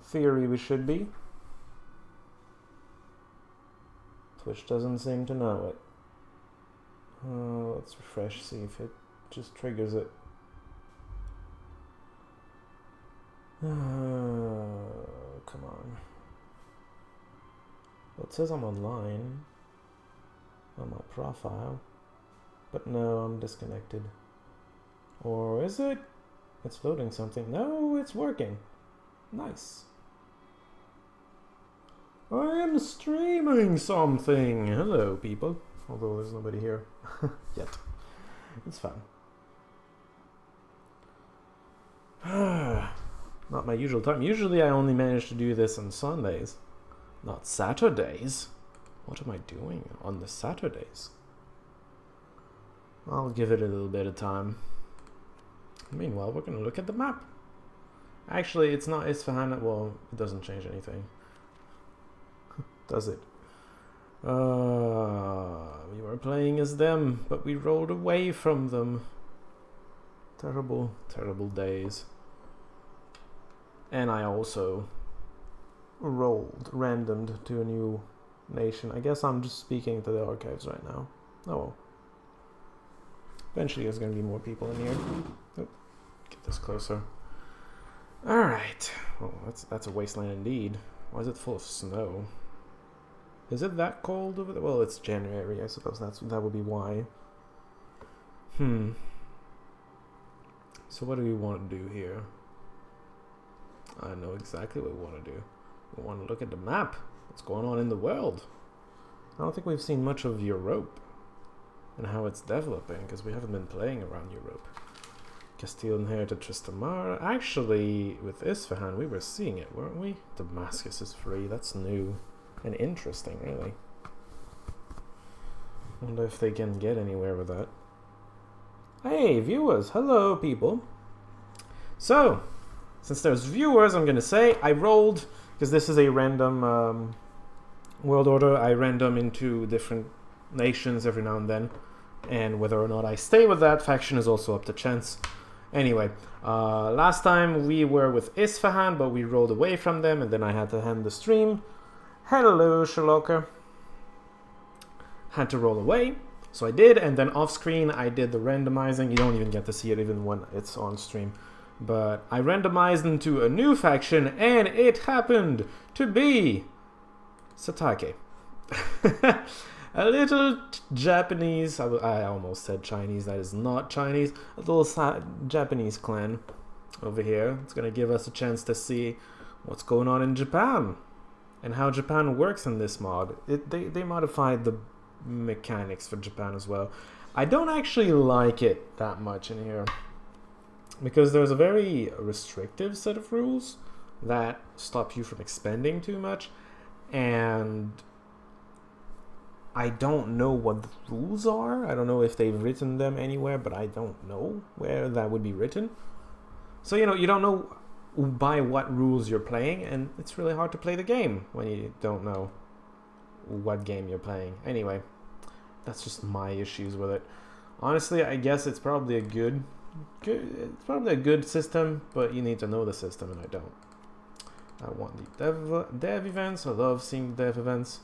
theory we should be. Twitch doesn't seem to know it. Let's refresh, see if it just triggers it. Come on. Well, it says I'm online on my profile, but no, I'm disconnected. Or is it? It's loading something. No, it's working. Nice. I am streaming something. Hello, people. Although there's nobody here yet. It's fun. Not my usual time. Usually I only manage to do this on Sundays, not Saturdays. What am I doing on the Saturdays? I'll give it a little bit of time. Meanwhile, we're going to look at the map. Actually, it's not Isfahan. Well, it doesn't change anything. Does it? We were playing as them, but we rolled away from them. Terrible, terrible days. And I also randomed to a new nation. I guess I'm just speaking to the archives right now. Oh well. Eventually there's going to be more people in here. Oh, get this closer. Alright. Oh, that's a wasteland indeed. Why is it full of snow? Is it that cold over there? Well, it's January, I suppose that would be why. So what do we want to do here? I know exactly what we want to do. We want to look at the map. What's going on in the world? I don't think we've seen much of Europe and how it's developing, because we haven't been playing around Europe. Castile inherited Tristamara. Actually, with Isfahan, we were seeing it, weren't we? Damascus is free. That's new and interesting, really. Wonder if they can get anywhere with that. Hey, viewers. Hello, people. So, since there's viewers, I'm going to say I rolled, because this is a random world order, I random into different nations every now and then. And whether or not I stay with that faction is also up to chance. Anyway, last time we were with Isfahan, but we rolled away from them, and then I had to end the stream. Hello, Sherlocker. Had to roll away, so I did, and then off screen I did the randomizing. You don't even get to see it even when it's on stream. But I randomized into a new faction, and it happened to be Satake. A little Japanese, I almost said Chinese, that is not Chinese, a little Japanese clan over here. It's going to give us a chance to see what's going on in Japan and how Japan works in this mod. They modified the mechanics for Japan as well. I don't actually like it that much in here because there's a very restrictive set of rules that stop you from expending too much, and I don't know what the rules are. I don't know if they've written them anywhere, but I don't know where that would be written. So, you don't know by what rules you're playing, and it's really hard to play the game when you don't know what game you're playing. Anyway, that's just my issues with it. Honestly, I guess it's probably a good system, but you need to know the system, and I don't. I want the dev events. I love seeing dev events.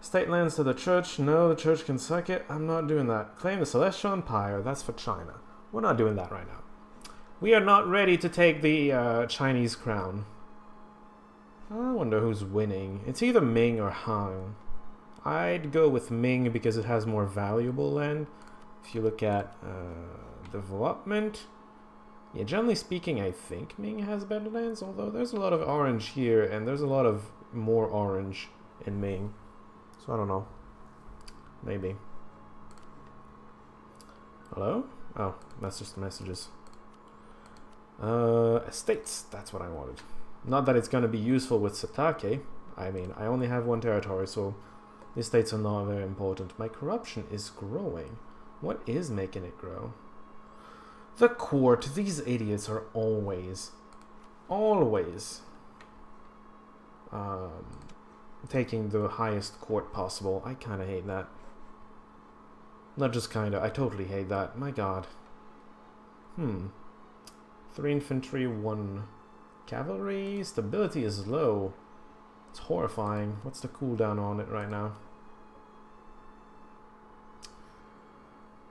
State lands to the church. No, the church can suck it. I'm not doing that. Claim the Celestial Empire. That's for China. We're not doing that right now. We are not ready to take the Chinese crown. I wonder who's winning. It's either Ming or Han. I'd go with Ming because it has more valuable land. If you look at development, yeah, generally speaking, I think Ming has better lands, although there's a lot of orange here, and there's a lot of more orange in Ming. So I don't know. Maybe. Hello? Oh, that's just the messages. Estates. That's what I wanted. Not that it's going to be useful with Satake. I mean, I only have one territory, so the estates are not very important. My corruption is growing. What is making it grow? The court. These idiots are always taking the highest court possible. I kind of hate that. Not just kind of, I totally hate that. My god. 3 infantry, 1 Cavalry stability is low. It's horrifying. What's the cooldown on it right now?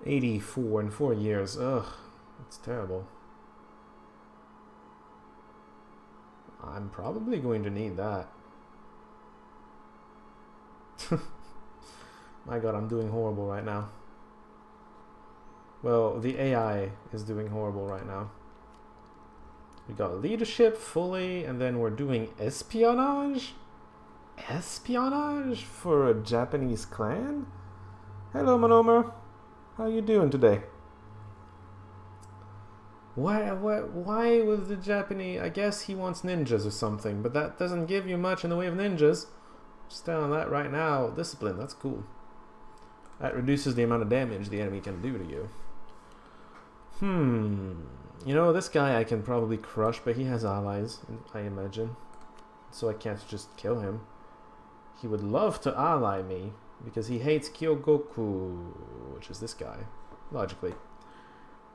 84 in 4 years. Ugh, that's terrible. I'm probably going to need that. My god, I'm doing horrible right now. Well, the AI is doing horrible right now. We got leadership fully, and then we're doing espionage? Espionage for a Japanese clan? Hello, Monomer. How you doing today? Why with the Japanese? I guess he wants ninjas or something, but that doesn't give you much in the way of ninjas. Just telling that right now. Discipline, that's cool. That reduces the amount of damage the enemy can do to you. You know, this guy I can probably crush, but he has allies, I imagine. So I can't just kill him. He would love to ally me, because he hates Kyogoku, which is this guy, logically.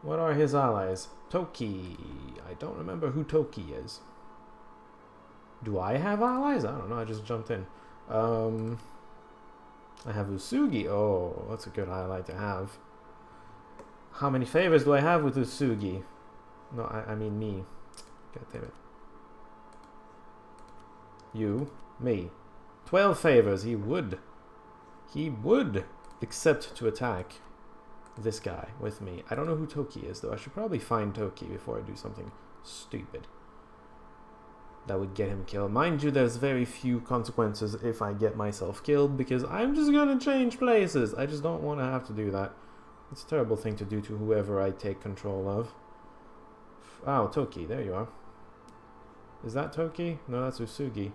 What are his allies? Toki. I don't remember who Toki is. Do I have allies? I don't know, I just jumped in. I have Usugi. Oh, that's a good ally to have. How many favors do I have with Usugi? No, I mean me. God damn it. You, me. 12 favors. He would accept to attack this guy with me. I don't know who Toki is, though. I should probably find Toki before I do something stupid that would get him killed. Mind you, there's very few consequences if I get myself killed, because I'm just gonna change places. I just don't want to have to do that. It's a terrible thing to do to whoever I take control of. Oh, Toki, there you are. Is that Toki? No, that's Usugi.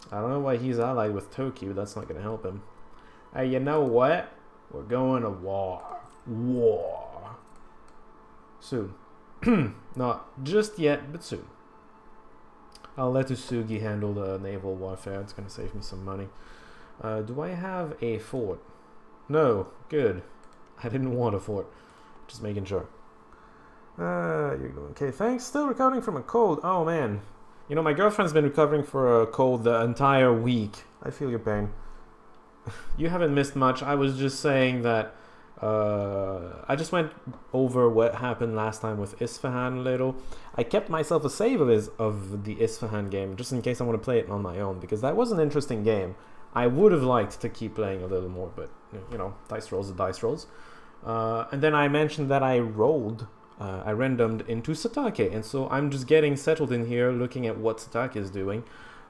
I don't know why he's allied with Toki, but that's not going to help him. Hey, you know what? We're going to war. War. Soon. Not just yet, but soon. I'll let Usugi handle the naval warfare. It's going to save me some money. Do I have a fort? No. Good. I didn't want a fort. Just making sure. You're going okay. Thanks. Still recovering from a cold. Oh man. You know, my girlfriend's been recovering for a cold the entire week. I feel your pain. You haven't missed much. I was just saying that I just went over what happened last time with Isfahan a little. I kept myself a save of the Isfahan game just in case I want to play it on my own, because that was an interesting game. I would have liked to keep playing a little more, but you know, dice rolls are dice rolls. And then I mentioned that I rolled. I randomed into Satake, and so I'm just getting settled in here, looking at what Satake is doing.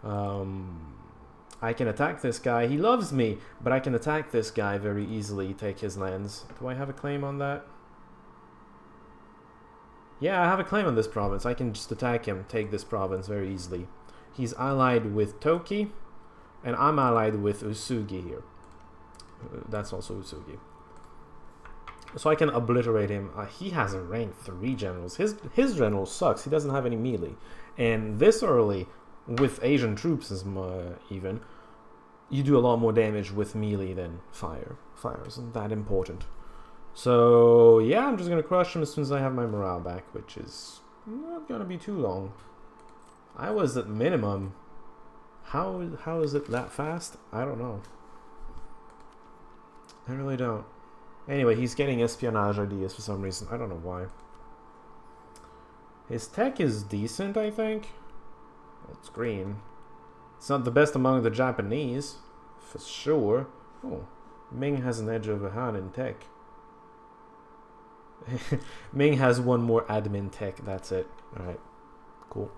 I can attack this guy. He loves me, but I can attack this guy very easily, take his lands. Do I have a claim on that? Yeah, I have a claim on this province. I can just attack him, take this province very easily. He's allied with Toki, and I'm allied with Usugi here. That's also Usugi. So I can obliterate him. He has a rank 3 generals. His general sucks. He doesn't have any melee. And this early, with Asian troops even, you do a lot more damage with melee than fire. Fire isn't that important. So yeah, I'm just going to crush him as soon as I have my morale back, which is not going to be too long. I was at minimum. How is it that fast? I don't know. I really don't. Anyway, he's getting espionage ideas for some reason. I don't know why. His tech is decent, I think. Well, it's green. It's not the best among the Japanese, for sure. Oh, Ming has an edge over Han in tech. Ming has one more admin tech, that's it. Alright, cool.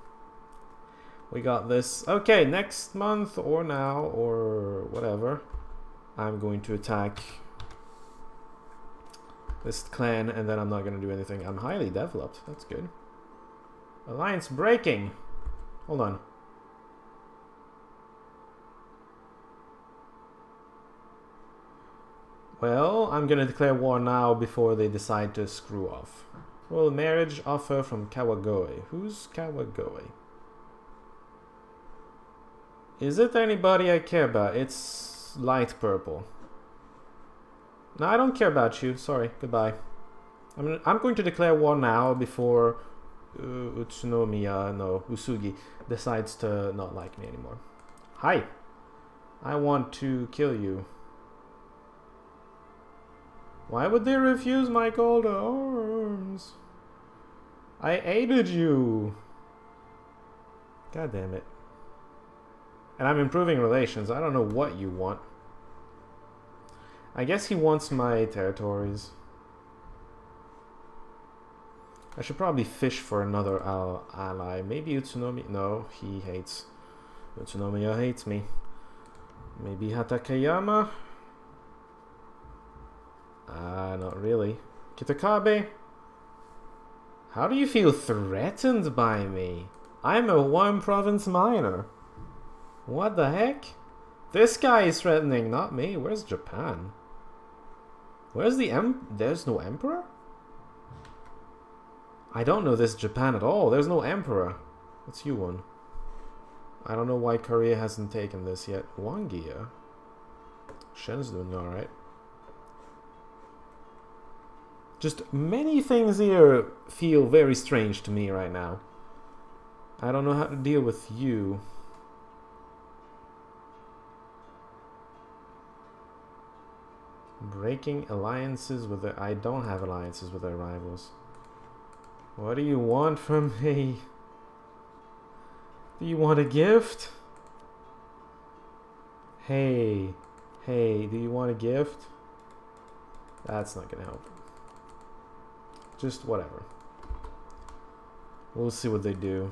We got this. Okay, next month or now or whatever, I'm going to attack this clan, and then I'm not going to do anything. I'm highly developed. That's good. Alliance breaking. Hold on. Well, I'm going to declare war now before they decide to screw off. Well, marriage offer from Kawagoe. Who's Kawagoe? Is it anybody I care about? It's light purple. No, I don't care about you. Sorry. Goodbye. I'm going to declare war now before Utsunomiya, no, Usugi, decides to not like me anymore. Hi! I want to kill you. Why would they refuse my gold arms? I aided you! God damn it. And I'm improving relations. I don't know what you want. I guess he wants my territories. I should probably fish for another ally. Maybe Utsunomiya. No, he hates. Utsunomiya hates me. Maybe Hatakeyama? Not really. Kitakabe? How do you feel threatened by me? I'm a one province minor. What the heck? This guy is threatening, not me. Where's Japan? Where's the There's no emperor? I don't know this Japan at all. There's no emperor. What's you one? I don't know why Korea hasn't taken this yet. Wangia? Shen's doing alright. Just many things here feel very strange to me right now. I don't know how to deal with you. Breaking alliances with the... I don't have alliances with their rivals. What do you want from me? Do you want a gift? Hey. Hey, do you want a gift? That's not gonna help. Just whatever. We'll see what they do.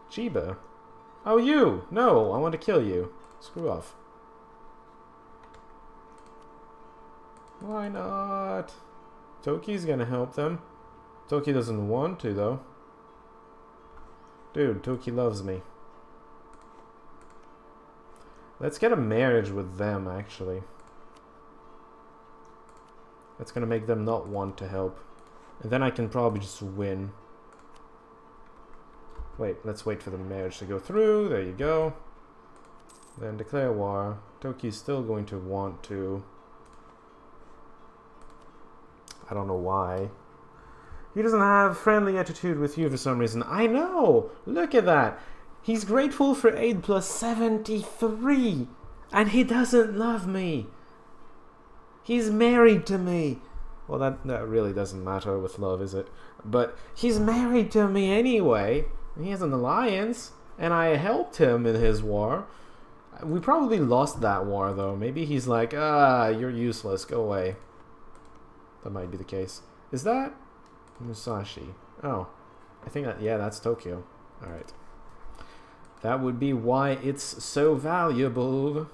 Chiba? Oh, you! No, I want to kill you. Screw off. Why not? Toki's gonna help them. Toki doesn't want to, though. Dude, Toki loves me. Let's get a marriage with them, actually. That's gonna make them not want to help. And then I can probably just win. Wait, let's wait for the marriage to go through. There you go. Then declare war. Toki's still going to want to. I don't know why. He doesn't have friendly attitude with you for some reason. I know! Look at that! He's grateful for aid plus 73! And he doesn't love me! He's married to me! Well, that really doesn't matter with love, is it? But he's married to me anyway! He has an alliance, and I helped him in his war. We probably lost that war, though. Maybe he's like, you're useless, go away. That might be the case. Is that Musashi? Oh, I think that, yeah, that's Tokyo. Alright. That would be why it's so valuable.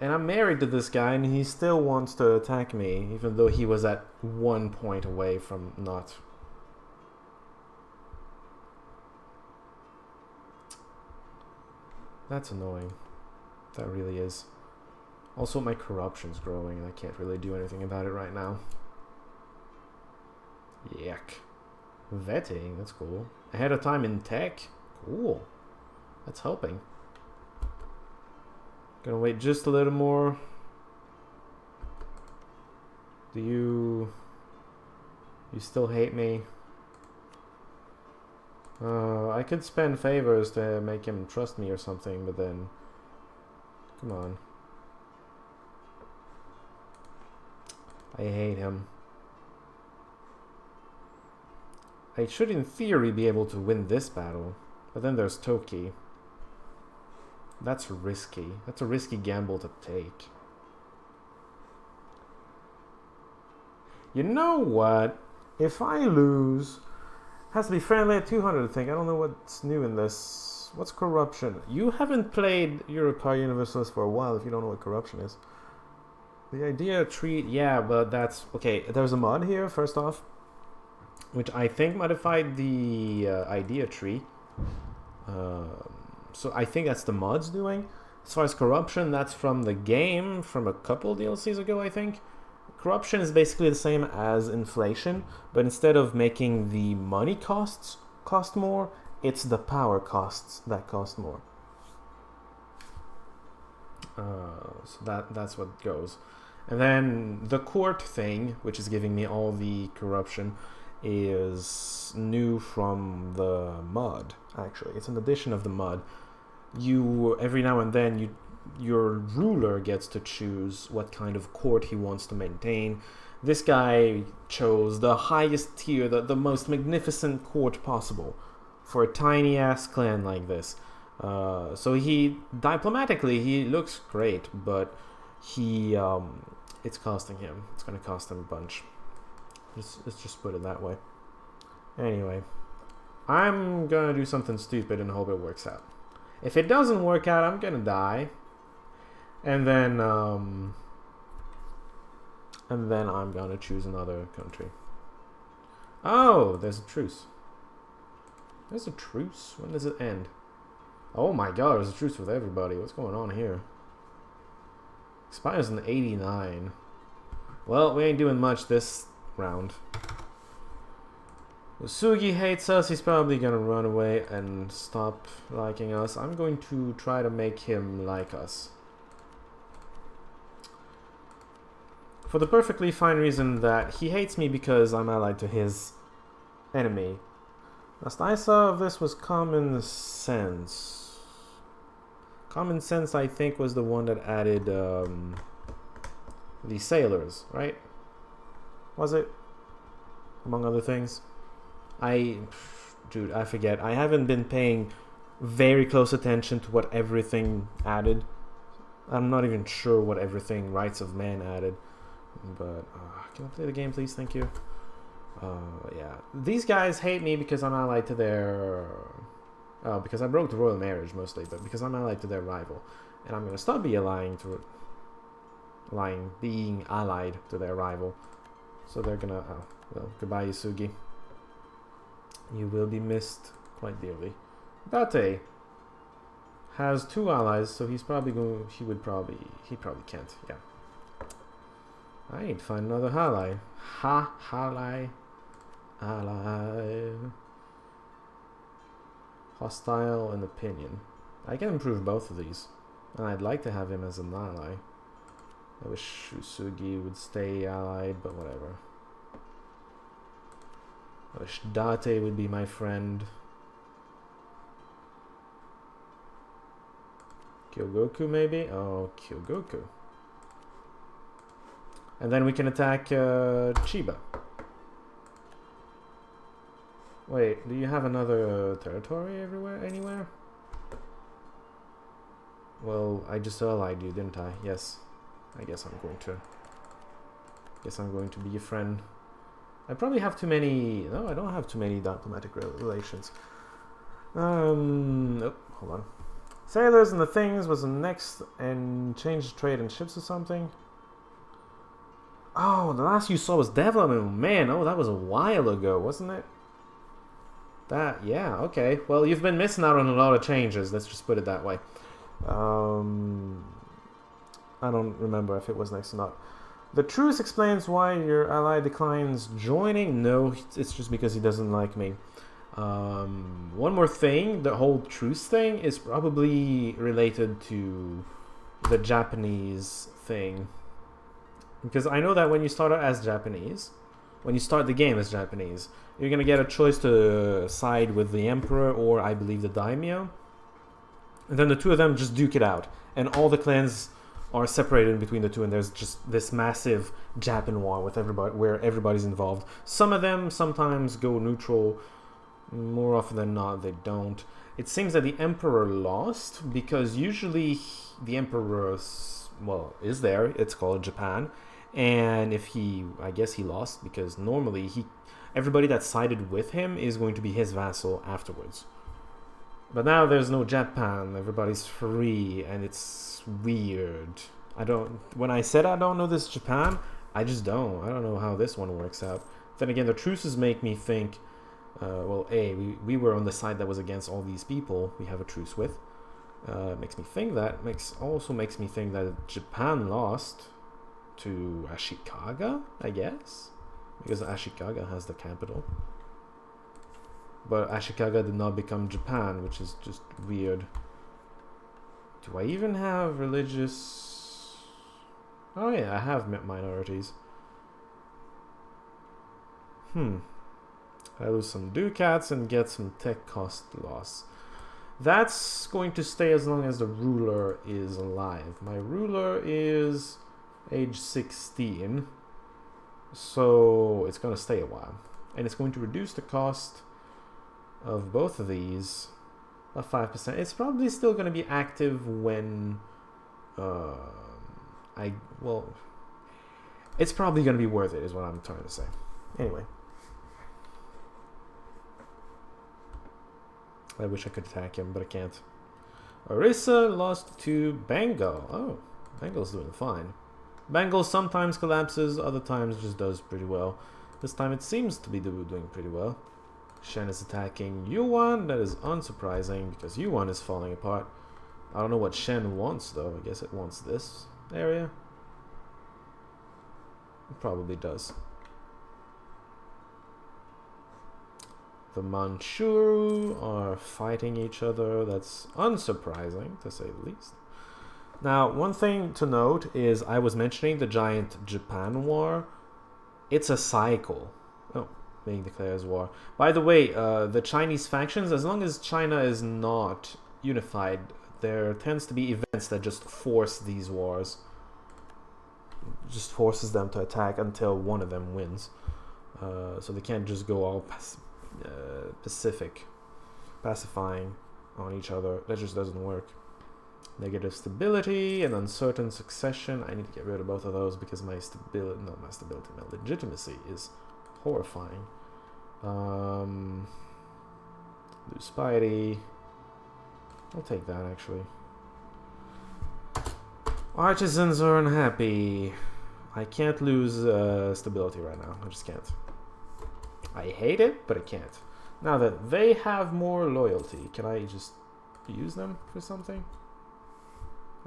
And I'm married to this guy, and he still wants to attack me, even though he was at 1 point away from not. That's annoying. That really is. Also, my corruption's growing, and I can't really do anything about it right now. Yuck. Vetting, that's cool. Ahead of time in tech? Cool. That's helping. Gonna wait just a little more. Do you... You still hate me? I could spend favors to make him trust me or something, but then... Come on. I hate him. I should in theory be able to win this battle, but then there's Toki. That's risky. That's a risky gamble to take. You know what? If I lose... Has to be friendly at 200, I think. I don't know what's new in this. What's corruption? You haven't played Europa Universalis for a while if you don't know what corruption is. The idea tree... Yeah, but that's... Okay, there's a mod here, first off, which I think modified the idea tree. So I think that's the mod's doing. As far as corruption, that's from the game, from a couple DLCs ago, I think. Corruption is basically the same as inflation, but instead of making the money costs cost more, it's the power costs that cost more. So that's what goes. And then the court thing, which is giving me all the corruption, is new from the mud. Actually, it's an addition of the mud. You every now and then your ruler gets to choose what kind of court he wants to maintain. This guy chose the highest tier, the most magnificent court possible for a tiny ass clan like this. So he diplomatically he looks great, but he it's costing him. It's going to cost him a bunch. Let's just put it that way. Anyway, I'm gonna do something stupid and hope it works out. If it doesn't work out, I'm gonna die, and then I'm gonna choose another country. Oh, there's a truce. There's a truce. When does it end? Oh my God, there's a truce with everybody. What's going on here? Expires in 89. Well, we ain't doing much this round. Sugi hates us. He's probably gonna run away and stop liking us. I'm going to try to make him like us. For the perfectly fine reason that he hates me because I'm allied to his enemy. Last I saw of this was Common Sense. Common Sense, I think, was the one that added the sailors, right? Was it? Among other things. Dude, I forget. I haven't been paying very close attention to what everything added. I'm not even sure what everything Rights of Man added. But, can I play the game, please? Thank you. Yeah. These guys hate me because I'm allied to their... Oh, because I broke the royal marriage, mostly. But because I'm allied to their rival. And I'm going to stop being allied to their rival. So they're going to... Oh, well, goodbye, Yasugi. You will be missed quite dearly. Date has 2 allies, so he's probably going... He probably can't, yeah. I need to find another ally. Ally. Hostile and opinion. I can improve both of these. And I'd like to have him as an ally. I wish Usugi would stay allied, but whatever. I wish Date would be my friend. Kyogoku maybe? Oh, Kyogoku. And then we can attack Chiba. Wait, do you have another territory anywhere? Well, I just allied you, didn't I? Yes. I guess I'm going to be a friend. I probably have too many... No, I don't have too many diplomatic relations. Oh, hold on. Sailors and the Things was the next and changed trade and ships or something. Oh, the last you saw was development. Man, oh, that was a while ago, wasn't it? Yeah, okay. Well, you've been missing out on a lot of changes. Let's just put it that way. I don't remember if it was next or not. The truce explains why your ally declines joining. No, it's just because he doesn't like me. One more thing, the whole truce thing is probably related to the Japanese thing. Because I know that when you start out as Japanese, when you start the game as Japanese, you're going to get a choice to side with the Emperor or, I believe, the Daimyo. And then the two of them just duke it out. And all the clans are separated between the two, and there's just this massive Japan war with everybody, where everybody's involved. Some of them sometimes go neutral. More often than not, they don't. It seems that the Emperor lost, because usually the Emperor, well, is there. It's called Japan. And I guess he lost, because normally everybody that sided with him is going to be his vassal afterwards. But now there's no Japan, everybody's free, and it's weird. When I said I don't know this Japan, I just don't. I don't know how this one works out. Then again, the truces make me think, well, we were on the side that was against all these people we have a truce with. Makes me think that. Also makes me think that Japan lost to Ashikaga, I guess? Because Ashikaga has the capital. But Ashikaga did not become Japan, which is just weird. Do I even have religious... Oh yeah, I have minorities. I lose some ducats and get some tech cost loss. That's going to stay as long as the ruler is alive. My ruler is age 16, so it's going to stay a while. And it's going to reduce the cost of both of these by 5%. It's probably still going to be active when it's probably going to be worth it, is what I'm trying to say. Anyway. I wish I could attack him, but I can't. Orissa lost to Bengal. Oh, Bengal's doing fine. Bengal sometimes collapses, other times just does pretty well. This time it seems to be doing pretty well. Shen is attacking Yuan. That is unsurprising because Yuan is falling apart. I don't know what Shen wants though. I guess it wants this area. It probably does. The Manchu are fighting each other. That's unsurprising, to say the least. Now, one thing to note is I was mentioning the giant Japan war. It's a cycle. Oh, Ming declares war. By the way, the Chinese factions, as long as China is not unified, there tends to be events that just force these wars. Just forces them to attack until one of them wins. So they can't just go all pacifying on each other. That just doesn't work. Negative stability and uncertain succession. I need to get rid of both of those because my legitimacy is horrifying. Lose piety. I'll take that actually. Artisans are unhappy. I can't lose stability right now. I just can't. I hate it, but I can't. Now that they have more loyalty, can I just use them for something?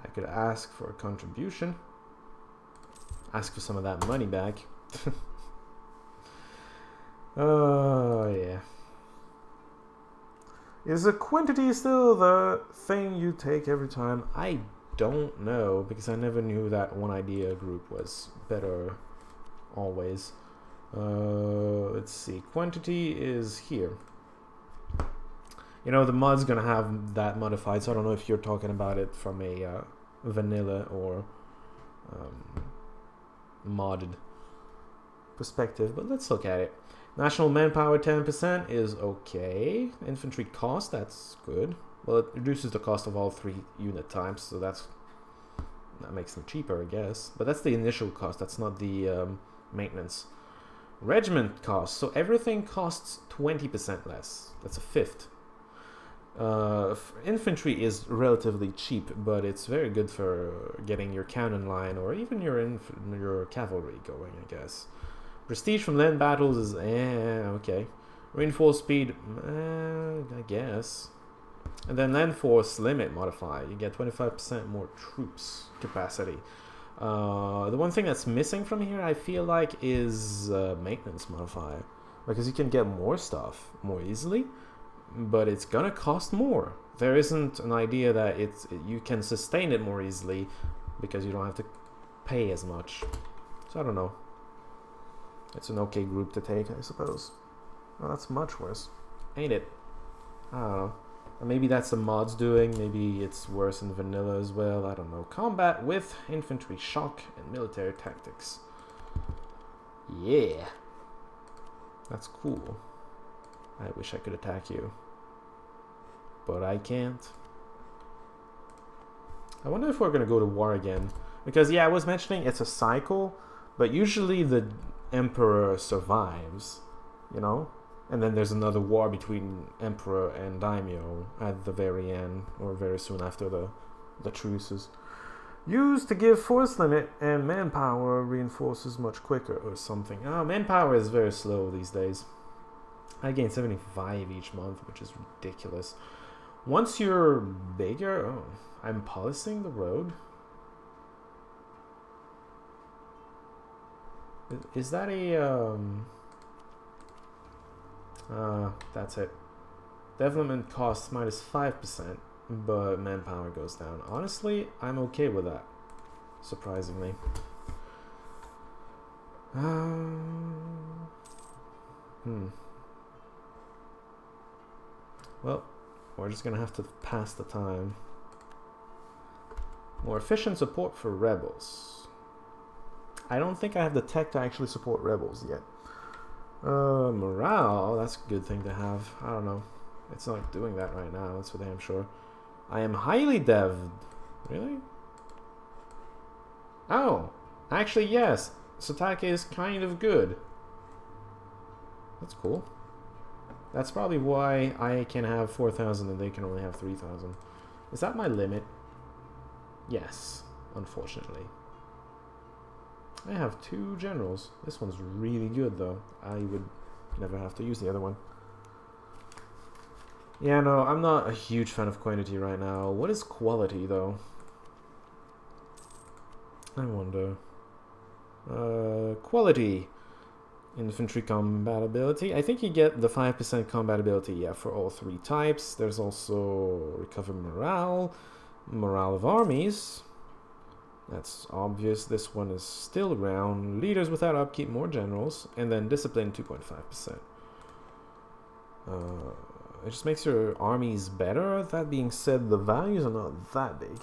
I could ask for a contribution. Ask for some of that money back. Oh, yeah. Is a quantity still the thing you take every time? I don't know, because I never knew that one idea group was better always. Let's see. Quantity is here. You know, the mod's gonna have that modified, so I don't know if you're talking about it from a vanilla or modded perspective, but let's look at it. National manpower 10% is okay. Infantry cost, that's good. Well, it reduces the cost of all 3 unit types, so that makes them cheaper, I guess. But that's the initial cost, that's not the maintenance. Regiment costs, so everything costs 20% less. That's a fifth. Infantry is relatively cheap, but it's very good for getting your cannon line or even your cavalry going, I guess. Prestige from land battles is okay. Reinforced speed, I guess. And then land force limit modifier, you get 25% more troops capacity. The one thing that's missing from here, I feel like, is maintenance modifier, because you can get more stuff more easily, but it's gonna cost more. There isn't an idea that you can sustain it more easily because you don't have to pay as much. So I don't know. It's an okay group to take, I suppose. Well, that's much worse, ain't it? I don't know. Or maybe that's the mod's doing. Maybe it's worse in vanilla as well. I don't know. Combat with infantry shock and military tactics. Yeah. That's cool. I wish I could attack you. But I can't. I wonder if we're going to go to war again. Because, yeah, I was mentioning it's a cycle. But usually the emperor survives. You know? And then there's another war between emperor and daimyo at the very end. Or very soon after the truces. Used to give force limit and manpower reinforces much quicker or something. Oh, manpower is very slow these days. I gain 75 each month, which is ridiculous. Once you're bigger... Oh, I'm policing the road. Is that a... that's it. Development costs minus 5%. but manpower goes down. Honestly, I'm okay with that, surprisingly. Well, we're just gonna have to pass the time. More efficient support for rebels. I don't think I have the tech to actually support rebels yet. Morale, that's a good thing to have. I don't know. It's not doing that right now, that's for damn sure. I am highly dev'd. Really? Oh, actually yes. Satake is kind of good. That's cool. That's probably why I can have 4,000 and they can only have 3,000. Is that my limit? Yes, unfortunately. I have 2 generals. This one's really good though. I would never have to use the other one. Yeah, no, I'm not a huge fan of quantity right now. What is quality though? I wonder. Quality. Infantry compatibility. I think you get the 5% compatibility, yeah, for all 3 types. There's also recover morale. Morale of armies. That's obvious. This one is still around. Leaders without upkeep, more generals. And then discipline, 2.5%. It just makes your armies better. That being said, the values are not that big.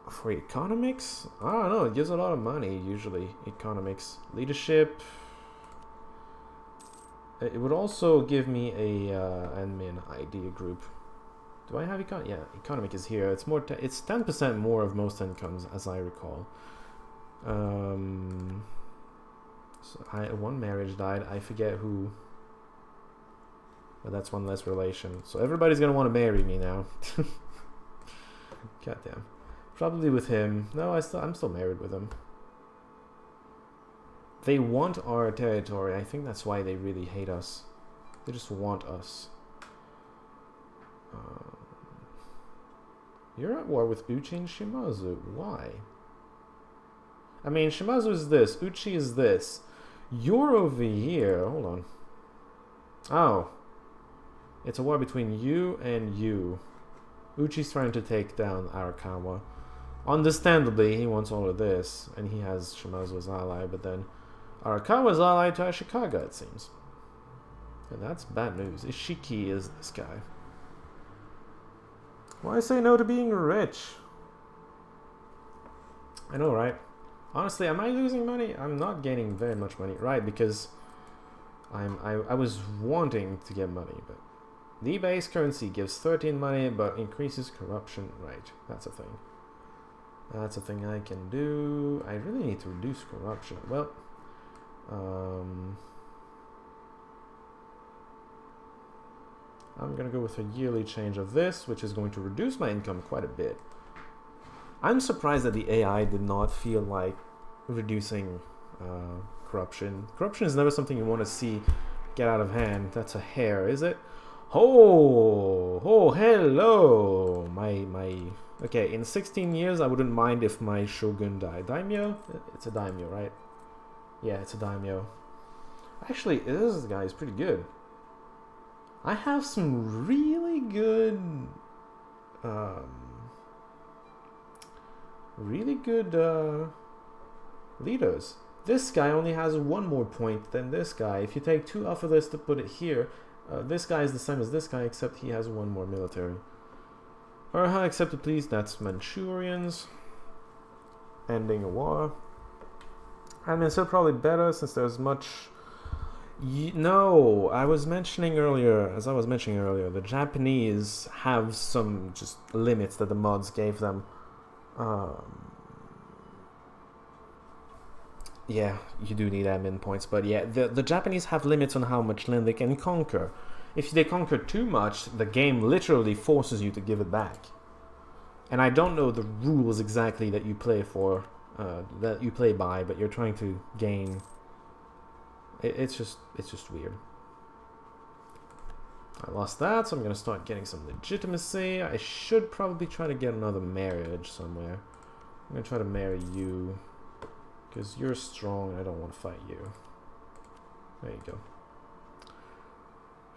For economics? I don't know. It gives a lot of money, usually. Economics. Leadership. It would also give me a admin idea group. Do I have econ? Yeah, economic is here. It's more. It's 10% more of most incomes, as I recall. So one marriage died. I forget who. But that's one less relation. So everybody's gonna want to marry me now. Goddamn. Probably with him. No, I'm still married with him. They want our territory. I think that's why they really hate us. They just want us. You're at war with Uchi and Shimazu. Why? I mean, Shimazu is this. Uchi is this. You're over here. Hold on. Oh. It's a war between you and you. Uchi's trying to take down Arakawa. Understandably, he wants all of this, and he has Shimazu as ally, but then Arakawa's allied to Ashikaga, it seems. And that's bad news. Ishiki is this guy. Why say no to being rich? I know, right? Honestly, am I losing money? I'm not gaining very much money, right? Because I was wanting to get money, but the base currency gives 13 money, but increases corruption. Right, that's a thing. That's a thing I can do. I really need to reduce corruption. Well, I'm gonna go with a yearly change of this, which is going to reduce my income quite a bit. I'm surprised that the AI did not feel like reducing corruption. Corruption is never something you want to see get out of hand. That's a hair, is it? Oh, hello. Okay, in 16 years, I wouldn't mind if my shogun died. Daimyo? It's a daimyo, right? Yeah, it's a daimyo. Actually, this guy is pretty good. I have some really good leaders. This guy only has 1 more point than this guy. If you take 2 off of this to put it here, this guy is the same as this guy, except he has 1 more military. Urha accepted, please. That's Manchurians. Ending a war. I mean, still probably better since there's much. No, I was mentioning earlier, the Japanese have some just limits that the mods gave them. Yeah, you do need admin points, but yeah, the Japanese have limits on how much land they can conquer. If they conquer too much, the game literally forces you to give it back. And I don't know the rules exactly that you play for, that you play by, but you're trying to gain. It's just weird. I lost that, so I'm gonna start getting some legitimacy. I should probably try to get another marriage somewhere. I'm gonna try to marry you, because you're strong and I don't want to fight you. There you go.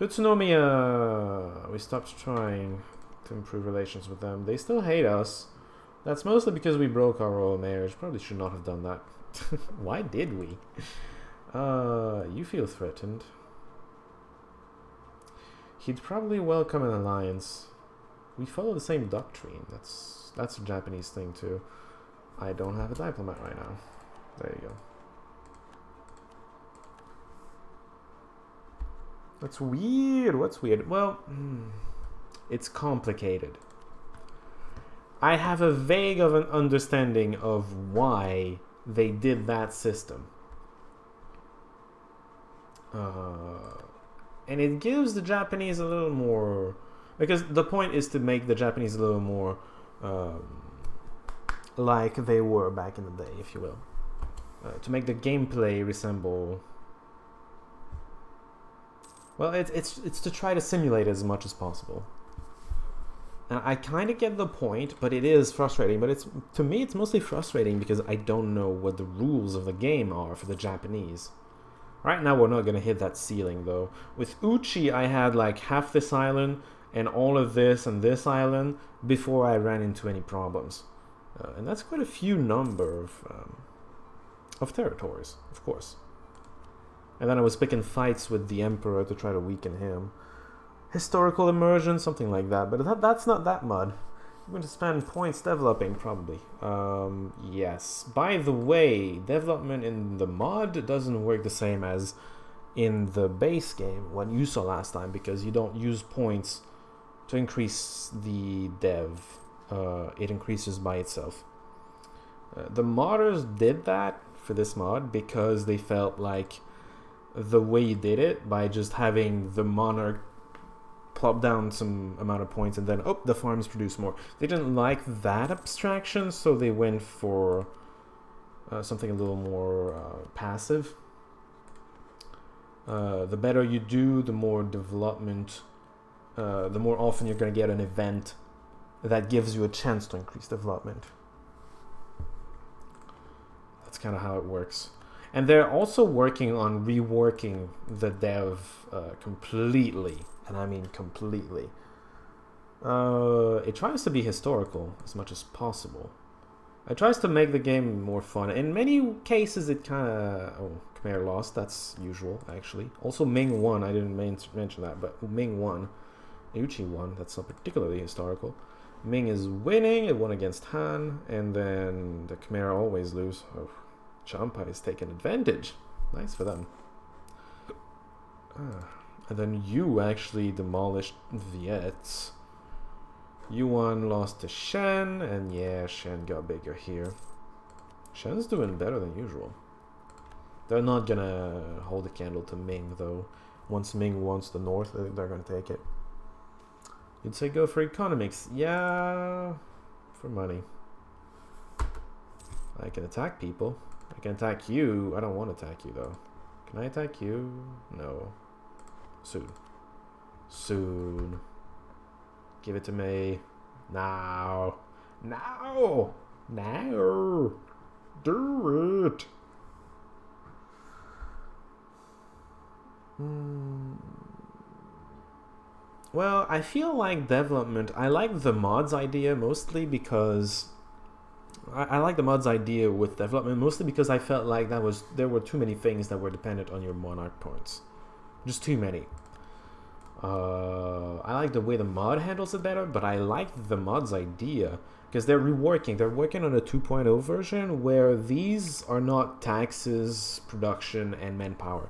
Utsunomiya, we stopped trying to improve relations with them. They still hate us. That's mostly because we broke our royal marriage. Probably should not have done that. Why did we? You feel threatened. He'd probably welcome an alliance. We follow the same doctrine. That's a Japanese thing too. I don't have a diplomat right now. There you go. That's weird. What's weird? Well, it's complicated. I have a vague of an understanding of why they did that system. And it gives the Japanese a little more... Because the point is to make the Japanese a little more like they were back in the day, if you will. To make the gameplay resemble... Well, it's to try to simulate as much as possible. And I kind of get the point, but it is frustrating. But to me, it's mostly frustrating because I don't know what the rules of the game are for the Japanese. Right now, we're not going to hit that ceiling, though. With Uchi, I had like half this island and all of this and this island before I ran into any problems. And that's quite a few number of territories, of course. And then I was picking fights with the Emperor to try to weaken him. Historical immersion, something like that. But that's not that mud. I'm going to spend points developing, probably. Yes. By the way, development in the mod doesn't work the same as in the base game, what you saw last time, because you don't use points to increase the dev. It increases by itself. The modders did that for this mod because they felt like the way you did it, by just having the monarch plop down some amount of points and then, oh, the farms produce more. They didn't like that abstraction, so they went for something a little more passive. The better you do, the more development, the more often you're going to get an event that gives you a chance to increase development. That's kind of how it works. And they're also working on reworking the dev completely. And I mean completely. It tries to be historical as much as possible. It tries to make the game more fun. In many cases, it kind of... Oh, Khmer lost. That's usual, actually. Also, Ming won. I didn't mention that, but Ming won. Uchi won. That's not particularly historical. Ming is winning. It won against Han. And then the Khmer always lose. Oh, Champa is taking advantage. Nice for them. And then you actually demolished Viet. Yuan lost to Shen, and yeah, Shen got bigger here. Shen's doing better than usual. They're not gonna hold a candle to Ming, though. Once Ming wants the north, they're gonna take it. You'd say go for economics. Yeah, for money. I can attack people. I can attack you. I don't want to attack you, though. Can I attack you? No. Soon. Soon. Give it to me. Now. Now. Now. Do it. Well, I feel like development... I like the mods idea mostly because... I like the mods idea with development mostly because I felt like there were too many things that were dependent on your monarch points. Just too many. I like the way the mod handles it better, but I like the mod's idea because they're reworking. They're working on a 2.0 version where these are not taxes, production, and manpower.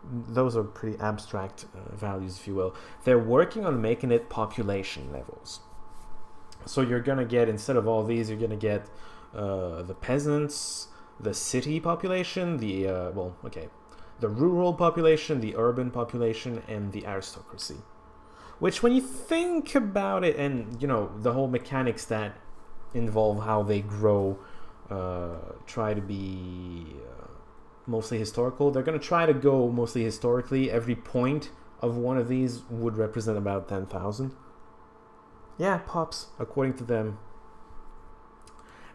Those are pretty abstract values, if you will. They're working on making it population levels. So you're going to get, instead of all these, you're going to get the peasants, the city population, the rural population, the urban population, and the aristocracy. Which, when you think about it, and, you know, the whole mechanics that involve how they grow, try to be mostly historical. They're going to try to go mostly historically. Every point of one of these would represent about 10,000. Yeah, pops, according to them.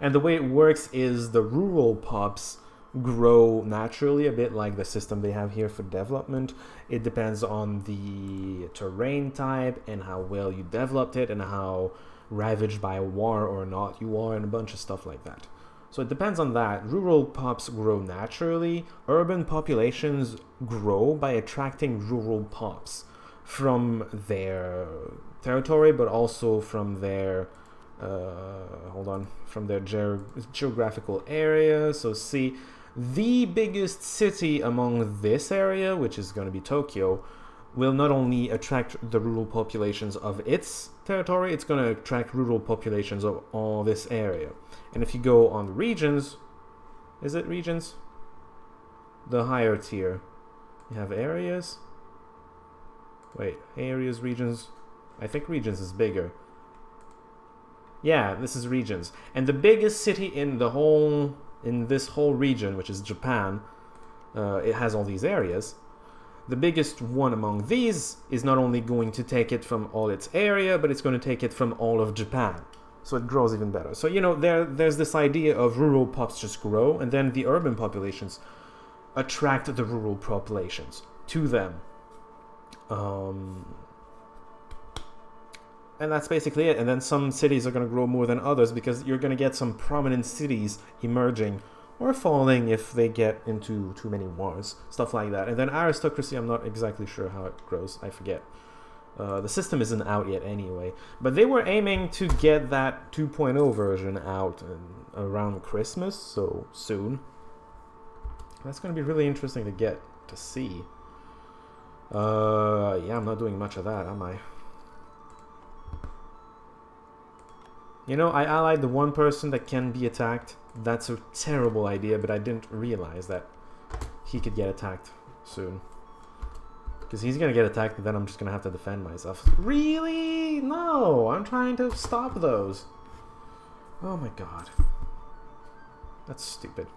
And the way it works is the rural pops grow naturally, a bit like the system they have here for development. It depends on the terrain type and how well you developed it and how ravaged by a war or not you are, and a bunch of stuff like that. So it depends on that. Rural pops grow naturally. Urban populations grow by attracting rural pops from their territory, but also from their from their geographical area. So see, the biggest city among this area, which is going to be Tokyo, will not only attract the rural populations of its territory, it's going to attract rural populations of all this area. And if you go on the regions, is it regions? The higher tier. You have areas. Wait, areas, regions. I think regions is bigger. Yeah, this is regions. And the biggest city in this whole region, which is Japan, it has all these areas. The biggest one among these is not only going to take it from all its area, but it's going to take it from all of Japan. So it grows even better. So, you know, there's this idea of rural pops just grow, and then the urban populations attract the rural populations to them. And that's basically it. And then some cities are going to grow more than others because you're going to get some prominent cities emerging or falling if they get into too many wars, stuff like that. And then aristocracy, I'm not exactly sure how it grows. I forget. The system isn't out yet anyway. But they were aiming to get that 2.0 version out around Christmas, so soon. That's going to be really interesting to see. Yeah, I'm not doing much of that, am I? You know, I allied the one person that can be attacked. That's a terrible idea, but I didn't realize that he could get attacked soon. Because he's going to get attacked, and then I'm just going to have to defend myself. Really? No, I'm trying to stop those. Oh my god. That's stupid.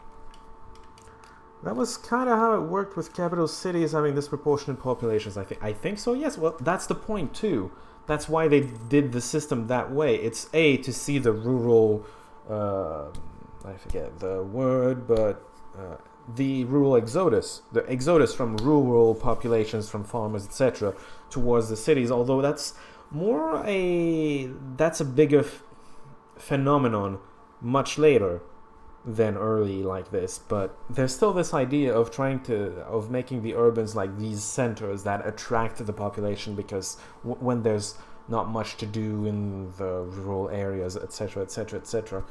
That was kind of how it worked with capital cities having disproportionate populations, I think so, yes. Well, that's the point, too. That's why they did the system that way. It's to see the rural, I forget the word, but the rural exodus. The exodus from rural populations, from farmers, etc., towards the cities. Although that's a bigger phenomenon much later than early like this. But there's still this idea of making the urbans like these centers that attract the population, because when there's not much to do in the rural areas, etc., etc., etc.,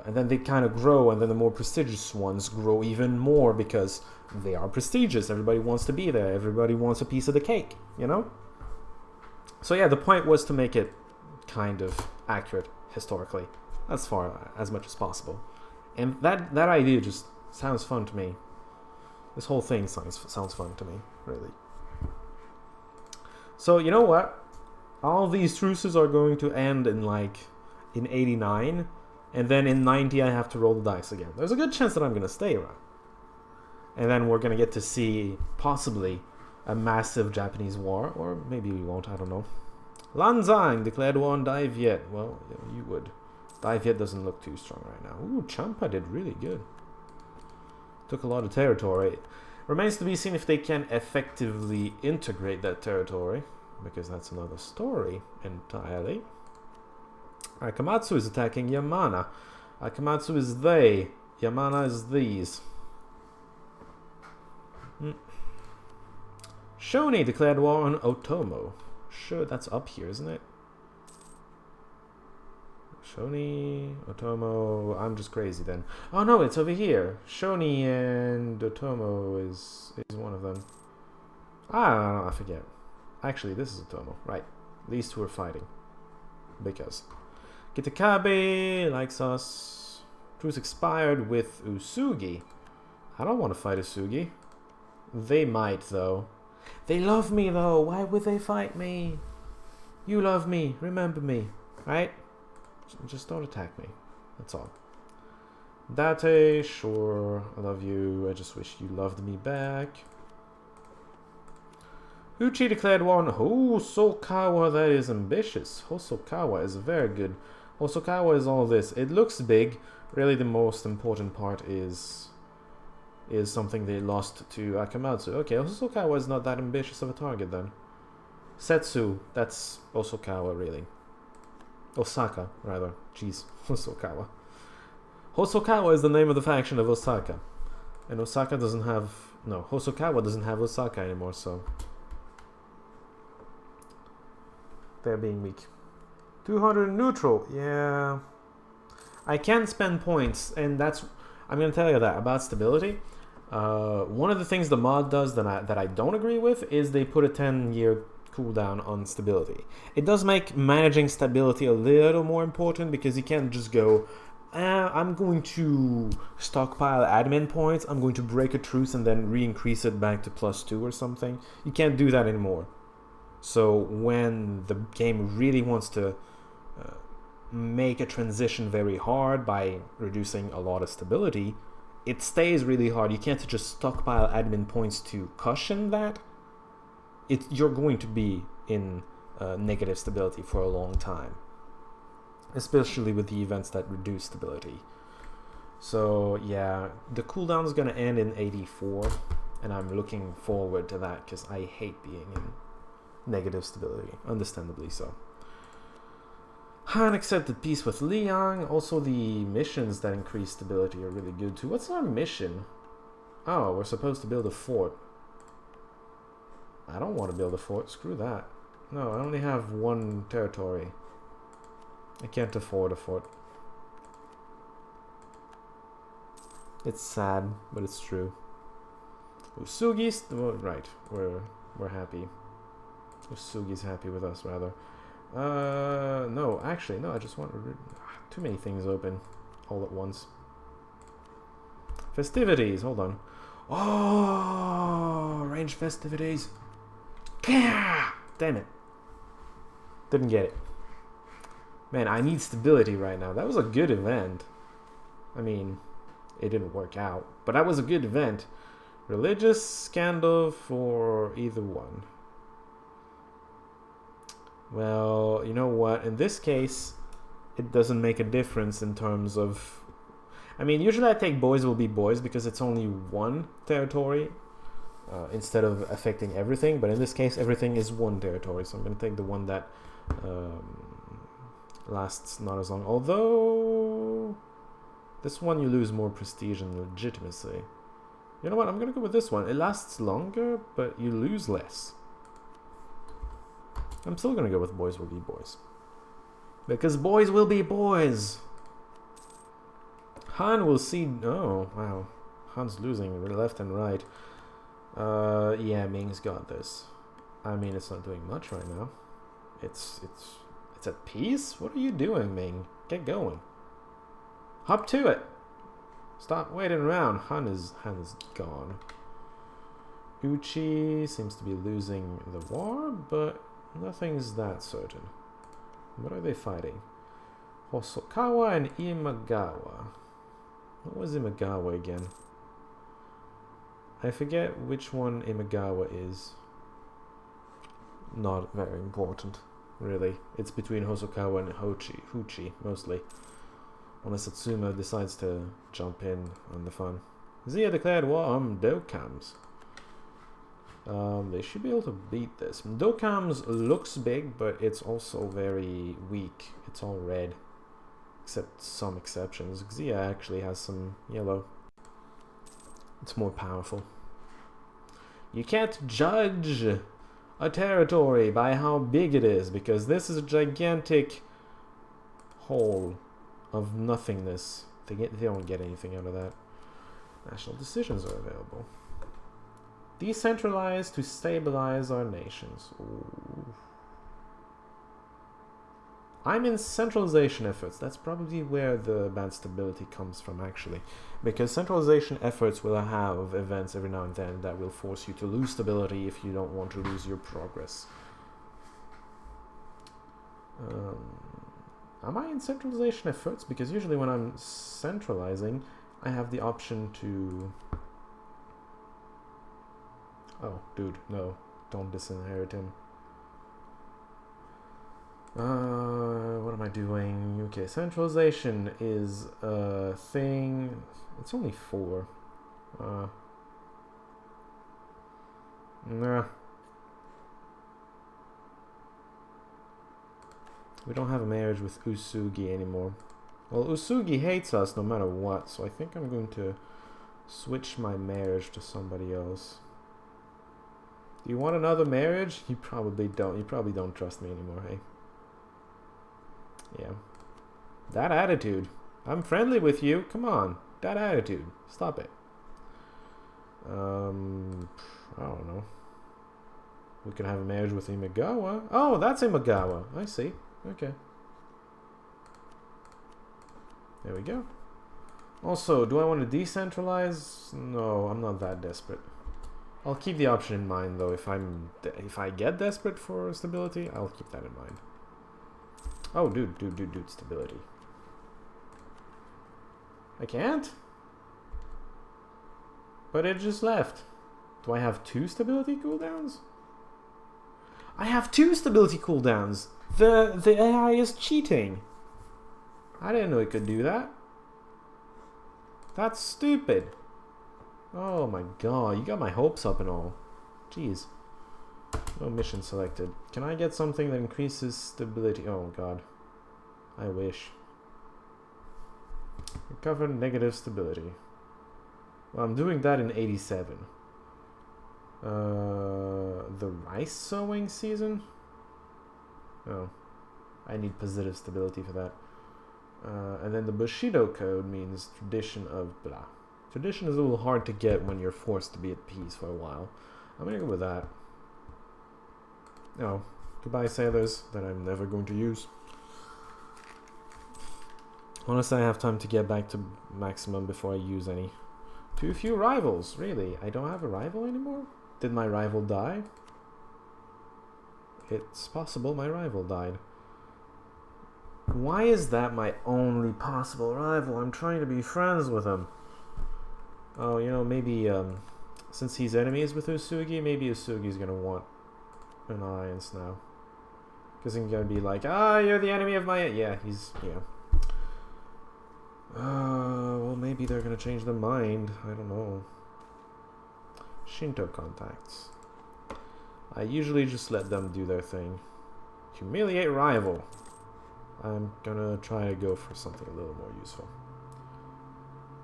and then they kind of grow, and then the more prestigious ones grow even more because they are prestigious. Everybody wants to be there. Everybody wants a piece of the cake, you know? So yeah, the point was to make it kind of accurate historically, as much as possible. And that idea just sounds fun to me. This whole thing sounds fun to me, really. So, you know what? All these truces are going to end in 89, and then in 90 I have to roll the dice again. There's a good chance that I'm going to stay around. And then we're going to get to see, possibly, a massive Japanese war, or maybe we won't, I don't know. Lanzang declared war on Dai Viet. Well, you would. Dai Viet doesn't look too strong right now. Ooh, Champa did really good. Took a lot of territory. Remains to be seen if they can effectively integrate that territory, because that's another story entirely. Akamatsu is attacking Yamana. Akamatsu is they. Yamana is these. Shoni declared war on Otomo. Sure, that's up here, isn't it? Shoni, Otomo, I'm just crazy then. Oh no, it's over here. Shoni and Otomo is one of them. I forget. Actually, this is Otomo, right. These two are fighting. Because Kitakabe likes us. Truce expired with Usugi. I don't want to fight Usugi. They might, though. They love me, though. Why would they fight me? You love me. Remember me. Right? Just don't attack me. That's all. Date, sure. I love you. I just wish you loved me back. Uchi declared war on Hosokawa. That is ambitious. Hosokawa is very good. Hosokawa is all this. It looks big. Really, the most important part is is something they lost to Akamatsu. Okay, Hosokawa is not that ambitious of a target then. Setsu, that's Hosokawa really. Osaka, rather. Jeez, Hosokawa. Hosokawa is the name of the faction of Osaka. And Osaka doesn't have... No, Hosokawa doesn't have Osaka anymore, so... They're being weak. 200 neutral, yeah... I can spend points, and that's... I'm going to tell you that about stability. One of the things the mod does that I don't agree with is they put a 10-year cooldown on stability. It does make managing stability a little more important because you can't just go... I'm going to stockpile admin points, I'm going to break a truce and then re-increase it back to +2 or something. You can't do that anymore. So when the game really wants to make a transition very hard by reducing a lot of stability, it stays really hard. You can't just stockpile admin points to cushion that. You're going to be in negative stability for a long time. Especially with the events that reduce stability. So yeah, the cooldown is going to end in 84, and I'm looking forward to that because I hate being in negative stability, understandably so. Han accepted peace with Liang. Also the missions that increase stability are really good too. What's our mission? Oh, we're supposed to build a fort. I don't want to build a fort, screw that. No, I only have one territory. I can't afford a fort. It's sad, but it's true. Usugi's... Oh, right, we're happy. Usugi's happy with us, rather. No, actually, no, I just want... Too many things open all at once. Festivities, hold on. Oh, range festivities. Damn it. Didn't get it. Man, I need stability right now. That was a good event. I mean, it didn't work out, but that was a good event. Religious scandal for either one. Well, you know what? In this case, it doesn't make a difference in terms of... I mean, usually I take boys will be boys because it's only one territory instead of affecting everything. But in this case, everything is one territory. So I'm going to take the one that... lasts not as long, although this one you lose more prestige and legitimacy. You know what, I'm gonna go with this one. It lasts longer, but you lose less. I'm still gonna go with boys will be boys, because boys will be boys. Han will see... Oh, wow, Han's losing left and right. Yeah, Ming's got this. I mean, it's not doing much right now. It's at peace? What are you doing, Ming? Get going. Hop to it. Stop waiting around. Han is gone. Uchi seems to be losing the war, but nothing's that certain. What are they fighting? Hosokawa and Imagawa. What was Imagawa again? I forget which one Imagawa is. Not very important. Really, it's between Hosokawa and Huchi, mostly. Unless Satsuma decides to jump in on the fun. Zia declared war on Dokams. They should be able to beat this. Dokams looks big, but it's also very weak. It's all red. Except some exceptions. Xia actually has some yellow. It's more powerful. You can't judge a territory by how big it is, because this is a gigantic hole of nothingness. They don't get anything out of that. National decisions are available. Decentralize to stabilize our nations. Ooh. I'm in centralization efforts. That's probably where the bad stability comes from, actually. Because centralization efforts will have events every now and then that will force you to lose stability if you don't want to lose your progress. Am I in centralization efforts? Because usually when I'm centralizing, I have the option to... Oh, dude, no. Don't disinherit him. What am I doing? Okay, centralization is a thing. It's only 4. Nah. We don't have a marriage with Usugi anymore. Well, Usugi hates us no matter what, so I think I'm going to switch my marriage to somebody else. Do you want another marriage? You probably don't. You probably don't trust me anymore, hey? Yeah. That attitude. I'm friendly with you. Come on. That attitude. Stop it. I don't know. We could have a marriage with Imagawa. Oh, that's Imagawa. I see. Okay. There we go. Also, do I want to decentralize? No, I'm not that desperate. I'll keep the option in mind, though. If I get desperate for stability, I'll keep that in mind. Oh, dude, stability. I can't? But it just left. Do I have 2 stability cooldowns? I have 2 stability cooldowns! The AI is cheating! I didn't know it could do that. That's stupid. Oh my god, you got my hopes up and all. Jeez. No mission selected. Can I get something that increases stability? Oh god. I wish. Recover negative stability. Well, I'm doing that in 87. The rice sowing season? Oh. I need positive stability for that. And then the Bushido code means tradition of blah. Tradition is a little hard to get when you're forced to be at peace for a while. I'm gonna go with that. Oh, goodbye sailors that I'm never going to use. Honestly, I have time to get back to maximum before I use any. Too few rivals, really. I don't have a rival anymore? Did my rival die? It's possible my rival died. Why is that my only possible rival? I'm trying to be friends with him. Oh, you know, maybe since he's enemies with Usugi, maybe Usugi's gonna want an alliance now. Because he's gonna be like, ah, you're the enemy of my... Yeah, he's... Yeah. Well, maybe they're gonna change their mind. I don't know. Shinto contacts. I usually just let them do their thing. Humiliate rival. I'm gonna try to go for something a little more useful.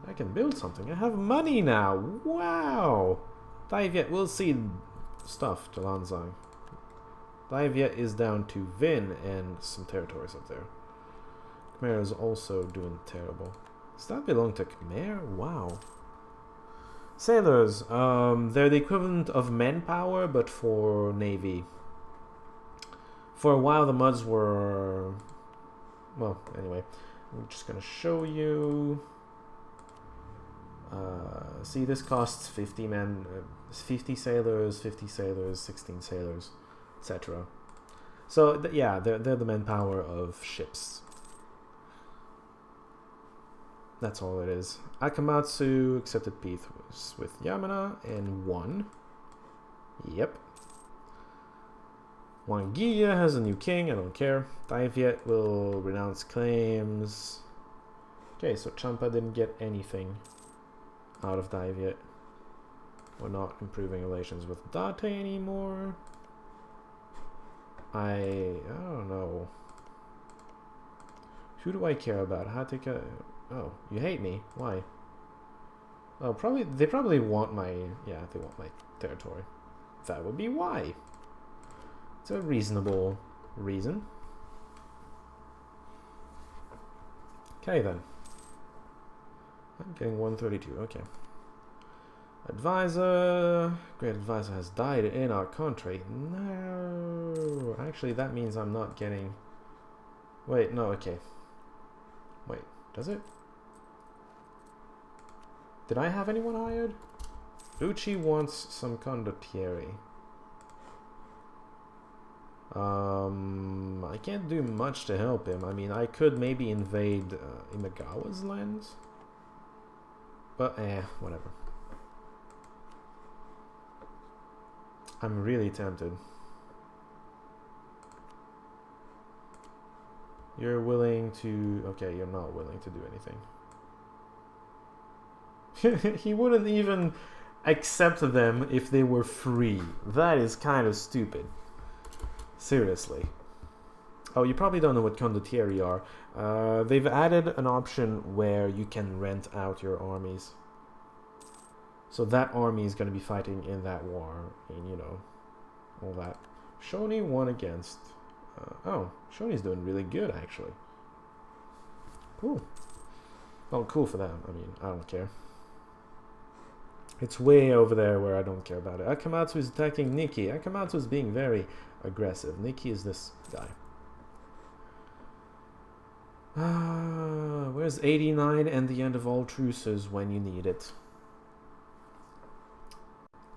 I can build something. I have money now. Wow. Daiviet will see stuff to Lanzang. Daiviet is down to Vin and some territories up there. Khmer is also doing terrible. Does that belong to Khmer? Wow. Sailors. They're the equivalent of manpower, but for navy. For a while, the Muds were... Well, anyway. I'm just gonna show you... see, this costs 50 men, 50 sailors, 16 sailors, etc. So, yeah, they're the manpower of ships. That's all it is. Akamatsu accepted peace with Yamana and won. Yep. Wangiya has a new king, I don't care. Daiviet will renounce claims. Okay, so Champa didn't get anything out of Daiviet. We're not improving relations with Date anymore. I don't know. Who do I care about? Hattika. Oh, you hate me? Why? Oh, they probably want my... Yeah, they want my territory. That would be why. It's a reasonable reason. Okay, then. I'm getting 132, okay. Advisor. Great advisor has died in our country. No. Actually, that means I'm not getting... Wait, no, okay. Wait, does it? Did I have anyone hired? Uchi wants some condottieri. I can't do much to help him. I mean, I could maybe invade Imagawa's lands. But, whatever. I'm really tempted. You're willing to... Okay, you're not willing to do anything. He wouldn't even accept them if they were free. That is kind of stupid. Seriously. Oh, you probably don't know what condottieri are. They've added an option where you can rent out your armies. So that army is going to be fighting in that war, and you know, all that. Shoni won against... oh, Shoni's doing really good, actually. Cool. Well, cool for them. I mean, I don't care. It's way over there where I don't care about it. Akamatsu is attacking Nikki. Akamatsu is being very aggressive. Nikki is this guy. Where's 89 and the end of all truces when you need it?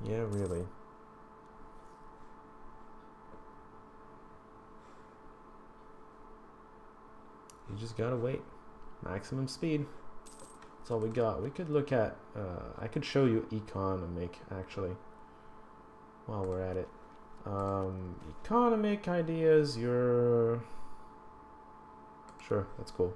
Yeah, really. You just gotta wait. Maximum speed. That's all we got. We could look at... I could show you economic, actually, while we're at it. Economic ideas, you're... Sure, that's cool.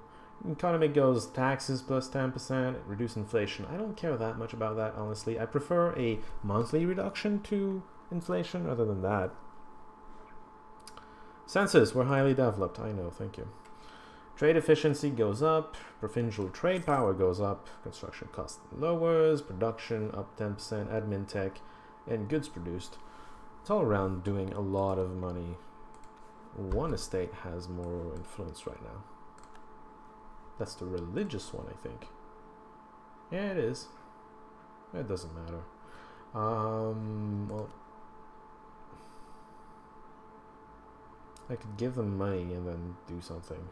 Economic goes taxes plus 10%, reduce inflation. I don't care that much about that, honestly. I prefer a monthly reduction to inflation other than that. Census, we're highly developed. I know, thank you. Trade efficiency goes up, provincial trade power goes up, construction cost lowers, production up 10%, admin tech, and goods produced. It's all around doing a lot of money. One estate has more influence right now. That's the religious one, I think. Yeah, it is. It doesn't matter. Well, I could give them money and then do something.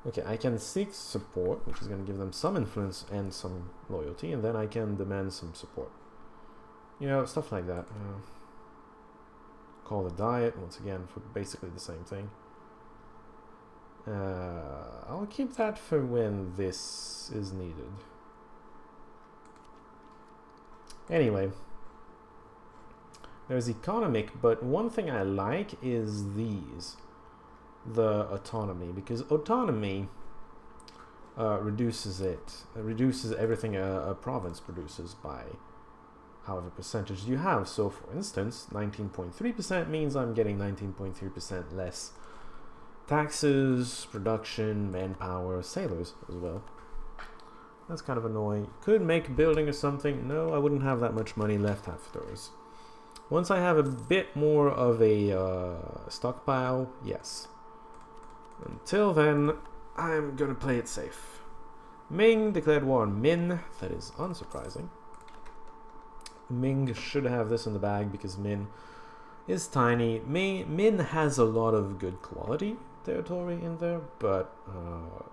Okay, I can seek support, which is going to give them some influence and some loyalty, and then I can demand some support. You know, stuff like that. Call the diet, once again, for basically the same thing. I'll keep that for when this is needed. Anyway, there's economic, but one thing I like is these. The autonomy, because autonomy reduces everything a province produces by however percentage you have. So for instance, 19.3% means I'm getting 19.3% less taxes, production, manpower, sailors as well. That's kind of annoying. Could make a building or something. No, I wouldn't have that much money left afterwards. Once I have a bit more of a stockpile, yes. Until then, I'm gonna play it safe. Ming declared war on Min. That is unsurprising. Ming should have this in the bag because Min is tiny. Min has a lot of good quality territory in there, but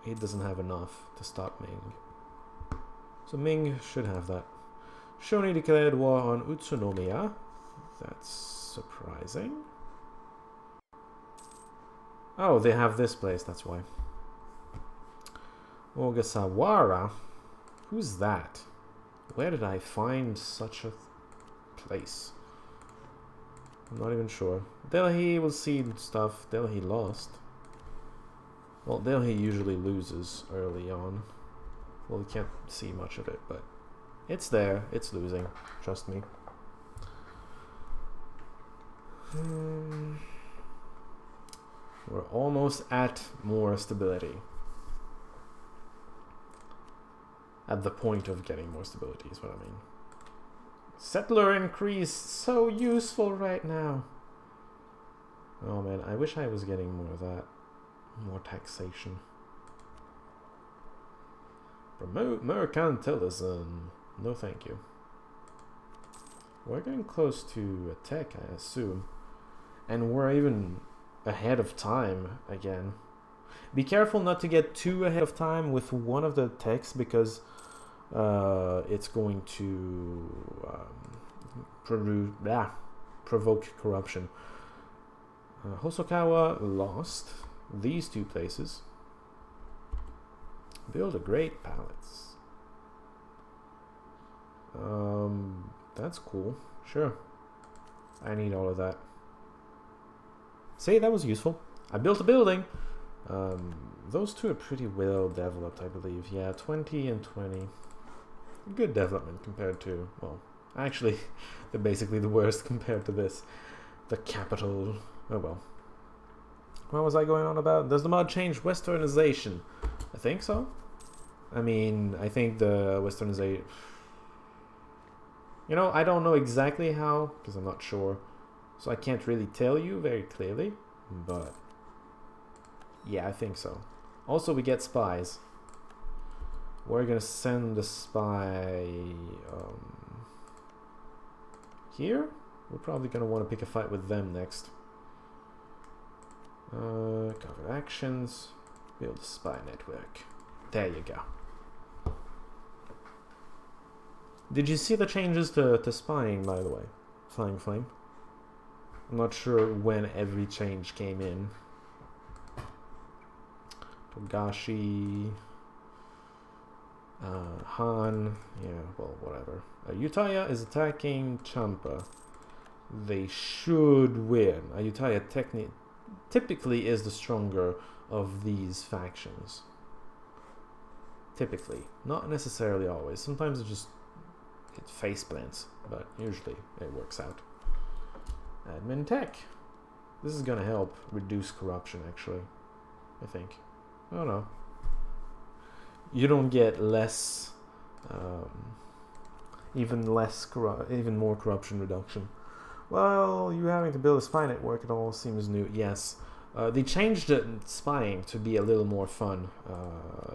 he doesn't have enough to stop Ming. So Ming should have that. Shoni declared war on Utsunomiya. That's surprising. Oh, they have this place, that's why. Ogasawara? Who's that? Where did I find such a place? I'm not even sure. Delhi will cede stuff. Delhi lost. Well, Delhi usually loses early on. Well, you can't see much of it, but it's there. It's losing. Trust me. We're almost at more stability. At the point of getting more stability is what I mean. Settler increase, so useful right now. Oh man, I wish I was getting more of that. More taxation. Promote mercantilism. No thank you. We're getting close to a tech, I assume. And we're even ahead of time again. Be careful not to get too ahead of time with one of the techs because it's going to provoke corruption. Hosokawa lost these two places. Build a great palace. That's cool. Sure. I need all of that. See, that was useful. I built a building. Those two are pretty well developed, I believe. Yeah, 20 and 20. good development compared to, well, actually, they're basically the worst compared to this. The capital, oh well. What was I going on about? Does the mod change westernization? I think so. I mean, I think the westernization... You know, I don't know exactly how, because I'm not sure. So I can't really tell you very clearly, but... Yeah, I think so. Also, we get spies. We're gonna send the spy... here? We're probably gonna want to pick a fight with them next. Cover actions. Build a spy network. There you go. Did you see the changes to spying, by the way? Flying Flame? I'm not sure when every change came in. Togashi... Han... Yeah, well, whatever. Ayutthaya is attacking Champa. They should win. Ayutthaya typically is the stronger of these factions. Typically. Not necessarily always. Sometimes it face plants, but usually it works out. Admin tech. This is gonna help reduce corruption, actually. I think. I don't know. You don't get less, even more corruption reduction. Well, you having to build a spy network, it all seems new. Yes. They changed spying to be a little more fun.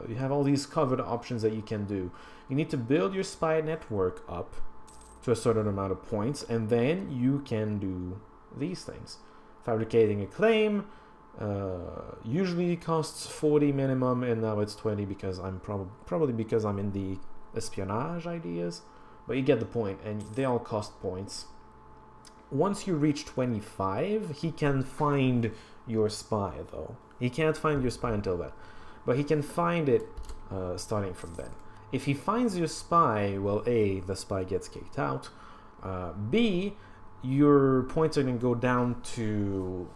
You have all these covered options that you can do. You need to build your spy network up to a certain amount of points, and then you can do these things. Fabricating a claim usually costs 40 minimum, and now it's 20 because I'm probably because I'm in the espionage ideas. But you get the point, and they all cost points. Once you reach 25, he can find your spy, though. He can't find your spy until then. But he can find it starting from then. If he finds your spy, well, A, the spy gets kicked out. B, your points are going to go down to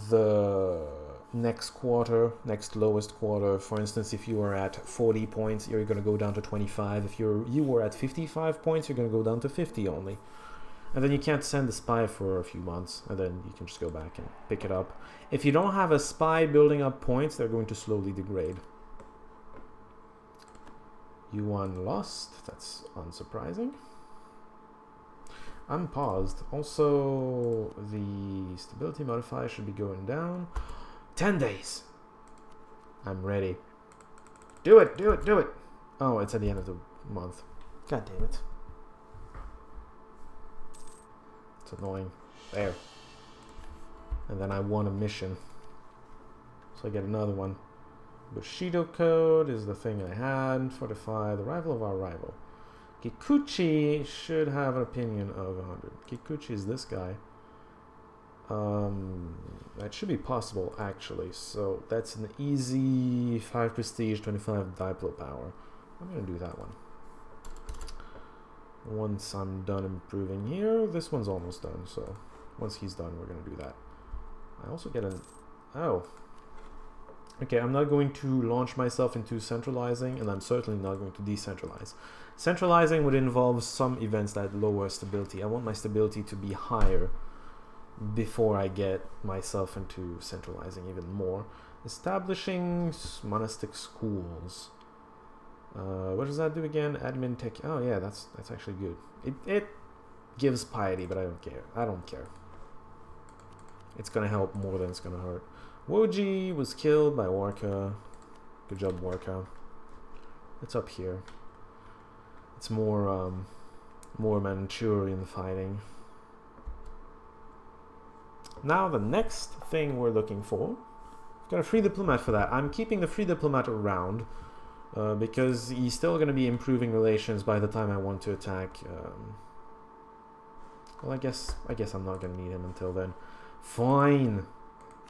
the next quarter, next lowest quarter. For instance, if you are at 40 points, you're going to go down to 25. If you were at 55 points, you're going to go down to 50 only. And then you can't send the spy for a few months, and then you can just go back and pick it up. If you don't have a spy building up points, they're going to slowly degrade. Yuan lost. That's unsurprising. Unpaused. Also, the stability modifier should be going down. 10 days. I'm ready. Do it, do it, do it. Oh, it's at the end of the month. God damn it. It's annoying. There. And then I won a mission. So I get another one. Bushido code is the thing I had. Fortify the rival of our rival. Kikuchi should have an opinion of 100. Kikuchi is this guy. That should be possible, actually. So that's an easy 5 prestige, 25 diplo power. I'm going to do that one. Once I'm done improving here, this one's almost done. So once he's done, we're going to do that. I also get an... Oh. Okay, I'm not going to launch myself into centralizing, and I'm certainly not going to decentralize. Centralizing would involve some events that lower stability. I want my stability to be higher before I get myself into centralizing even more. Establishing monastic schools. What does that do again? Admin tech. Oh yeah, that's actually good. It gives piety, but I don't care. I don't care. It's gonna help more than it's gonna hurt. Woji was killed by Warka. Good job, Warka. It's up here. It's more Manchurian fighting. Now the next thing we're looking for. I've got a free diplomat for that. I'm keeping the free diplomat around because he's still going to be improving relations by the time I want to attack. Well, I guess I'm not going to need him until then. Fine.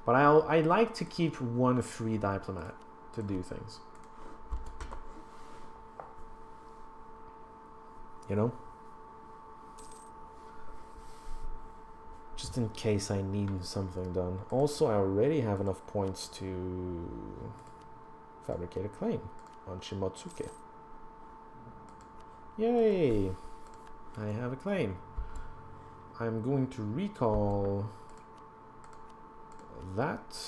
But I like to keep one free diplomat to do things. You know? Just in case I need something done. Also, I already have enough points to fabricate a claim on Shimotsuke. Yay! I have a claim. I'm going to recall that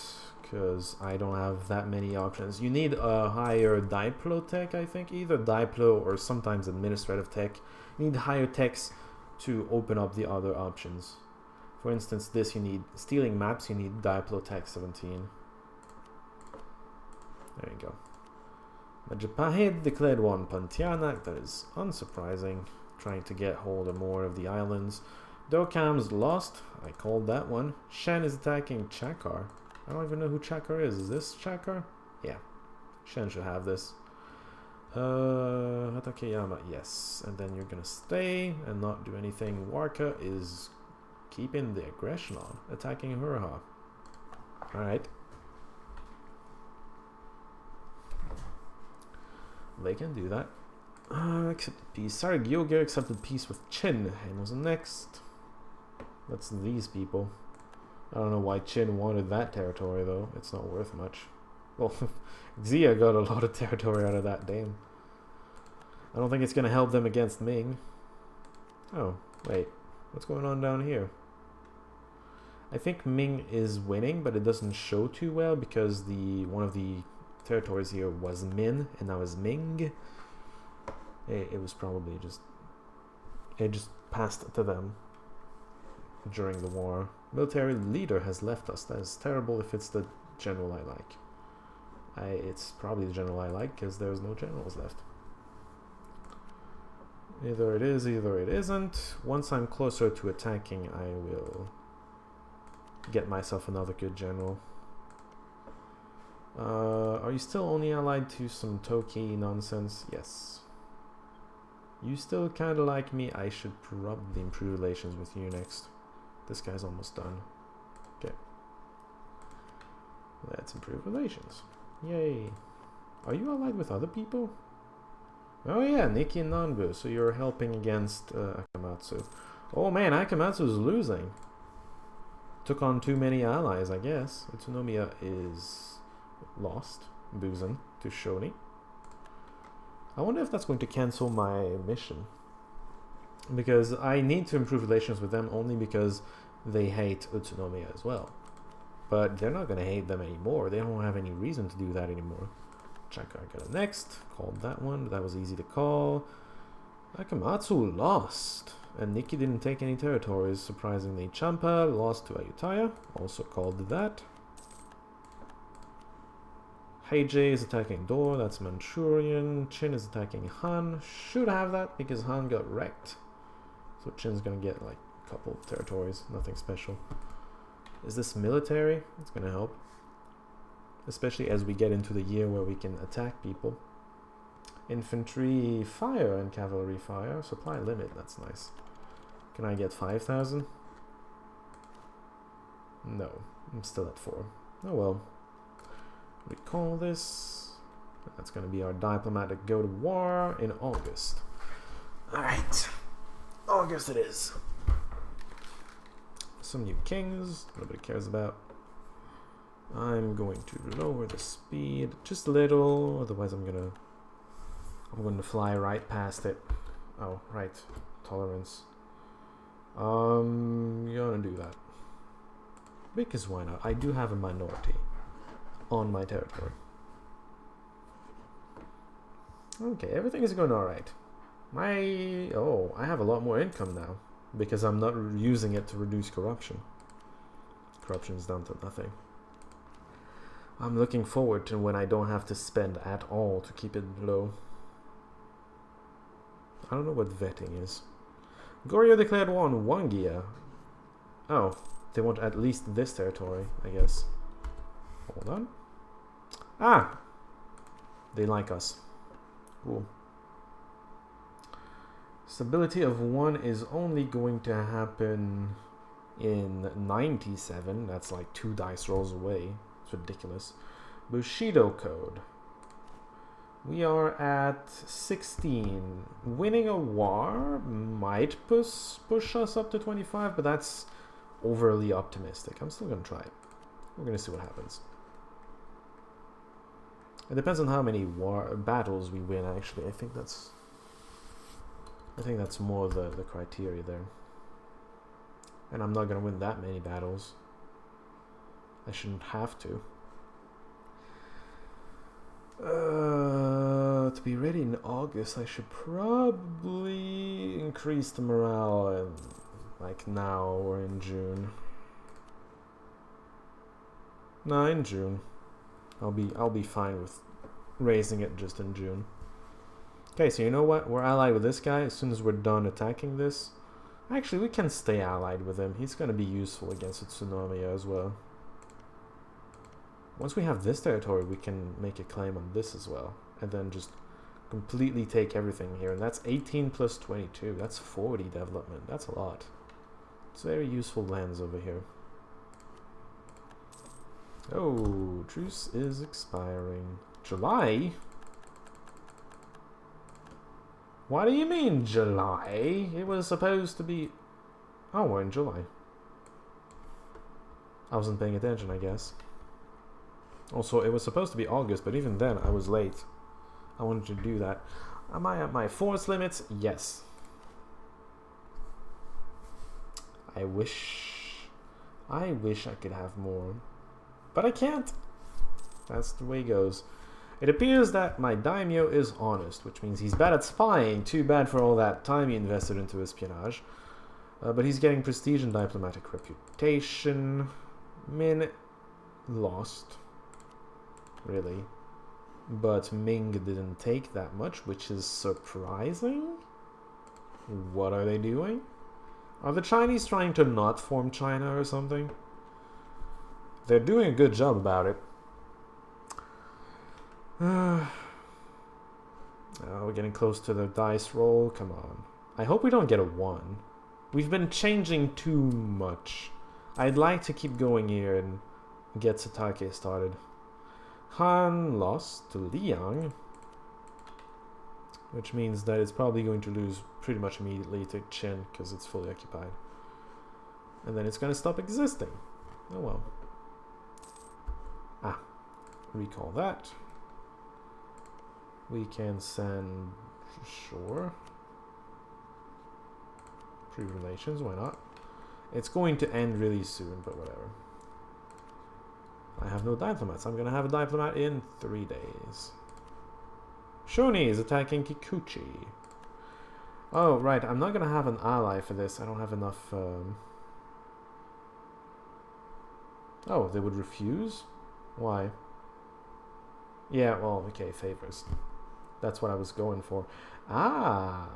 because I don't have that many options. You need a higher Diplo tech, I think, either Diplo or sometimes administrative tech. You need higher techs to open up the other options. For instance, this you need stealing maps, you need Diplo tech 17. There you go. Majapahid declared one Pontianak, that is unsurprising. Trying to get hold of more of the islands. Dokam's lost, I called that one. Shen is attacking Chakar. I don't even know who Chakar is. Is this Chakar? Yeah. Shen should have this. Hatakeyama, yes. And then you're gonna stay and not do anything. Warka is keeping the aggression on, attacking Huraha. Alright. They can do that. Accepted peace. Sorry, Gyogir accepted peace with Chin. And was next. That's these people. I don't know why Chin wanted that territory though. It's not worth much. Well, Xia got a lot of territory out of that dam. I don't think it's gonna help them against Ming. Oh, wait. What's going on down here? I think Ming is winning, but it doesn't show too well because one of the territories here was Min and now is Ming. It was probably it just passed to them during the war. Military leader has left us. That is terrible if it's the general I like. It's probably the general I like because there's no generals left. Either it is, either it isn't. Once I'm closer to attacking, I will get myself another good general. Are you still only allied to some Toki nonsense? Yes. You still kind of like me. I should probably improve relations with you next. This guy's almost done. Okay. Let's improve relations. Yay. Are you allied with other people? Oh yeah, Nikki and Nanbu. So you're helping against Akamatsu. Oh man, Akamatsu's losing. Took on too many allies, I guess. Utsunomiya is lost. Buzen to Shoni. I wonder if that's going to cancel my mission. Because I need to improve relations with them only because they hate Utsunomiya as well. But they're not going to hate them anymore. They don't have any reason to do that anymore. Chakar got it next. Called that one. That was easy to call. Akamatsu lost. And Nikki didn't take any territories. Surprisingly, Champa lost to Ayutthaya. Also called that. Heijie is attacking Dor, that's Manchurian. Chin is attacking Han. Should have that because Han got wrecked. So Chin's gonna get like a couple of territories, nothing special. Is this military? It's gonna help. Especially as we get into the year where we can attack people. Infantry fire and cavalry fire. Supply limit, that's nice. Can I get 5,000? No, I'm still at 4. Oh well. We call this. That's going to be our diplomatic go to war in August. Alright. August it is. Some new kings. Nobody cares about. I'm going to lower the speed just a little. Otherwise I'm going to fly right past it. Oh, right. Tolerance. Gonna do that. Because why not? I do have a minority on my territory. Okay, everything is going alright. I have a lot more income now because I'm not using it to reduce corruption. Corruption is down to nothing. I'm looking forward to when I don't have to spend at all to keep it low. I don't know what vetting is. Goryeo declared war on Wangia. Oh, they want at least this territory, I guess. Hold on. Ah! They like us. Cool. Stability of 1 is only going to happen in 97. That's like 2 dice rolls away. It's ridiculous. Bushido code. We are at 16. Winning a war might push us up to 25, but that's overly optimistic. I'm still going to try it. We're going to see what happens. It depends on how many battles we win, actually. I think that's I think that's more the criteria there. And I'm not going to win that many battles. I shouldn't have to. To be ready in August, I should probably increase the morale in, like now or in June. No, in June. I'll be fine with raising it just in June. Okay, so you know what? We're allied with this guy. As soon as we're done attacking this, actually we can stay allied with him. He's gonna be useful against a tsunami as well. Once we have this territory, we can make a claim on this as well, and then just completely take everything here. And that's 18 plus 22. That's 40 development. That's a lot. It's very useful lands over here. Oh, truce is expiring. July? What do you mean July? It was supposed to be... Oh, we're in July. I wasn't paying attention, I guess. Also, it was supposed to be August, but even then, I was late. I wanted to do that. Am I at my force limits? Yes. I wish I could have more. But I can't. That's the way it goes. It appears that my daimyo is honest, which means he's bad at spying. Too bad for all that time he invested into espionage. But he's getting prestige and diplomatic reputation. Min lost. Really. But Ming didn't take that much, which is surprising. What are they doing? Are the Chinese trying to not form China or something? They're doing a good job about it. Oh, we're getting close to the dice roll. Come on. I hope we don't get a 1. We've been changing too much. I'd like to keep going here and get Satake started. Han lost to Liang, which means that it's probably going to lose pretty much immediately to Qin because it's fully occupied. And then it's going to stop existing. Oh well. Ah, recall that. We can send, sure. Pre-relations, why not? It's going to end really soon, but whatever. I have no diplomats. I'm going to have a diplomat in 3 days. Shoni is attacking Kikuchi. Oh, right. I'm not going to have an ally for this. I don't have enough... Oh, they would refuse? Why? Yeah, well, okay, favors. That's what I was going for. Ah!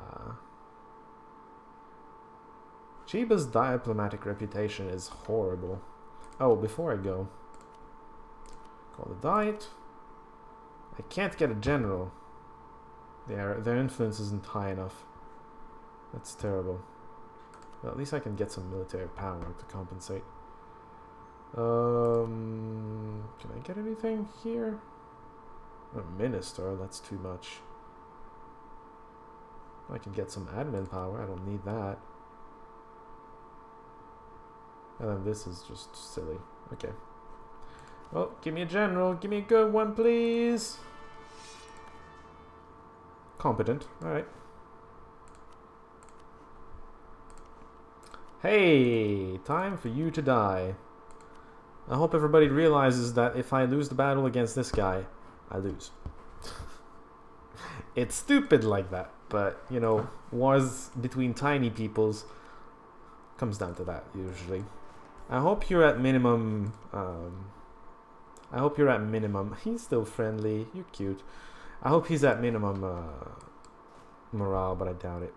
Chiba's diplomatic reputation is horrible. Oh, before I go... Call the diet. I can't get a general. Their influence isn't high enough. That's terrible. Well, at least I can get some military power to compensate. Can I get anything here? A minister, that's too much. I can get some admin power, I don't need that. And then this is just silly. Okay. Well, give me a general. Give me a good one, please. Competent. Alright. Hey, time for you to die. I hope everybody realizes that if I lose the battle against this guy, I lose. It's stupid like that, but, you know, wars between tiny peoples comes down to that, usually. I hope you're at minimum... I hope you're at minimum. He's still friendly. You're cute. I hope he's at minimum morale, but I doubt it.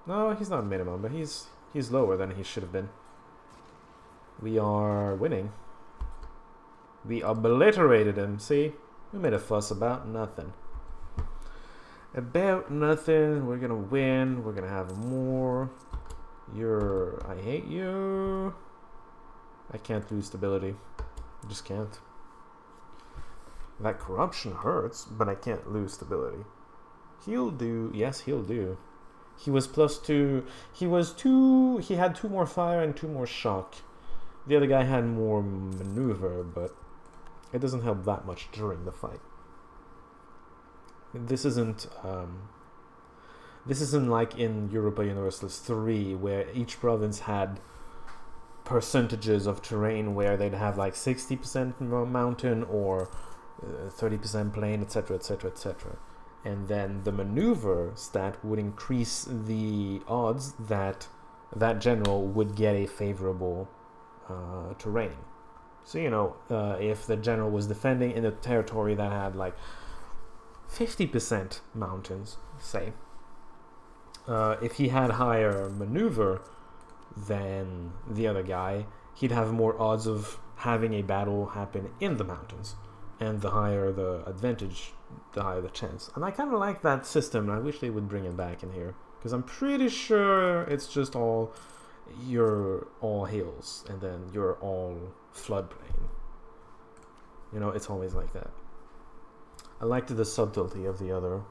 No, he's not minimum, but he's lower than he should have been. We are winning. We obliterated him. See? We made a fuss about nothing. About nothing. We're gonna win. We're gonna have more. I hate you. I can't lose stability. I just can't. That corruption hurts, but I can't lose stability. He'll do. Yes, he'll do. He was +2. He had 2 more fire and 2 more shock. The other guy had more maneuver, but it doesn't help that much during the fight. This isn't This isn't like in Europa Universalis 3, where each province had percentages of terrain where they'd have like 60% mountain or 30% plain, etc., etc., etc. And then the maneuver stat would increase the odds that that general would get a favorable terrain. So, you know, if the general was defending in a territory that had like 50% mountains, say, if he had higher maneuver than the other guy, he'd have more odds of having a battle happen in the mountains. And the higher the advantage, the higher the chance. And I kind of like that system, and I wish they would bring it back in here. Because I'm pretty sure it's just all, you're all hills, and then you're all floodplain. You know, it's always like that. I liked the subtlety of the other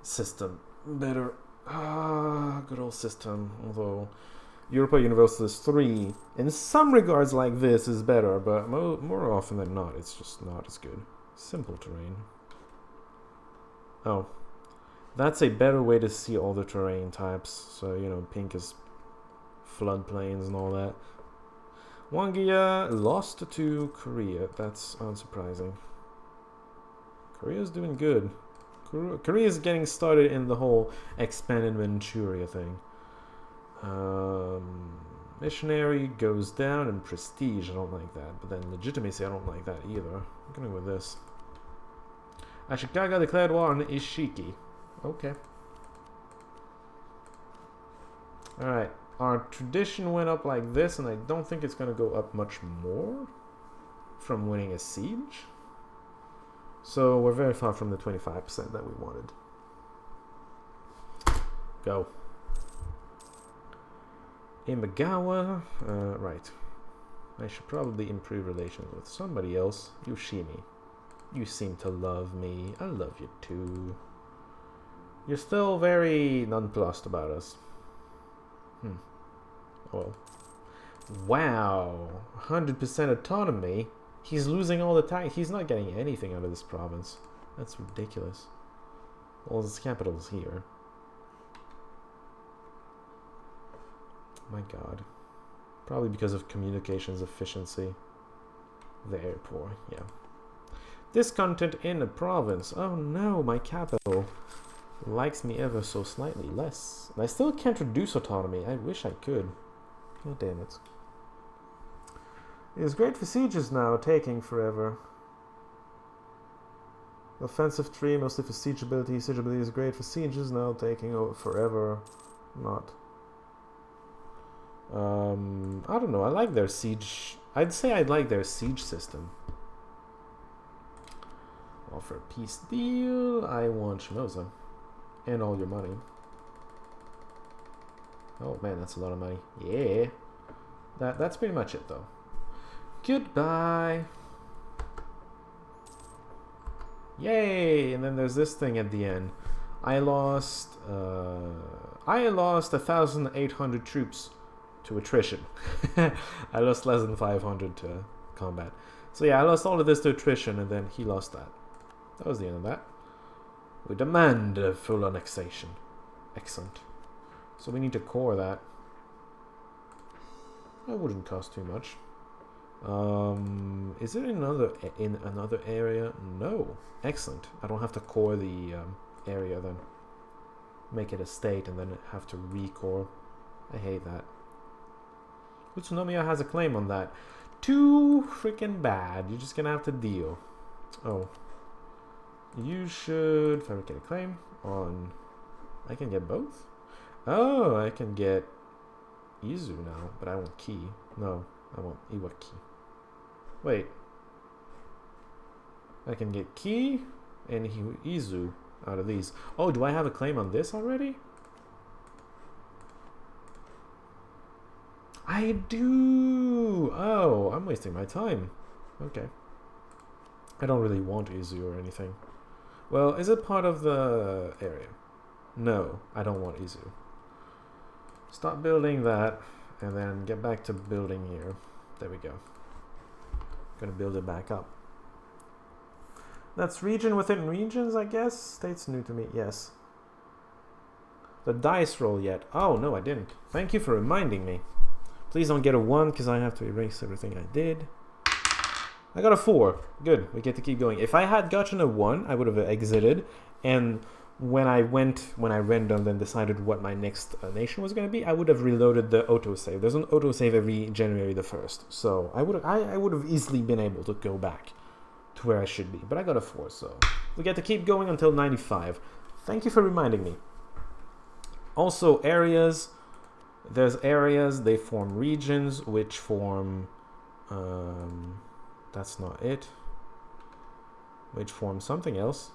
system better. Good old system. Although Europa Universalis 3, in some regards like this, is better, but more often than not, it's just not as good. Simple terrain. Oh. That's a better way to see all the terrain types. So, you know, pink is floodplains and all that. Wangia lost to Korea. That's unsurprising. Korea's doing good. Korea's getting started in the whole expanded Manchuria thing. Missionary goes down, and prestige, I don't like that. But then legitimacy, I don't like that either. I'm going with this. Ashikaga declared war on Ishiki. Okay. Alright. Our tradition went up like this, and I don't think it's going to go up much more from winning a siege. So we're very far from the 25% that we wanted. Go. Imagawa. Right. I should probably improve relations with somebody else. Yoshimi. You seem to love me. I love you too. You're still very nonplussed about us. Well. Wow. 100% autonomy. He's losing all the time. He's not getting anything out of this province. That's ridiculous. All his capital's here. My god. Probably because of communications efficiency. Very poor, yeah. Discontent in a province. Oh no, my capital likes me ever so slightly less. And I still can't reduce autonomy. I wish I could. God damn it. It is great for sieges now, taking forever. Offensive tree, mostly for siege ability. Siege ability is great for sieges now, taking over forever. Not. I don't know, I like their siege. I'd say I'd like their siege system. Offer a peace deal. I want Shimoza. And all your money. Oh man, that's a lot of money. Yeah. That's pretty much it though. Goodbye. Yay! And then there's this thing at the end. I lost 1,800 troops to attrition. I lost less than 500 to combat. So yeah, I lost all of this to attrition, and then he lost that. That was the end of that. We demand full annexation. Excellent. So we need to core that. That wouldn't cost too much. Is it in another area? No. Excellent. I don't have to core the area then. Make it a state and then have to recore. I hate that. Utsunomiya has a claim on that. Too freaking bad. You're just gonna have to deal. Oh. You should fabricate a claim on... I can get both? Oh, I can get Izu now, but I want Ki. No, I want Iwaki. Wait. I can get Ki and Izu out of these. Oh, do I have a claim on this already? I do! Oh, I'm wasting my time. Okay. I don't really want Izu or anything. Well, is it part of the area? No, I don't want Izu. Stop building that, and then get back to building here. There we go. Gonna build it back up. That's region within regions, I guess? State's new to me, yes. the dice roll yet. Oh, no, I didn't. Thank you for reminding me. Please don't get a 1, because I have to erase everything I did. I got a 4. Good, we get to keep going. If I had gotten a 1, I would have exited, and when I randomed and decided what my next nation was going to be, I would have reloaded the autosave. There's an autosave every January the 1st, so I would have easily been able to go back to where I should be, but I got a 4, so we get to keep going until 95. Thank you for reminding me. Also, areas. There's areas, they form regions, which form... that's not it. Which form something else.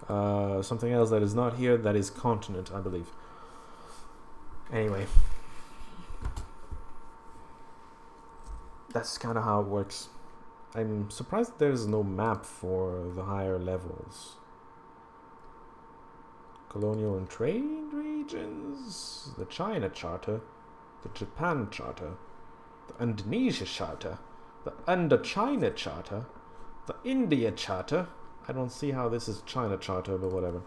Something else that is not here, that is continent, I believe. Anyway. That's kind of how it works. I'm surprised there's no map for the higher levels. Colonial and trade regions, the China Charter, the Japan Charter, the Indonesia Charter, the Indo-China Charter, the India Charter. I don't see how this is China Charter, but whatever.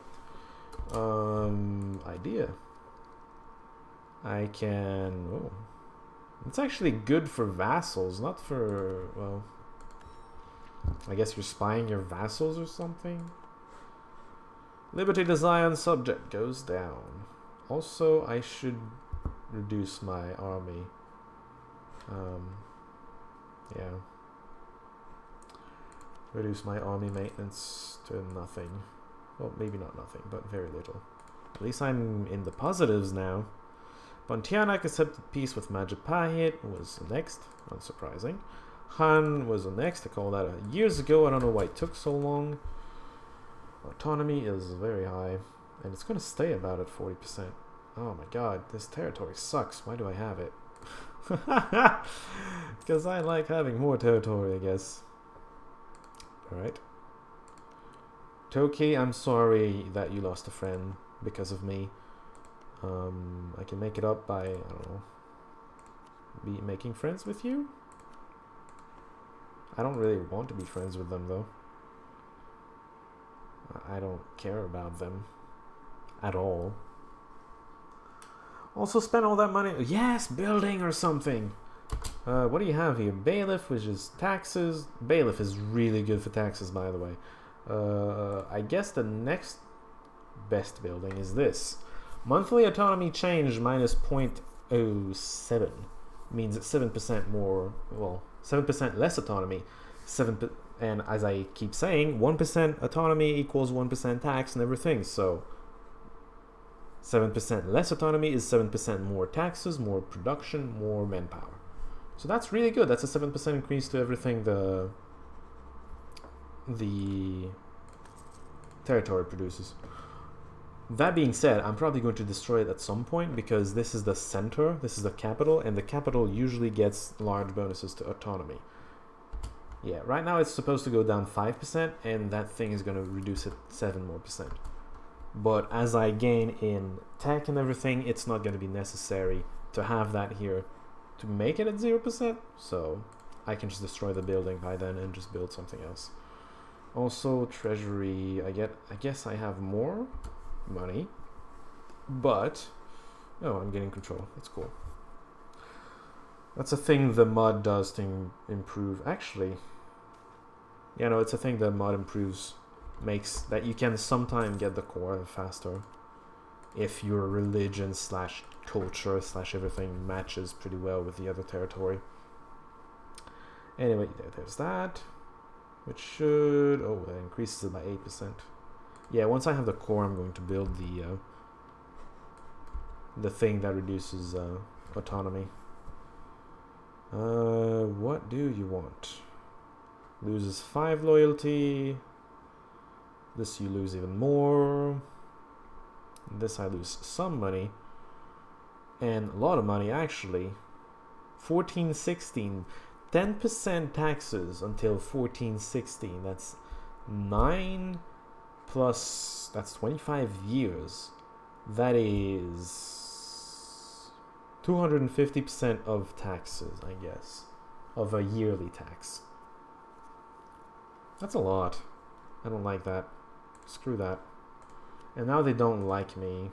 Idea. I can... Oh. It's actually good for vassals, not for... Well... I guess you're spying your vassals or something? Liberty Design subject goes down. Also, I should reduce my army. Yeah. Reduce my army maintenance to nothing. Well, maybe not nothing, but very little. At least I'm in the positives now. Pontianak accepted peace with Majapahit was next. Unsurprising. Han was the next. I called that years ago. I don't know why it took so long. Autonomy is very high, and it's going to stay about at 40%. Oh my god, this territory sucks. Why do I have it? Because I like having more territory, I guess. Alright. Toki, I'm sorry that you lost a friend because of me. I can make it up by, I don't know, making friends with you? I don't really want to be friends with them, though. I don't care about them at all. Also spend all that money. Yes, building or something. What do you have here? Bailiff, which is taxes. Bailiff is really good for taxes, by the way. I guess the next best building is this. Monthly autonomy change minus 0.07 means it's 7% more. Well, 7% less autonomy. And as I keep saying, 1% autonomy equals 1% tax and everything. So 7% less autonomy is 7% more taxes, more production, more manpower. So that's really good. That's a 7% increase to everything the territory produces. That being said, I'm probably going to destroy it at some point because this is the center, this is the capital, and the capital usually gets large bonuses to autonomy. Yeah, right now it's supposed to go down 5%, and that thing is going to reduce it 7% more. But as I gain in tech and everything, it's not going to be necessary to have that here to make it at 0%. So I can just destroy the building by then and just build something else. Also, treasury, I guess I have more money, but oh, I'm getting control. That's cool. That's a thing the mod does to improve. Actually, yeah, no, it's a thing the mod improves, makes that you can sometimes get the core faster if your religion slash culture slash everything matches pretty well with the other territory. Anyway, there's that, which should, oh, that increases it by 8%. Yeah, once I have the core, I'm going to build the thing that reduces autonomy. What do you want? Loses 5 loyalty. This you lose even more. This I lose some money. And a lot of money, actually. 1416. 10% taxes until 1416. That's 9 plus... That's 25 years. That is... 250% of taxes, I guess. Of a yearly tax. That's a lot. I don't like that. Screw that. And now they don't like me.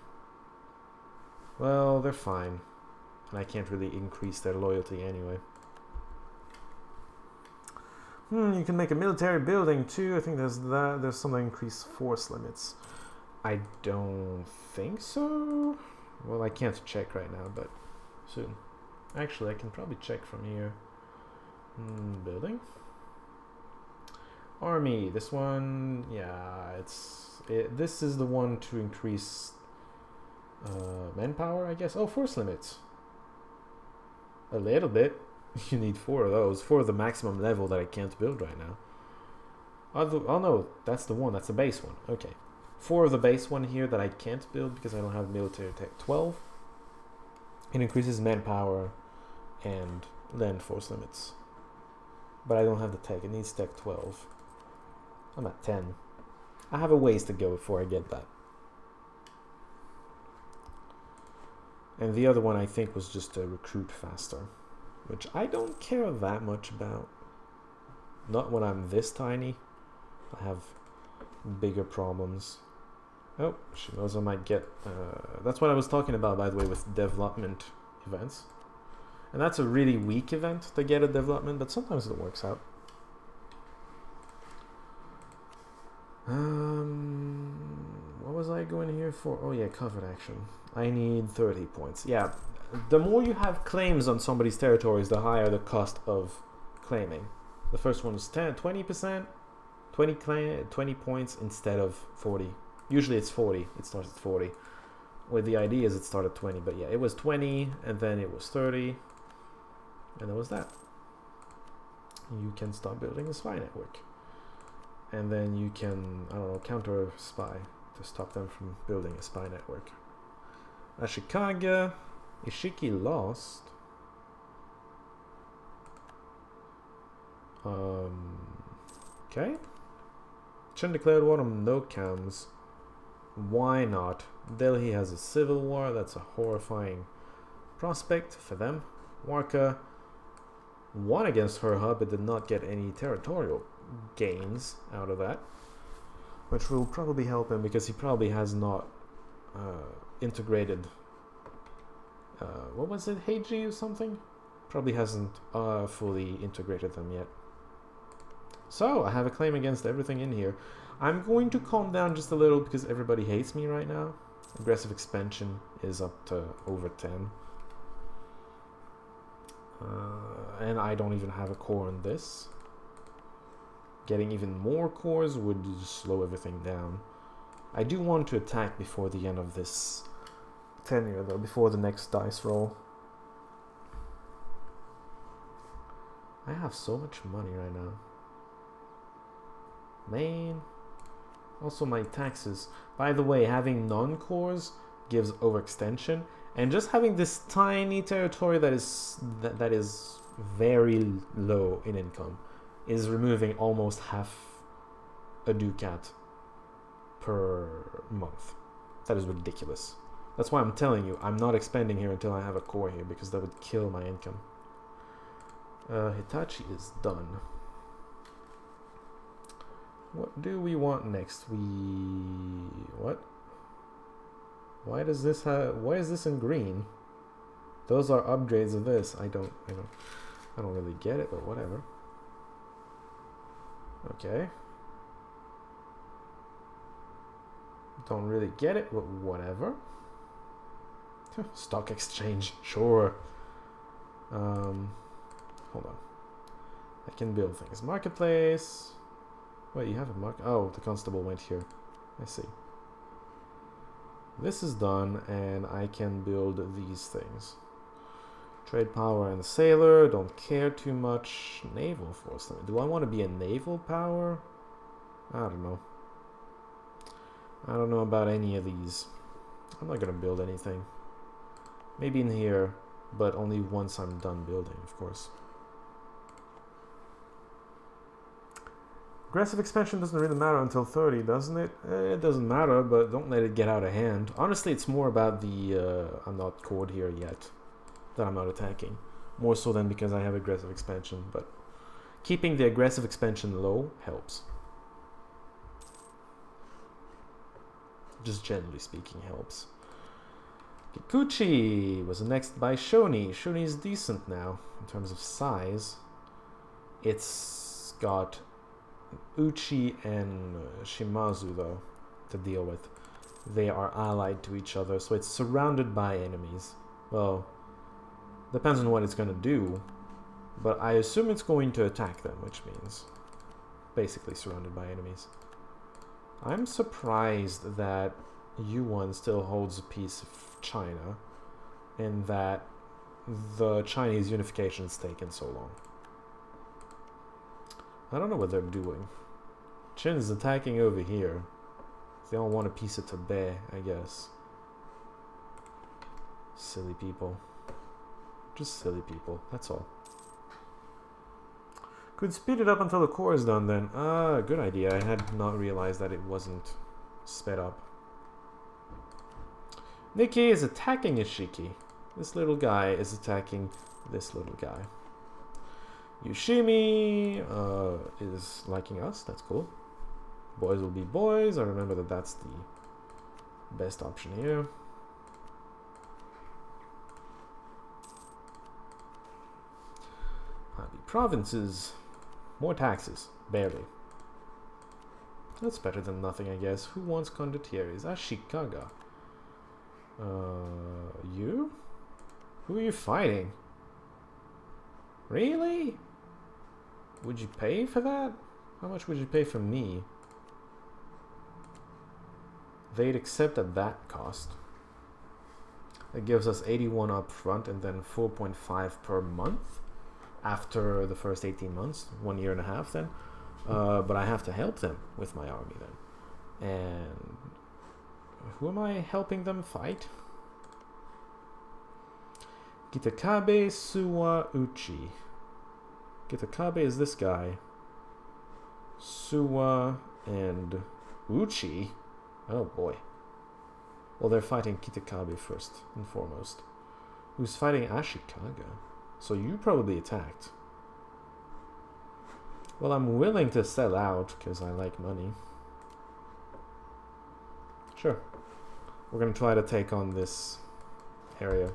Well, they're fine. And I can't really increase their loyalty anyway. You can make a military building too. I think there's that. There's some increased force limits. I don't think so. Well, I can't check right now, but soon. Actually, I can probably check from here. Building. Army. This one, yeah, this is the one to increase manpower, I guess. Oh, force limits. A little bit. You need 4 of those. 4 of the maximum level that I can't build right now. Oh no, that's the one. That's the base one. Okay. 4 of the base one here that I can't build because I don't have military tech. 12. It increases manpower and land force limits. But I don't have the tech. It needs tech 12. I'm at 10. I have a ways to go before I get that. And the other one I think was just to recruit faster, which I don't care that much about. Not when I'm this tiny. I have bigger problems. Oh, she knows I might get... that's what I was talking about, by the way, with development events. And that's a really weak event to get a development, but sometimes it works out. What was I going here for? Oh yeah, covered action. I need 30 points. Yeah, the more you have claims on somebody's territories, the higher the cost of claiming. The first one is 20%, 20 points instead of 40. Usually it's 40. It starts at 40. With the idea is it started at 20, but yeah, it was 20, and then it was 30, and that was that. You can start building a spy network. And then you can, I don't know, counter a spy to stop them from building a spy network. Ashikaga, Ishiki lost. Okay. Chen declared war on no cams. Why not? Delhi has a civil war. That's a horrifying prospect for them. Warka won against her hub but did not get any territorial gains out of that, which will probably help him because he probably has not integrated what was it, Heiji or something? Probably hasn't fully integrated them yet. So I have a claim against everything in here. I'm going to calm down just a little because everybody hates me right now. Aggressive expansion is up to over 10. And I don't even have a core on this. Getting even more cores would just slow everything down. I do want to attack before the end of this tenure though, before the next dice roll. I have so much money right now. Man. Also my taxes. By the way, having non-cores gives overextension, and just having this tiny territory that is very low in income is removing almost half a ducat per month. That is ridiculous. That's why I'm telling you, I'm not expanding here until I have a core here, because that would kill my income. Hitachi is done. What do we want next? What? Why does this why is this in green? Those are upgrades of this. I don't really get it, but whatever. Okay. Don't really get it, but whatever. Stock exchange, sure. Hold on. I can build things. Marketplace. Wait, you have a market? Oh, the constable went here. I see. This is done, and I can build these things. Trade power and sailor, don't care too much. Naval force. Do I want to be a naval power? I don't know. I don't know about any of these. I'm not gonna build anything. Maybe in here, but only once I'm done building, of course. Aggressive expansion doesn't really matter until 30, doesn't it? It doesn't matter, but don't let it get out of hand. Honestly, it's more about the I'm not cored here yet, that I'm not attacking. More so than because I have aggressive expansion, but keeping the aggressive expansion low helps. Just generally speaking helps. Kikuchi was next by Shoni. Shoni is decent now in terms of size. It's got Uchi and Shimazu though to deal with. They are allied to each other, so it's surrounded by enemies. Well, depends on what it's going to do, but I assume it's going to attack them, which means basically surrounded by enemies. I'm surprised that Yuan still holds a piece of China and that the Chinese unification has taken so long. I don't know what they're doing. Qin is attacking over here. They all want a piece of Tibet, I guess. Silly people. Just silly people, that's all. Could speed it up until the core is done then. Ah, good idea. I had not realized that it wasn't sped up. Nikki is attacking Ishiki. This little guy is attacking this little guy. Yushimi is liking us. That's cool. Boys will be boys. I remember that that's the best option here. Happy provinces. More taxes. Barely. That's better than nothing, I guess. Who wants condottieri? Ashikaga. You? Who are you fighting? Really? Would you pay for that? How much would you pay for me? They'd accept at that cost. It gives us 81 up front and then 4.5 per month after the first 18 months, 1 year and a half then. But I have to help them with my army then. And who am I helping them fight? Kitakabe Suwa Uchi. Kitakabe is this guy. Suwa and Uchi. Oh boy. Well, they're fighting Kitakabe first and foremost. Who's fighting Ashikaga? So you probably attacked. Well, I'm willing to sell out because I like money. Sure. We're going to try to take on this area.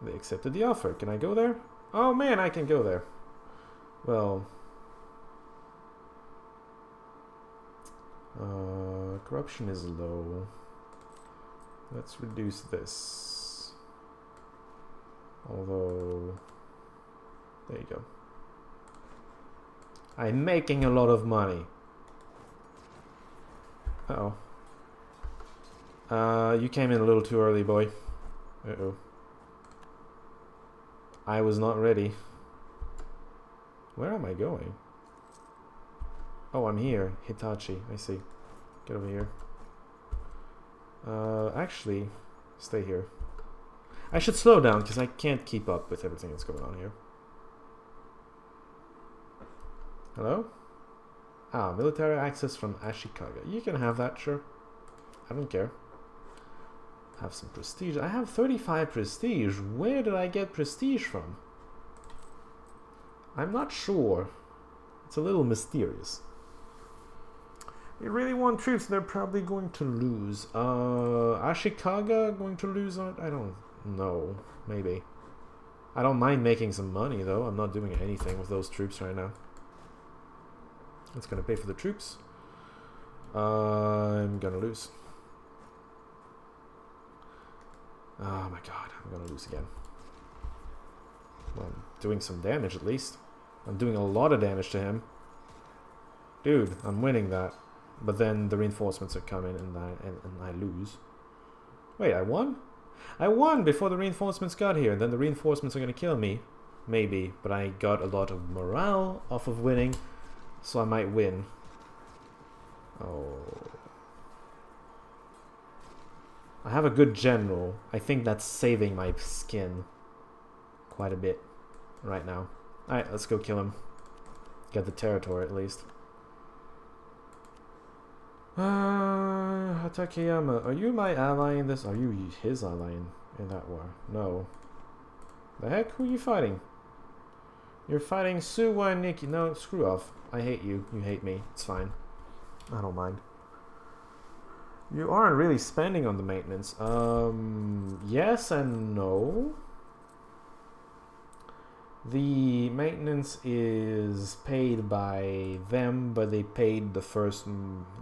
They accepted the offer. Can I go there? Oh man, I can go there. Well... corruption is low. Let's reduce this. Although... There you go. I'm making a lot of money. Uh-oh. You came in a little too early, boy. Uh-oh. I was not ready. Where am I going? Oh, I'm here. Hitachi. I see. Get over here. Actually, stay here. I should slow down because I can't keep up with everything that's going on here. Hello? Ah, military access from Ashikaga. You can have that, sure. I don't care. Have some prestige. I have 35 prestige. Where did I get prestige from? I'm not sure. It's a little mysterious. They really want troops. They're probably going to lose. Ashikaga going to lose? I don't know. Maybe. I don't mind making some money, though. I'm not doing anything with those troops right now. It's going to pay for the troops. I'm going to lose. Oh my god, I'm going to lose again. Well, I'm doing some damage at least. I'm doing a lot of damage to him. Dude, I'm winning that. But then the reinforcements are coming and I lose. Wait, I won? I won before the reinforcements got here. Then the reinforcements are going to kill me. Maybe. But I got a lot of morale off of winning. So I might win. Oh. I have a good general. I think that's saving my skin quite a bit right now. Alright, let's go kill him. Get the territory at least. Hatakeyama, are you my ally in this? Are you his ally in that war? No. The heck? Who are you fighting? You're fighting Suwa and Nikki. No, screw off. I hate you. You hate me. It's fine. I don't mind. You aren't really spending on the maintenance. Yes and no. The maintenance is paid by them, but they paid the first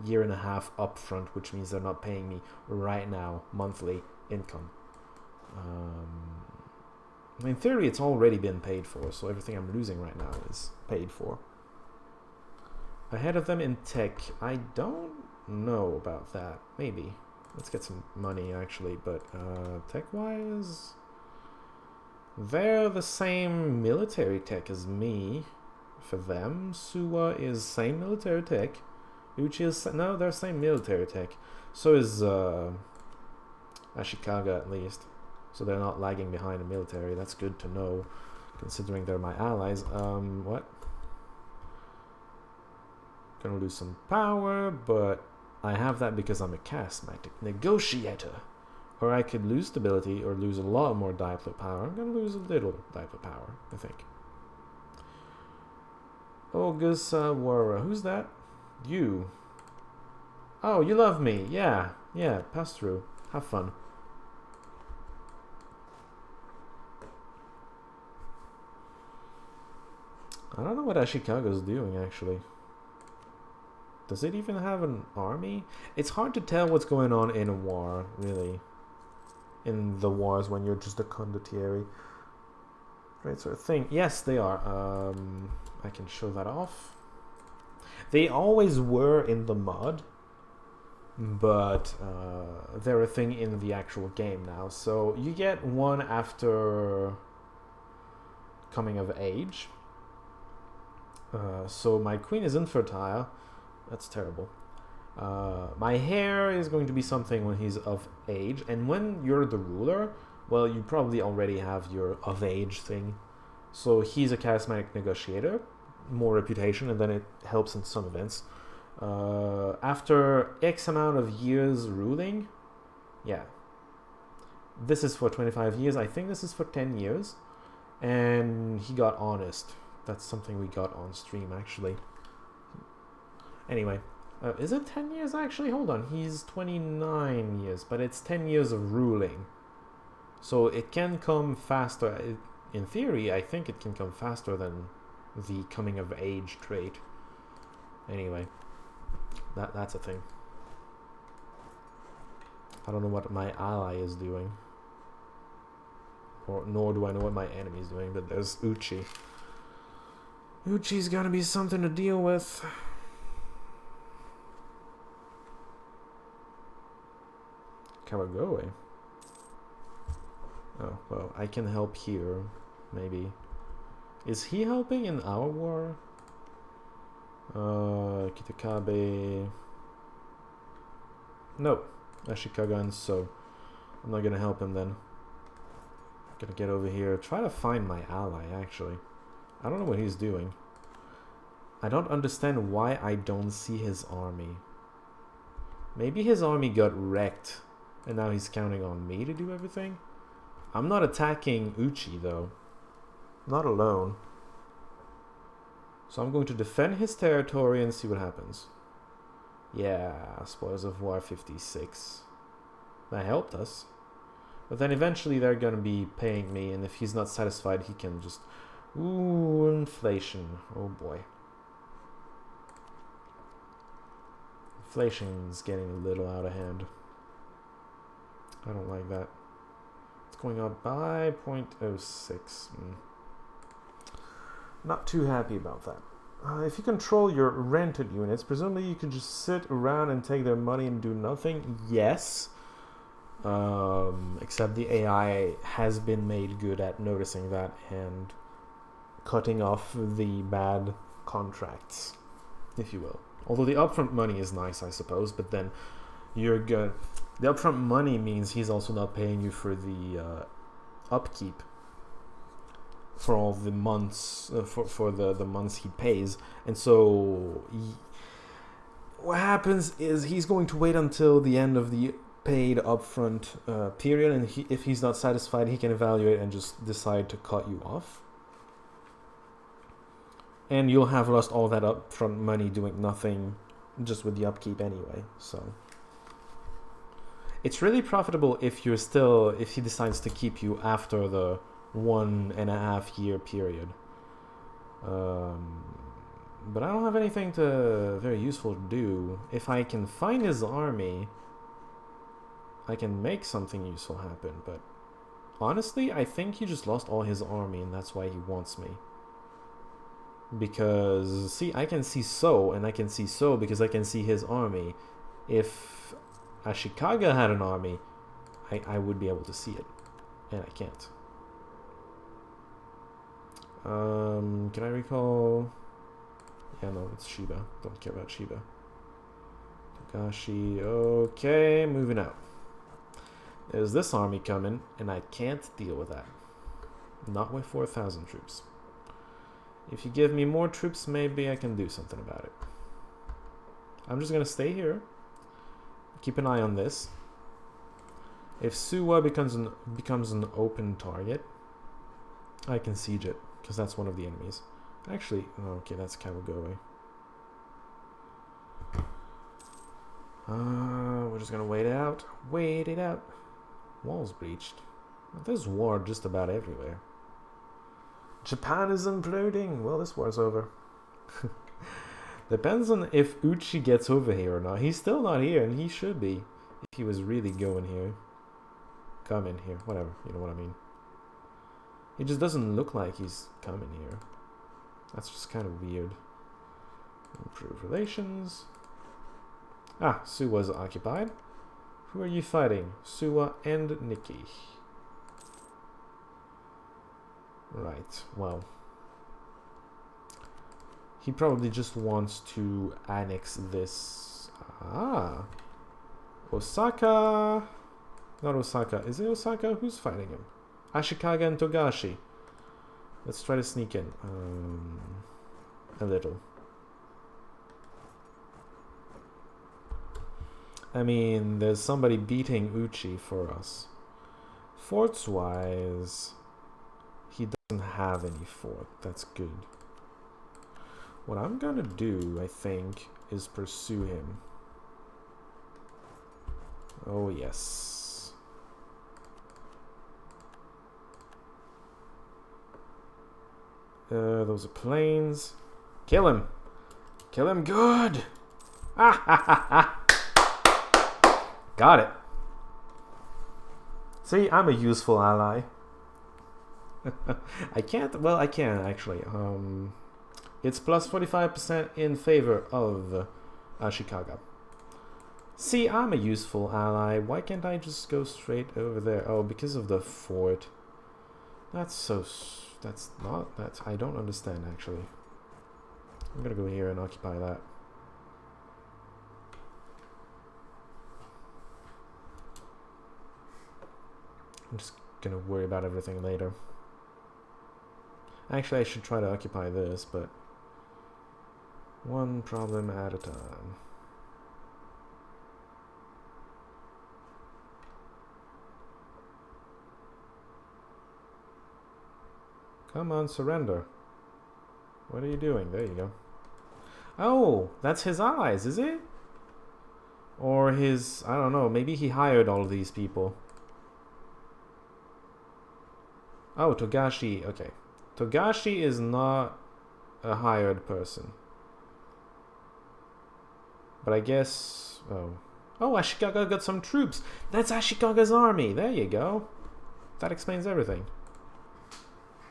year and a half upfront, which means they're not paying me right now monthly income. In theory, it's already been paid for, so everything I'm losing right now is paid for. Ahead of them in tech, I don't know about that. Maybe. Let's get some money, actually, but tech-wise... They're the same military tech as me. For them, Suwa is same military tech. Uchi is... No, they're same military tech. So is Ashikaga, at least. So they're not lagging behind the military. That's good to know, considering they're my allies. What? Gonna lose some power, but I have that because I'm a charismatic negotiator. Or I could lose stability or lose a lot more diplo power. I'm gonna lose a little diplo power, I think. Ogasawara. Who's that? You. Oh, you love me. Yeah. Yeah, pass through. Have fun. I don't know what Ashikaga's doing, actually. Does it even have an army? It's hard to tell what's going on in a war, really. In the wars when you're just a condottieri. Right sort of thing. Yes, they are. I can show that off. They always were in the mod, but they're a thing in the actual game now. So you get one after coming of age. So my queen is infertile. That's terrible. My heir is going to be something when he's of age, and when you're the ruler, well, you probably already have your of age thing. So he's a charismatic negotiator, more reputation, and then it helps in some events. After X amount of years ruling, yeah. This is for 25 years. I think this is for 10 years. And he got honest. That's something we got on stream, actually. Anyway. Is it 10 years actually? Hold on, he's 29 years, but it's 10 years of ruling. So it can come faster. In theory, I think it can come faster than the coming of age trait. Anyway, that's a thing. I don't know what my ally is doing. Nor do I know what my enemy is doing, but there's Uchi. Uchi's gotta be something to deal with. Kawagoe. Oh, well, I can help here, maybe. Is he helping in our war? Kitakabe... No, Ashikaga and so. I'm not gonna help him then. Gonna get over here. Try to find my ally, actually. I don't know what he's doing. I don't understand why I don't see his army. Maybe his army got wrecked. And now he's counting on me to do everything? I'm not attacking Uchi, though. Not alone. So I'm going to defend his territory and see what happens. Yeah, Spoils of War 56. That helped us. But then eventually they're going to be paying me, and if he's not satisfied, he can just... Ooh, inflation. Oh boy. Inflation's getting a little out of hand. I don't like that. It's going up by 0.06. Not too happy about that. If you control your rented units, presumably you could just sit around and take their money and do nothing. Yes. Except the AI has been made good at noticing that and cutting off the bad contracts, if you will. Although the upfront money is nice, I suppose, but then you're good. The upfront money means he's also not paying you for the upkeep for all the months, for the months he pays. And so what happens is he's going to wait until the end of the paid upfront period, and if he's not satisfied, he can evaluate and just decide to cut you off. And you'll have lost all that upfront money doing nothing just with the upkeep anyway, so... It's really profitable if he decides to keep you after the 1.5 year period. But I don't have anything very useful to do. If I can find his army, I can make something useful happen. But honestly, I think he just lost all his army, and that's why he wants me. Because, see, I can see So, and I can see So because I can see his army. If Ashikaga had an army, I would be able to see it. And I can't. Can I recall? Yeah, no, it's Shiba. Don't care about Shiba. Togashi. Okay, moving out. There's this army coming, and I can't deal with that. Not with 4,000 troops. If you give me more troops, maybe I can do something about it. I'm just gonna stay here. Keep an eye on this. If Suwa becomes an open target, I can siege it, because that's one of the enemies. Actually, okay, that's Kawagoe. We're just gonna wait it out. Wait it out. Walls breached. There's war just about everywhere. Japan is imploding. Well, this war's over. Depends on if Uchi gets over here or not. He's still not here, and he should be. If he was really going here. Come in here. Whatever. You know what I mean. He just doesn't look like he's coming here. That's just kind of weird. Improve relations. Ah, Suwa's occupied. Who are you fighting? Suwa and Nikki. Right, well. He probably just wants to annex this. Ah. Osaka. Not Osaka. Is it Osaka? Who's fighting him? Ashikaga and Togashi. Let's try to sneak in. A little. I mean, there's somebody beating Uchi for us. Forts-wise, he doesn't have any fort. That's good. What I'm gonna do, I think, is pursue him. Oh, yes. Those are planes. Kill him. Kill him good. Ah, ha, ha, ha. Got it. See, I'm a useful ally. I can't. Well, I can actually. It's plus 45% in favor of Ashikaga. See, I'm a useful ally. Why can't I just go straight over there? Oh, because of the fort. That's so. That's not. That's. I don't understand actually. I'm gonna go here and occupy that. I'm just gonna worry about everything later. Actually, I should try to occupy this, but one problem at a time. Come on, surrender. What are you doing? There you go. Oh, that's his allies, is it? Or his, I don't know, maybe he hired all of these people. Oh, Togashi, okay. Togashi is not a hired person. But I guess, oh. Oh, Ashikaga got some troops. That's Ashikaga's army. There you go. That explains everything.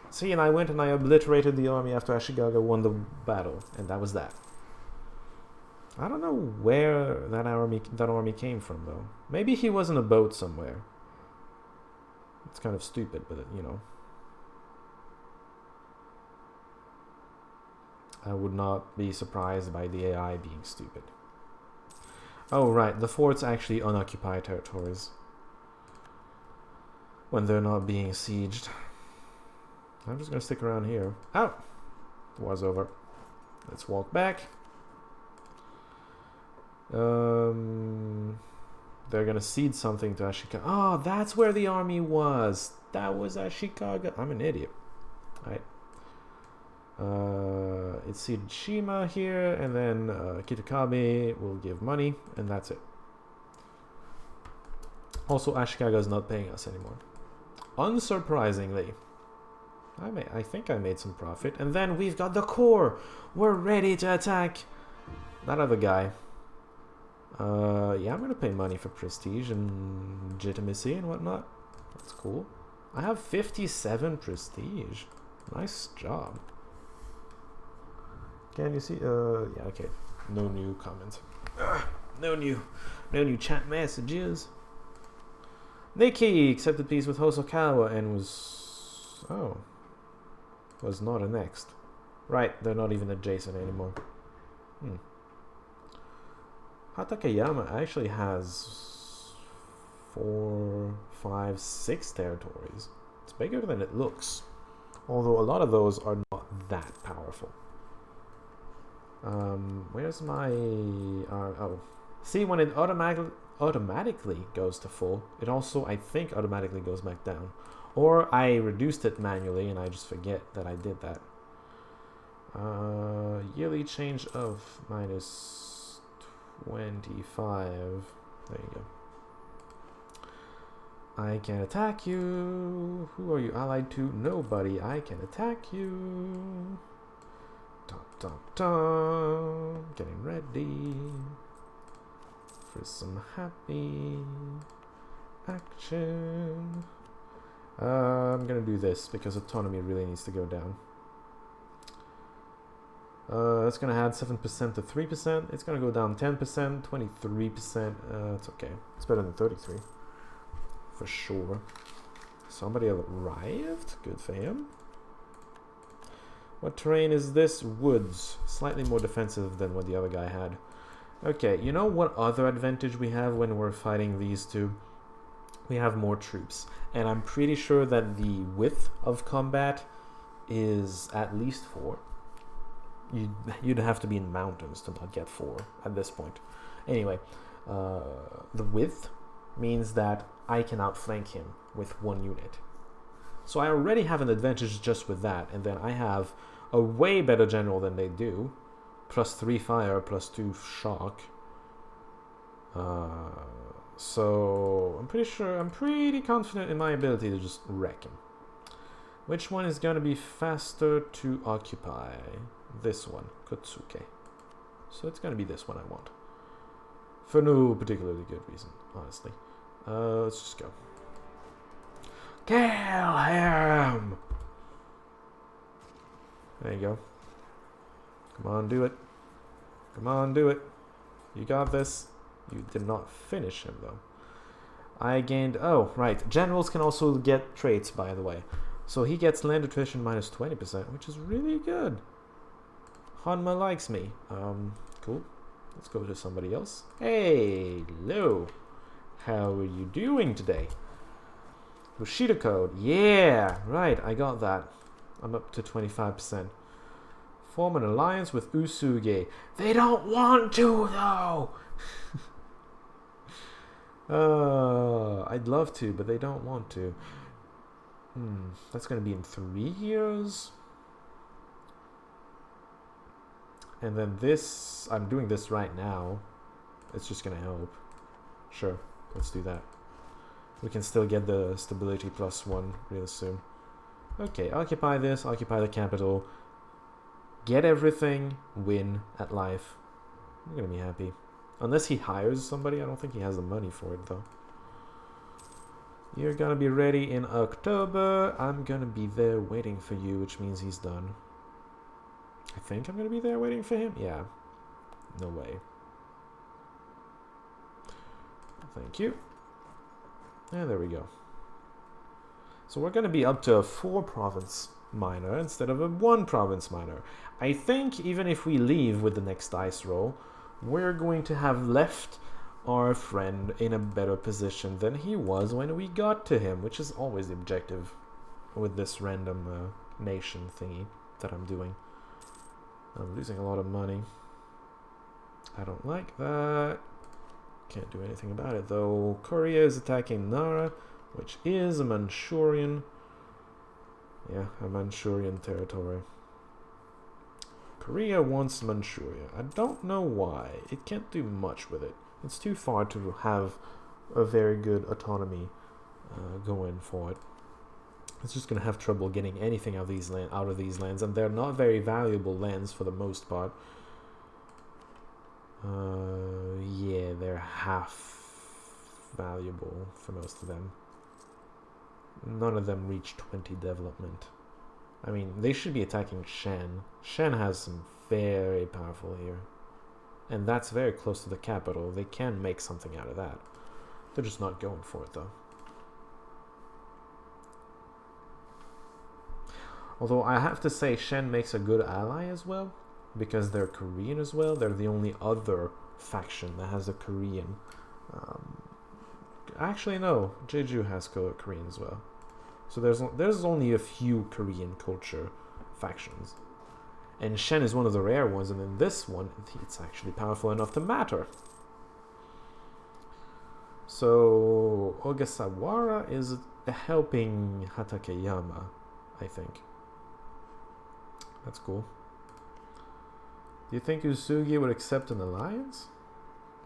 See, and I went and I obliterated the army after Ashikaga won the battle. And that was that. I don't know where that army came from, though. Maybe he was in a boat somewhere. It's kind of stupid, but, you know. I would not be surprised by the AI being stupid. Oh, right. The forts actually unoccupied territories. When they're not being sieged. I'm just going to stick around here. Oh! The war's over. Let's walk back. They're going to cede something to Ashikaga. Oh, that's where the army was. That was Ashikaga. I'm an idiot. Right. It's ceded Shima here, and then Kitakabe will give money, and that's it. Also, Ashikaga is not paying us anymore. Unsurprisingly. I think I made some profit. And then we've got the core. We're ready to attack that other guy. Yeah, I'm gonna pay money for prestige and legitimacy and whatnot. That's cool. I have 57 prestige. Nice job. Can you see? Yeah, okay. No new comments. No new chat messages. Nikki accepted peace with Hosokawa and was not annexed. Right, they're not even adjacent anymore. Hatakeyama actually has 4, 5, 6 territories. It's bigger than it looks. Although a lot of those are not that powerful. Where's my... oh. See, when it automatically goes to full, it also, I think, automatically goes back down. Or I reduced it manually and I just forget that I did that. Yearly change of minus 25. There you go. I can attack you. Who are you allied to? Nobody. I can attack you. Getting ready for some happy action. I'm gonna do this because autonomy really needs to go down. It's gonna add 7% to 3%. It's gonna go down 10%, 23%. It's okay. It's better than 33. For sure. Somebody arrived. Good for him. What terrain is this? Woods. Slightly more defensive than what the other guy had. Okay, you know what other advantage we have when we're fighting these two? We have more troops. And I'm pretty sure that the width of combat is at least 4. You'd have to be in mountains to not get 4 at this point. Anyway, the width means that I can outflank him with 1 unit. So I already have an advantage just with that, and then I have a way better general than they do. Plus 3 fire, plus 2 shock. So I'm pretty confident in my ability to just wreck him. Which one is going to be faster to occupy? This one, Kotsuke. So it's going to be this one I want. For no particularly good reason, honestly. Let's just go. Kill him! There you go. Come on, do it. Come on, do it. You got this. You did not finish him, though. I gained... Oh, right. Generals can also get traits, by the way. So he gets land attrition minus 20%, which is really good. Hanma likes me. Cool. Let's go to somebody else. Hey, hello. How are you doing today? Bushido code. Yeah, right. I got that. I'm up to 25%. Form an alliance with Usuge. They don't want to, though. I'd love to, but they don't want to. That's going to be in 3 years. And then this, I'm doing this right now. It's just going to help. Sure, let's do that. We can still get the stability +1 real soon. Okay, occupy this, occupy the capital. Get everything, win at life. I'm going to be happy. Unless he hires somebody, I don't think he has the money for it though. You're going to be ready in October. I'm going to be there waiting for you, which means he's done. I think I'm going to be there waiting for him? Yeah. No way. Thank you. And there we go. So we're going to be up to a 4-province minor instead of a 1-province minor. I think even if we leave with the next dice roll, we're going to have left our friend in a better position than he was when we got to him, which is always the objective with this random nation thingy that I'm doing. I'm losing a lot of money. I don't like that. Can't do anything about it though. Korea is attacking Nara, which is a Manchurian. Yeah, a Manchurian territory. Korea wants Manchuria. I don't know why. It can't do much with it. It's too far to have a very good autonomy going for it. It's just gonna have trouble getting anything out of these lands, and they're not very valuable lands for the most part. Yeah, they're half valuable for most of them. None of them reach 20 development. I mean, they should be attacking Shen. Shen has some very powerful here. And that's very close to the capital. They can make something out of that. They're just not going for it, though. Although I have to say Shen makes a good ally as well, because they're Korean as well. They're the only other faction that has a Korean. Actually, no. Jeju has Korean as well. So there's only a few Korean culture factions. And Shen is one of the rare ones, and in this one, it's actually powerful enough to matter. So Ogasawara is helping Hatakeyama, I think. That's cool. Do you think Usugi would accept an alliance?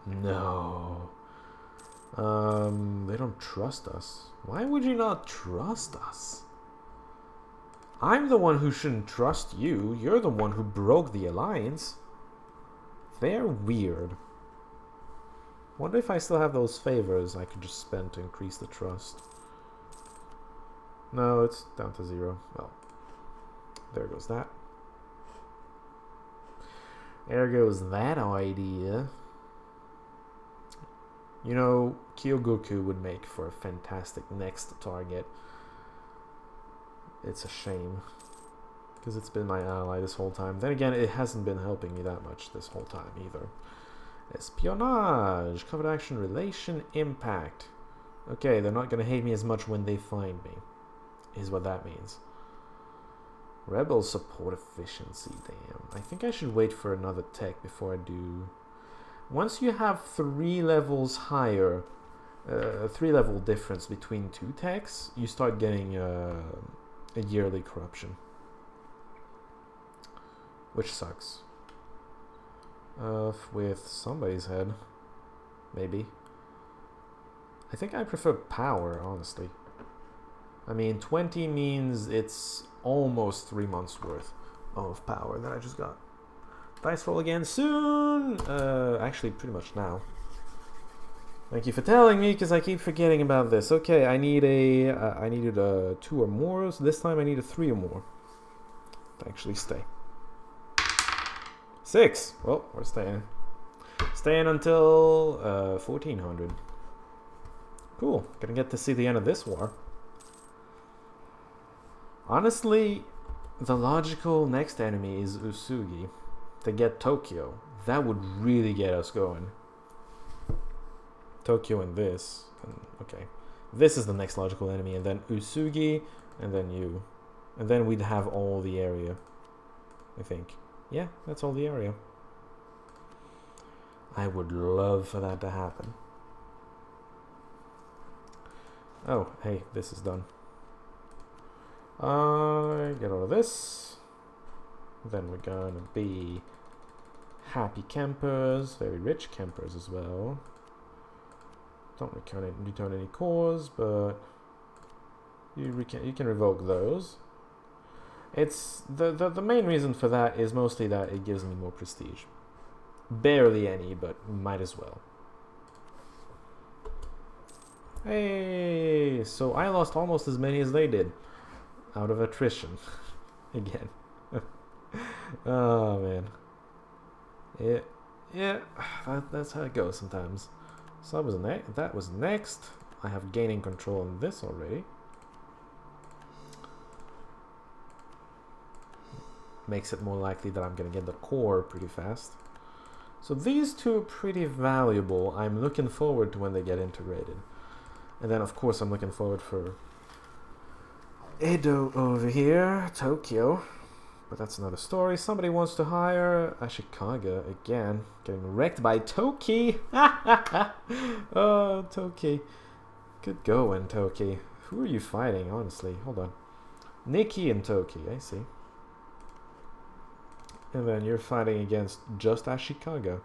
No. They don't trust us. Why would you not trust us? I'm the one who shouldn't trust you. You're the one who broke the alliance. They're weird. Wonder if I still have those favors I could just spend to increase the trust. No, it's down to 0. Well, there goes that. There goes that idea. You know, Kyogoku would make for a fantastic next target. It's a shame, because it's been my ally this whole time. Then again, it hasn't been helping me that much this whole time either. Espionage, covert action, relation, impact. Okay, they're not going to hate me as much when they find me, is what that means. Rebel support efficiency, damn. I think I should wait for another tech before I do. Once you have 3 levels higher, 3-level difference between 2 techs, you start getting a yearly corruption, which sucks. With somebody's head, maybe. I think I prefer power, honestly. I mean, 20 means it's almost 3 months worth of power that I just got. Dice roll again soon. Actually, pretty much now. Thank you for telling me, because I keep forgetting about this. Okay, I need I needed 2 or more. So this time I need a 3 or more to actually stay. 6. Well, we're staying. Staying until 1400. Cool. Gonna get to see the end of this war. Honestly, the logical next enemy is Usugi. To get Tokyo. That would really get us going. Tokyo and this. Okay. This is the next logical enemy, and then Usugi, and then you. And then we'd have all the area, I think. Yeah, that's all the area. I would love for that to happen. Oh, hey, this is done. Get all of this. Then we're gonna be happy campers, very rich campers as well. Don't return any cores, but you can revoke those. It's the main reason for that is mostly that it gives me more prestige. Barely any, but might as well. Hey, so I lost almost as many as they did out of attrition. Again. Oh man. Yeah, that's how it goes sometimes. So that was next. I have gaining control on this already. Makes it more likely that I'm gonna get the core pretty fast. So these two are pretty valuable. I'm looking forward to when they get integrated. And then of course I'm looking forward for Edo over here, Tokyo. But that's another story. Somebody wants to hire Ashikaga again. Getting wrecked by Toki. Oh, Toki. Good going, Toki. Who are you fighting, honestly? Hold on. Nikki and Toki, I see. And then you're fighting against just Ashikaga.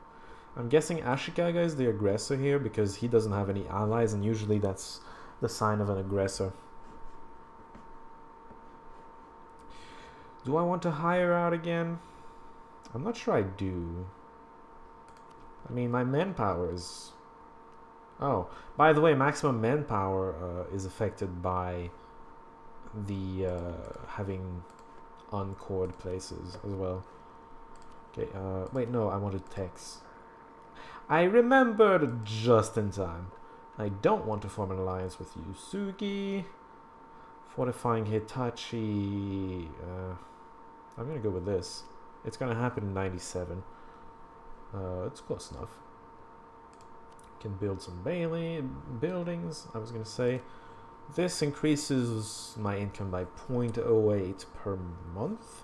I'm guessing Ashikaga is the aggressor here because he doesn't have any allies, and usually that's the sign of an aggressor. Do I want to hire out again? I'm not sure I do. I mean, my manpower is... Oh, by the way, maximum manpower is affected by the having uncored places as well. Okay, wait, no, I wanted text. I remembered just in time. I don't want to form an alliance with Yusugi. Fortifying Hitachi. I'm gonna go with this. It's gonna happen in 97. It's close enough. Can build some buildings. I was gonna say this increases my income by 0.08 per month.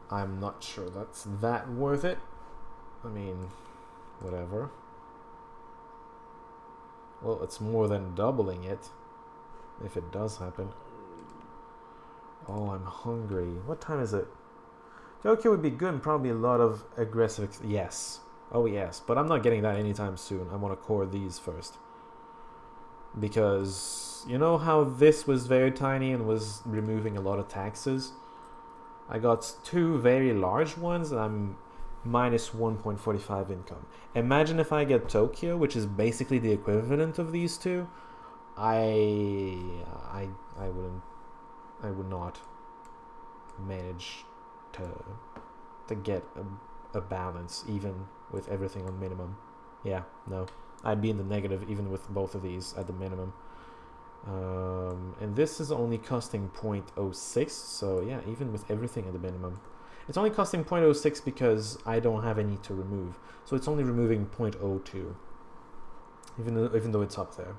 I'm not sure that's that worth it. I mean, whatever. Well, it's more than doubling it if it does happen. Oh, I'm hungry. What time is it? Tokyo would be good and probably a lot of aggressive... Yes. Oh, yes. But I'm not getting that anytime soon. I want to core these first. Because you know how this was very tiny and was removing a lot of taxes? I got two very large ones and I'm minus 1.45 income. Imagine if I get Tokyo, which is basically the equivalent of these two. I would not manage to get a balance even with everything on minimum. Yeah, no. I'd be in the negative even with both of these at the minimum. And this is only costing 0.06, so yeah, even with everything at the minimum. It's only costing 0.06 because I don't have any to remove. So it's only removing 0.02. Even though it's up there.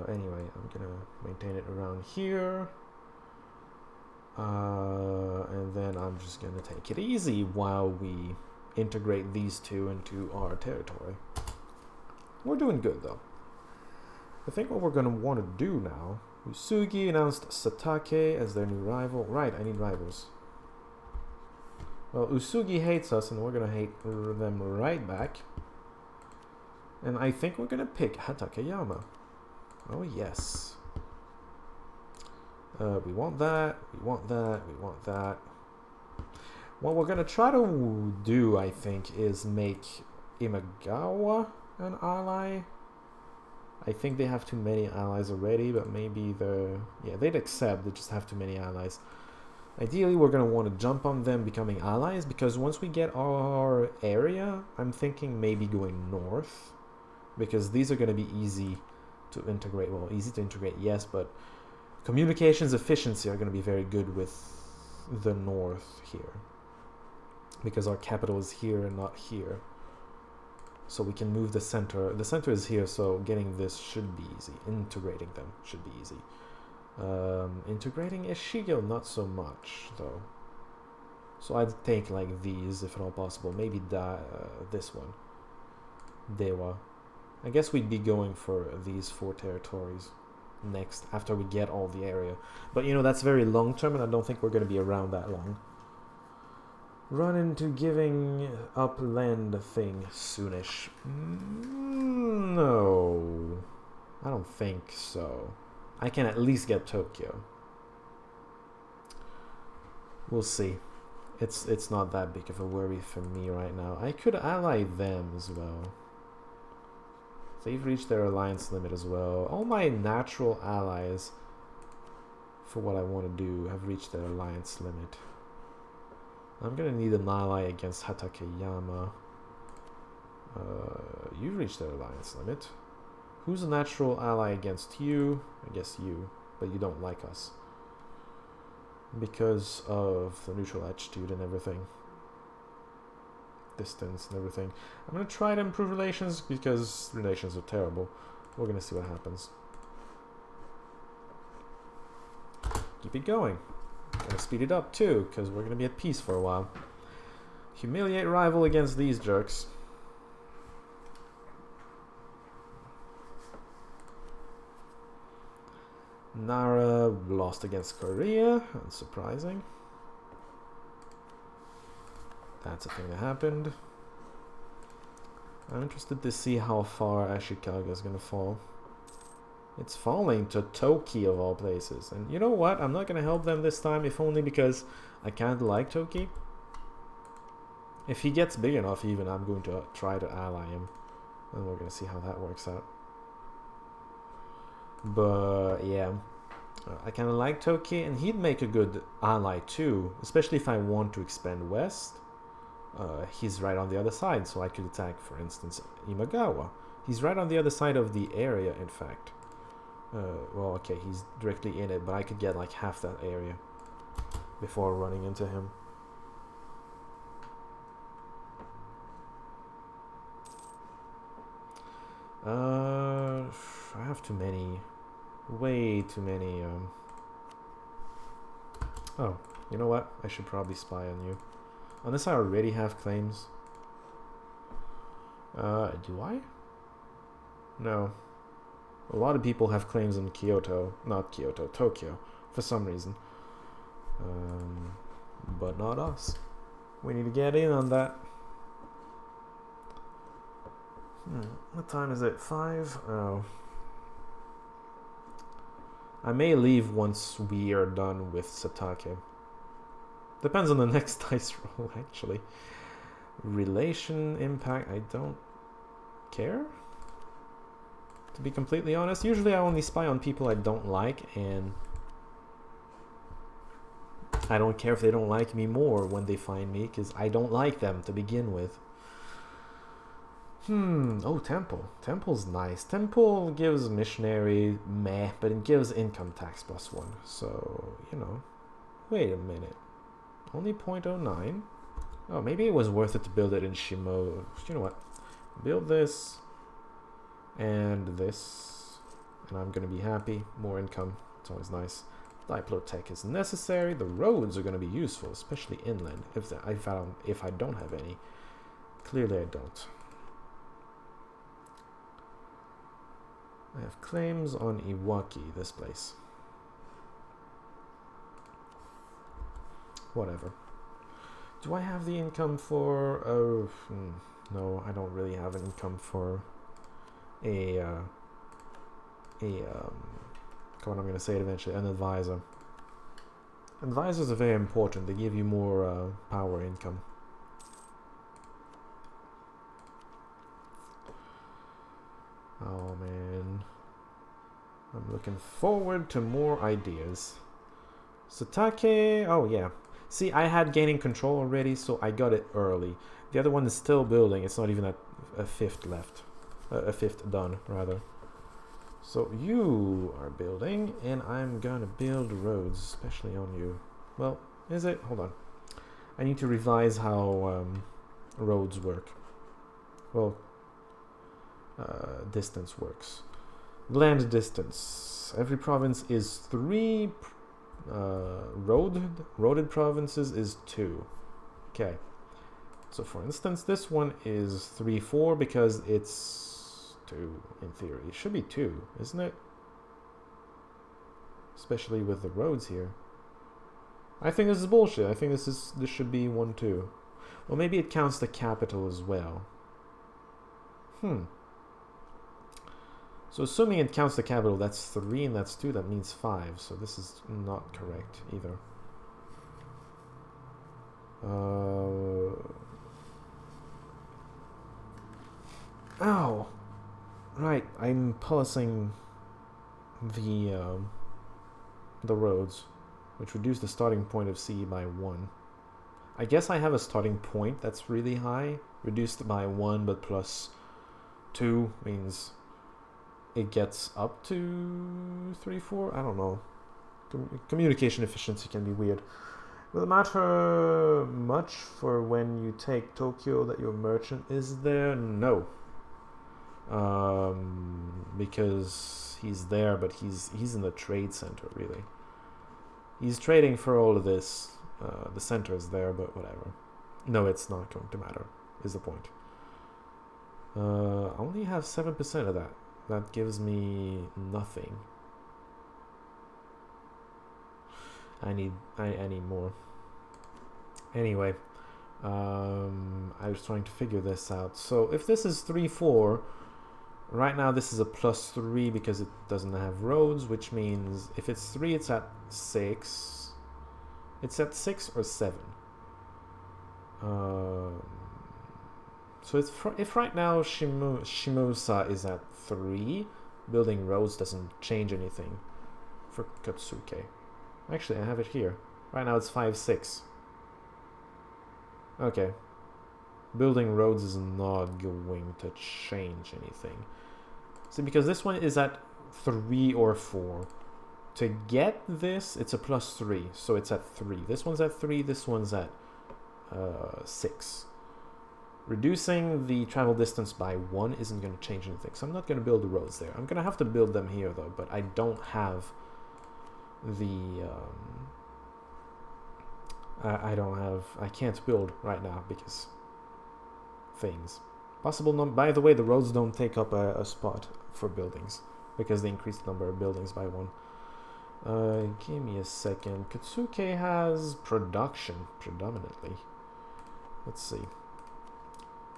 Anyway, I'm gonna maintain it around here. And then I'm just gonna take it easy while we integrate these two into our territory. We're doing good though. I think what we're gonna want to do now, Usugi announced Satake as their new rival. Right, I need rivals. Well, Usugi hates us and we're gonna hate them right back. And I think we're gonna pick Hatakeyama. Oh yes. We want that, we want that, we want that. What we're gonna try to do, I think, is make Imagawa an ally. I think they have too many allies already, but maybe they'd accept, they just have too many allies. Ideally, we're gonna want to jump on them becoming allies, because once we get our area, I'm thinking maybe going north, because these are gonna be easy to integrate. Well, easy to integrate, yes, but communications efficiency are gonna be very good with the north here, because our capital is here and not here. So we can move the center. The center is here, so getting this should be easy. Integrating them should be easy. Integrating Ishigo, not so much, though. So I'd take like these, if at all possible. Maybe this one. Dewa. I guess we'd be going for these 4 territories next, after we get all the area. But, you know, that's very long term, and I don't think we're going to be around that long. Run into giving up land thing soonish. No. I don't think so. I can at least get Tokyo. We'll see. It's not that big of a worry for me right now. I could ally them as well. They've reached their alliance limit as well. All my natural allies for what I want to do have reached their alliance limit. I'm gonna need an ally against Hatakeyama. You've reached their alliance limit. Who's a natural ally against you? I guess you, but you don't like us. Because of the neutral attitude and everything. Distance and everything. I'm gonna try to improve relations because relations are terrible. We're gonna see what happens. Keep it going. Gotta speed it up too, because we're gonna be at peace for a while. Humiliate rival against these jerks. Nara lost against Korea, unsurprising. That's a thing that happened. I'm interested to see how far Ashikaga is gonna fall. It's falling to Toki of all places. And you know what? I'm not gonna help them this time, if only because I kind of like Toki. If he gets big enough even, I'm going to try to ally him. And we're gonna see how that works out. But yeah, I kind of like Toki, and he'd make a good ally too, especially if I want to expand west. He's right on the other side, so I could attack, for instance, Imagawa. He's right on the other side of the area, in fact. Well, okay, he's directly in it, but I could get like half that area before running into him. I have too many, way too many. Oh, you know what? I should probably spy on you. Unless I already have claims. Do I? No. A lot of people have claims in Kyoto. Not Kyoto, Tokyo. For some reason. But not us. We need to get in on that. What time is it? 5? Oh. I may leave once we are done with Satake. Depends on the next dice roll, actually. Relation impact, I don't care. To be completely honest, usually I only spy on people I don't like, and I don't care if they don't like me more when they find me, because I don't like them to begin with. Oh, Temple. Temple's nice. Temple gives missionary meh, but it gives income tax +1. So, you know. Wait a minute. Only 0.09? Oh, maybe it was worth it to build it in Shimo. You know what? Build this and this, and I'm gonna be happy. More income. It's always nice. Diplotech is necessary. The roads are gonna be useful, especially inland. If I don't have any. Clearly I don't. I have claims on Iwaki, this place. Whatever. Do I have the income for... Oh, no, I don't really have an income for come on, I'm going to say it eventually, an advisor. Advisors are very important. They give you more power income. Oh man, I'm looking forward to more ideas. Satake, oh yeah. See, I had gaining control already, so I got it early. The other one is still building. It's not even at a fifth left. A fifth done, rather. So you are building, and I'm gonna build roads, especially on you. Well, is it? Hold on. I need to revise how roads work. Well, distance works. Land distance. Every province is 3. Roaded provinces is 2. Okay. So for instance, this one is 3-4 because it's 2 in theory. It should be 2, isn't it? Especially with the roads here. I think this is bullshit. I think this should be 1-2. Well, maybe it counts the capital as well. So assuming it counts the capital, that's 3 and that's 2, that means 5. So this is not correct either. Ow! Right, I'm pulsing the roads, which reduce the starting point of CE by 1. I guess I have a starting point that's really high, reduced by 1, but plus 2 means it gets up to 3-4. I don't know. Communication efficiency can be weird. Will it matter much for when you take Tokyo that your merchant is there? No. Because he's there, but he's in the trade center, really. He's trading for all of this. The center is there, but whatever. No, it's not going to matter, is the point. I only have 7% of that. That gives me nothing. I need more. Anyway, I was trying to figure this out. So if this is 3, 4, right now this is a +3 because it doesn't have roads, which means if it's 3, it's at 6. It's at 6 or 7. So it's if right now Shimosa is at 3, building roads doesn't change anything for Katsuke. Actually, I have it here. Right now it's 5, 6. Okay. Building roads is not going to change anything. See, because this one is at 3 or 4. To get this, it's a +3, so it's at 3. This one's at 3, this one's at 6. Reducing the travel distance by 1 isn't going to change anything, so I'm not going to build the roads there. I'm going to have to build them here, though, but I don't have the... I can't build right now because things. Possible number. By the way, the roads don't take up a spot for buildings because they increase the number of buildings by 1. Give me a second. Katsuke has production predominantly. Let's see.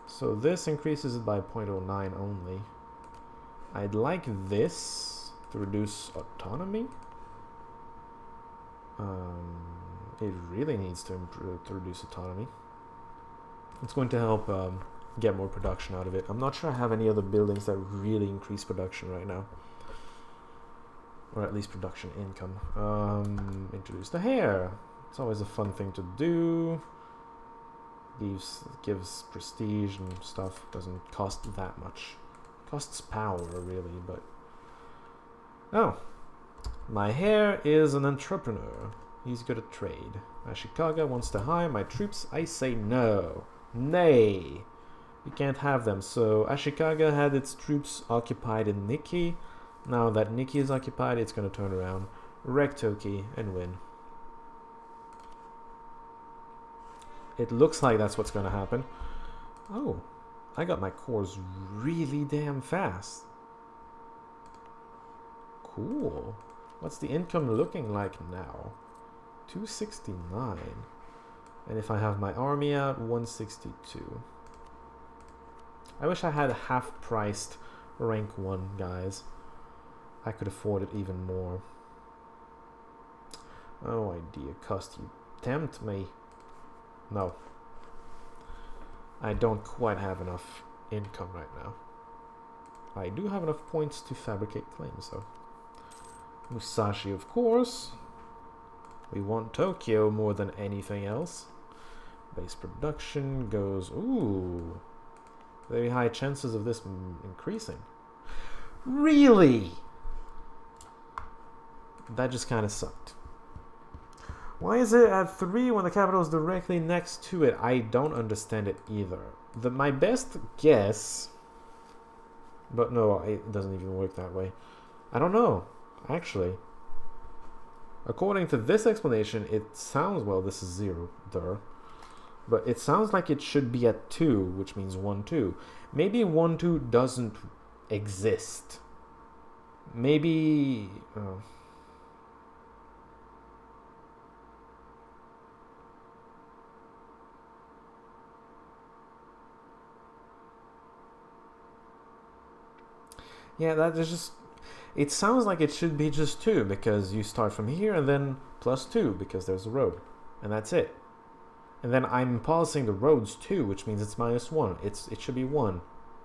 So this increases it by 0.09 only. I'd like this to reduce autonomy. It really needs to improve to reduce autonomy. It's going to help get more production out of it. I'm not sure I have any other buildings that really increase production right now. Or at least production income. Introduce the hair. It's always a fun thing to do. Gives prestige and stuff. Doesn't cost that much. Costs power, really, but... Oh. My hair is an entrepreneur. He's good at trade. Ashikaga wants to hire my troops. I say no. Nay. You can't have them. So Ashikaga had its troops occupied in Nikki. Now that Nikki is occupied, it's going to turn around, wreck Toki, and win. It looks like that's what's going to happen. Oh, I got my cores really damn fast. Cool. What's the income looking like now? 269. And if I have my army out, 162. I wish I had half-priced rank 1 guys. I could afford it even more. Oh, idea cost, you tempt me. No. I don't quite have enough income right now. I do have enough points to fabricate claims, though. Musashi, of course. We want Tokyo more than anything else. Base production goes... Ooh. Very high chances of this increasing. Really? That just kind of sucked. Why is it at 3 when the capital is directly next to it? I don't understand it either. My best guess... But no, it doesn't even work that way. I don't know, actually. According to this explanation, it sounds... Well, this is 0, duh. But it sounds like it should be at 2, which means 1, 2. Maybe 1, 2 doesn't exist. Maybe... Yeah, that is just... It sounds like it should be just 2, because you start from here and then +2, because there's a road. And that's it. And then I'm polishing the roads too, which means it's -1. It should be 1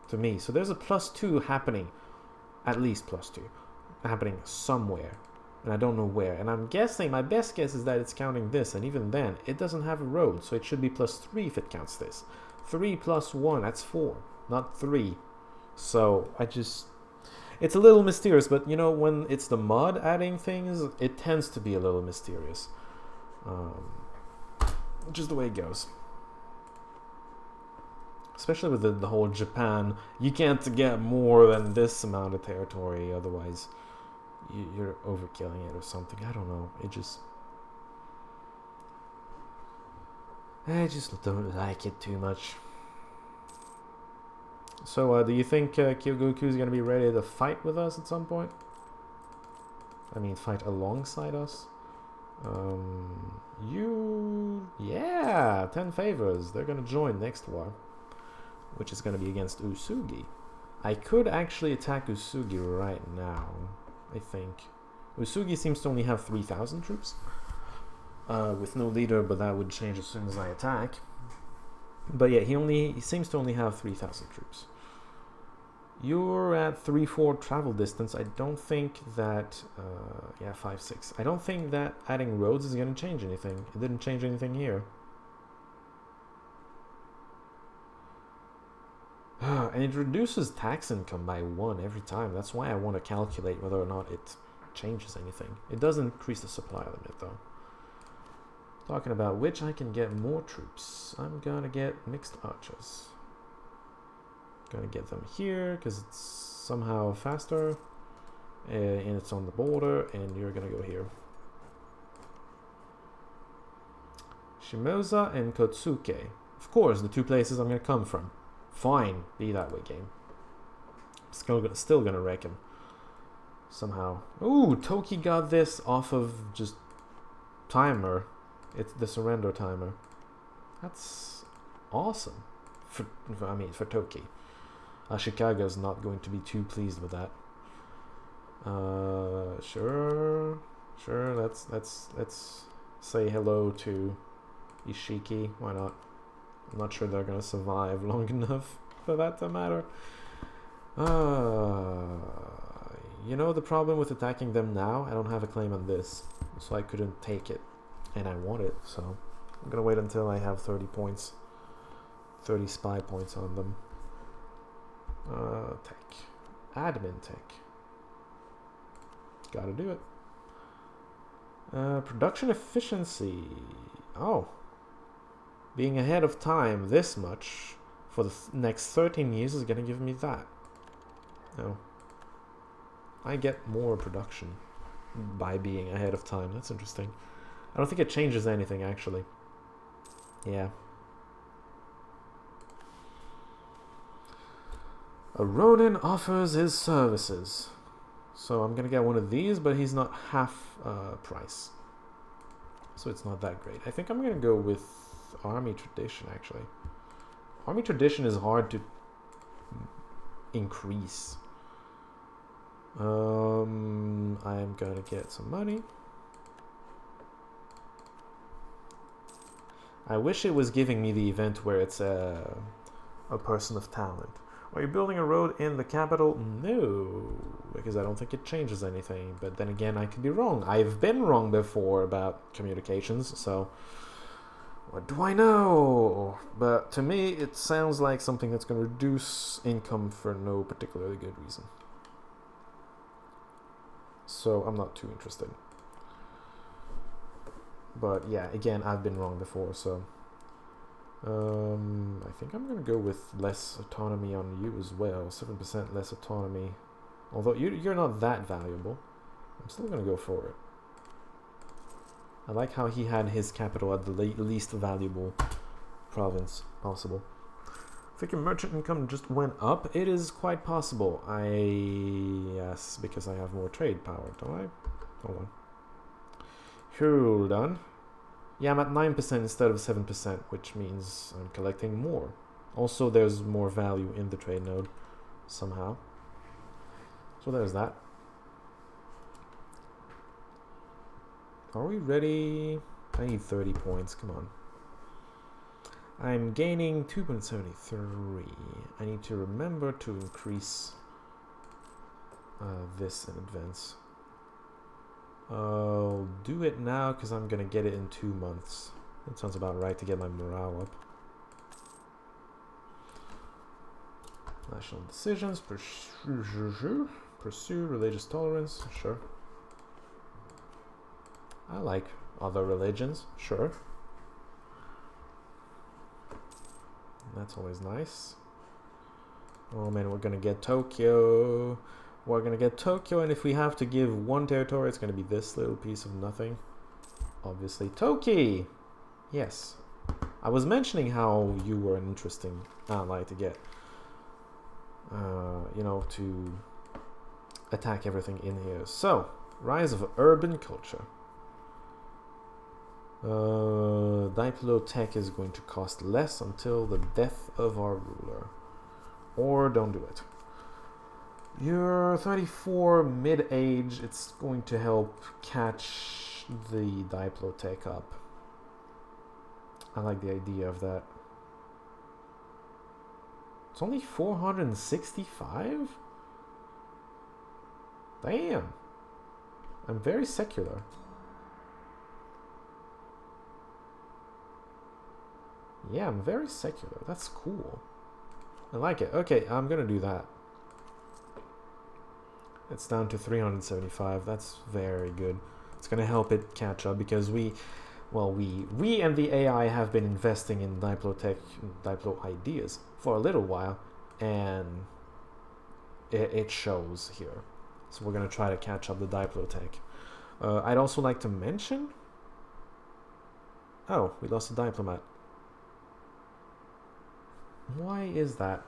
to me. So there's a +2 happening. At least +2. Happening somewhere. And I don't know where. And I'm guessing, my best guess is that it's counting this. And even then, it doesn't have a road. So it should be +3 if it counts this. 3 + 1, that's 4. Not 3. So I just... It's a little mysterious, but you know, when it's the mod adding things, it tends to be a little mysterious. Which is the way it goes. Especially with the whole Japan, you can't get more than this amount of territory, otherwise you're overkilling it or something. I don't know. I just don't like it too much. So, do you think Kyogoku is going to be ready to fight with us at some point? I mean, fight alongside us? Yeah, 10 favors. They're gonna join next war, which is gonna be against Usugi. I could actually attack Usugi right now, I think. Usugi seems to only have 3,000 troops, with no leader, but that would change as soon as I attack. But yeah, he seems to only have 3,000 troops. You're at 3-4 travel distance. I don't think that, yeah, 5-6. I don't think that adding roads is going to change anything. It didn't change anything here. And it reduces tax income by 1 every time. That's why I want to calculate whether or not it changes anything. It does increase the supply limit, though. Talking about which, I can get more troops. I'm going to get mixed archers. Gonna get them here because it's somehow faster, and it's on the border, and you're gonna go here. Shimoza and Kotsuke. Of course, the 2 places I'm gonna come from. Fine, be that way, game. Still gonna wreck him somehow. Ooh, Toki got this off of just timer. It's the surrender timer. That's awesome. For Toki. Chicago's not going to be too pleased with that. Sure. Let's say hello to Ishiki. Why not? I'm not sure they're gonna survive long enough for that to matter. You know the problem with attacking them now? I don't have a claim on this, so I couldn't take it, and I want it. So I'm gonna wait until I have 30 points, 30 spy points on them. Tech. Admin tech. Gotta do it. Production efficiency. Oh. Being ahead of time this much for the next 13 years is gonna give me that. No. I get more production by being ahead of time. That's interesting. I don't think it changes anything, actually. Yeah. A Ronin offers his services. So I'm gonna get one of these, but he's not half price. So it's not that great. I think I'm gonna go with Army Tradition, actually. Army Tradition is hard to increase. I'm gonna get some money. I wish it was giving me the event where it's a person of talent. Are you building a road in the capital? No, because I don't think it changes anything. But then again, I could be wrong. I've been wrong before about communications, so what do I know? But to me, it sounds like something that's going to reduce income for no particularly good reason. So I'm not too interested. But yeah, again, I've been wrong before, so I think I'm gonna go with less autonomy on you as well. 7% less autonomy. Although you're not that valuable, I'm still gonna go for it. I like how he had his capital at the least valuable province possible. I think your merchant income just went up. It is quite possible. Yes, because I have more trade power, don't I? Hold on. Yeah, I'm at 9% instead of 7%, which means I'm collecting more. Also, there's more value in the trade node, somehow. So there's that. Are we ready? I need 30 points, come on. I'm gaining 2.73. I need to remember to increase this in advance. I'll do it now because I'm gonna get it in 2 months. That sounds about right to get my morale up. National decisions, pursue religious tolerance, sure. I like other religions, sure. That's always nice. Oh man, we're gonna get Tokyo. We're gonna get Tokyo, and if we have to give one territory, it's gonna be this little piece of nothing. Obviously, Toki! Yes. I was mentioning how you were an interesting ally to get. You know, to attack everything in here. So, rise of urban culture. Diplotech is going to cost less until the death of our ruler. Or don't do it. You're 34 mid-age. It's going to help catch the Diplotech up. I like the idea of that. It's only 465? Damn. I'm very secular. Yeah, I'm very secular. That's cool. I like it. Okay, I'm gonna do that. It's down to 375. That's very good. It's gonna help it catch up because we and the AI have been investing in Diplotech, Diplo ideas for a little while, and it shows here. So we're gonna try to catch up the Diplotech. I'd also like to mention. Oh, we lost a diplomat. Why is that?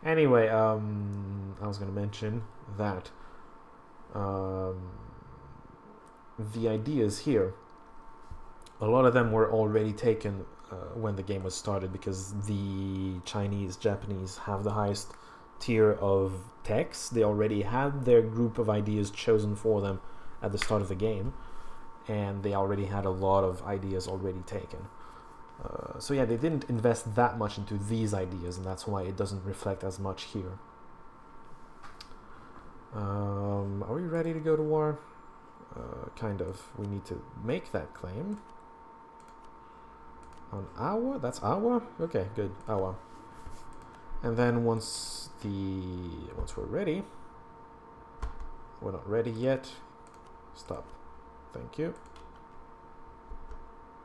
Anyway, I was going to mention that the ideas here, a lot of them were already taken when the game was started because the Chinese, Japanese have the highest tier of techs. They already had their group of ideas chosen for them at the start of the game, and they already had a lot of ideas already taken. So yeah, they didn't invest that much into these ideas, and that's why it doesn't reflect as much here. Are we ready to go to war? Kind of. We need to make that claim. On Awa? That's Awa? Okay, good. Awa. And then once we're ready. We're not ready yet. Stop. Thank you.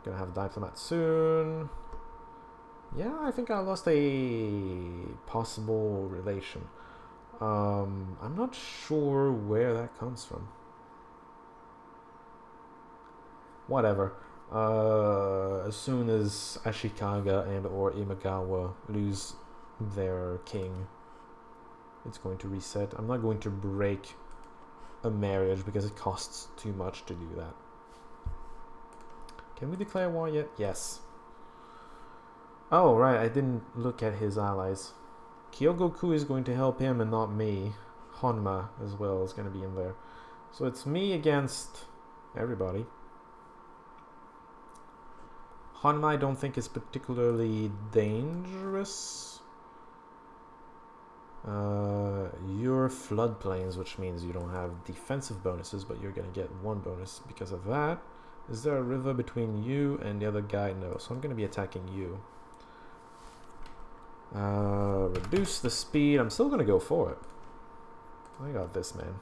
Gonna have a diplomat soon. Yeah, I think I lost a possible relation. I'm not sure where that comes from. Whatever. As soon as Ashikaga and or Imagawa lose their king, it's going to reset. I'm not going to break a marriage because it costs too much to do that. Can we declare war yet? Yes. Oh, right, I didn't look at his allies. Kyogoku is going to help him and not me. Honma as well is going to be in there. So it's me against everybody. Honma I don't think is particularly dangerous. You're floodplains, which means you don't have defensive bonuses, but you're going to get one bonus because of that. Is there a river between you and the other guy? No, so I'm going to be attacking you. Reduce the speed. I'm still going to go for it. I got this, man.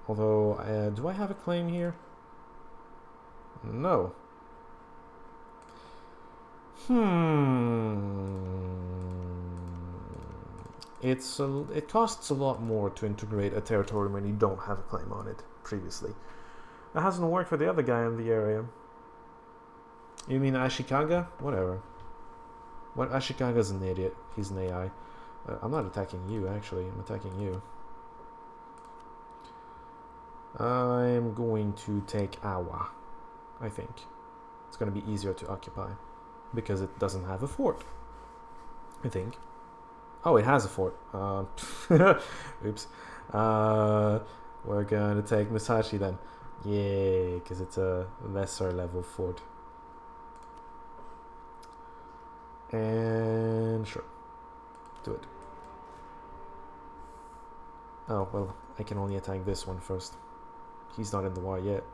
Although, do I have a claim here? No. It costs a lot more to integrate a territory when you don't have a claim on it previously. That hasn't worked for the other guy in the area. You mean Ashikaga? Whatever. What? Ashikaga's an idiot. He's an AI. I'm not attacking you, actually. I'm attacking you. I'm going to take Awa, I think. It's going to be easier to occupy because it doesn't have a fort, I think. Oh, it has a fort. Oops. We're going to take Musashi then. Yay, because it's a lesser level fort. And sure, do it. Oh, well, I can only attack this one first. He's not in the war yet.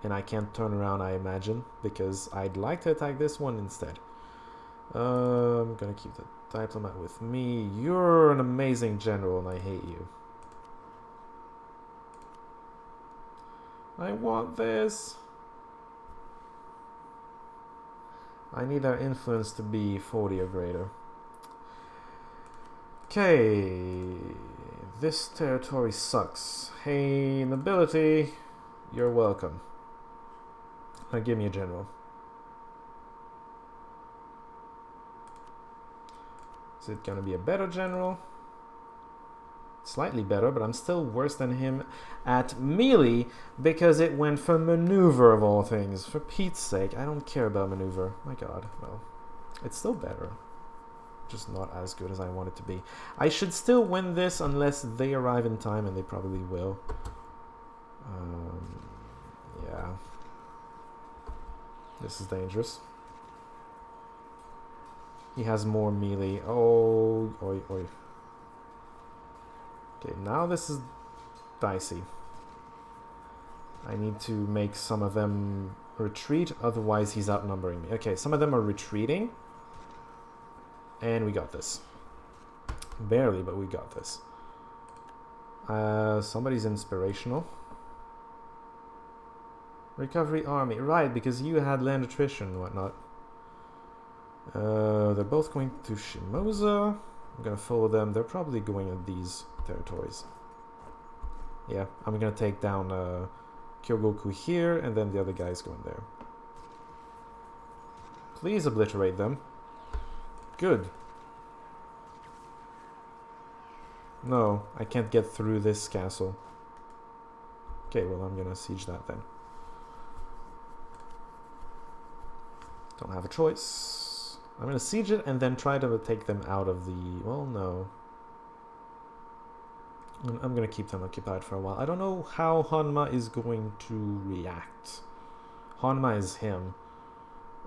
And I can't turn around, I imagine, because I'd like to attack this one instead. I'm gonna keep the diplomat with me. You're an amazing general and I hate you. I want this. I need our influence to be 40 or greater. Okay, this territory sucks. Hey, nobility, you're welcome. Now give me a general. Is it gonna be a better general? Slightly better, but I'm still worse than him at melee because it went for maneuver of all things. For Pete's sake, I don't care about maneuver. My god, well, it's still better. Just not as good as I want it to be. I should still win this unless they arrive in time, and they probably will. Yeah. This is dangerous. He has more melee. Oh, oi, oi. Okay, now this is dicey. I need to make some of them retreat, otherwise he's outnumbering me. Okay, some of them are retreating. And we got this. Barely, but we got this. Somebody's inspirational. Recovery army. Right, because you had land attrition and whatnot. They're both going to Shimoza. I'm gonna follow them. They're probably going at these territories. Yeah, I'm gonna take down Kyogoku here, and then the other guy's going there. Please obliterate them. Good. No, I can't get through this castle. Okay, well, I'm gonna siege that then. Don't have a choice. I'm gonna siege it and then try to take them out of the... Well, no. I'm gonna keep them occupied for a while. I don't know how Hanma is going to react. Hanma is him.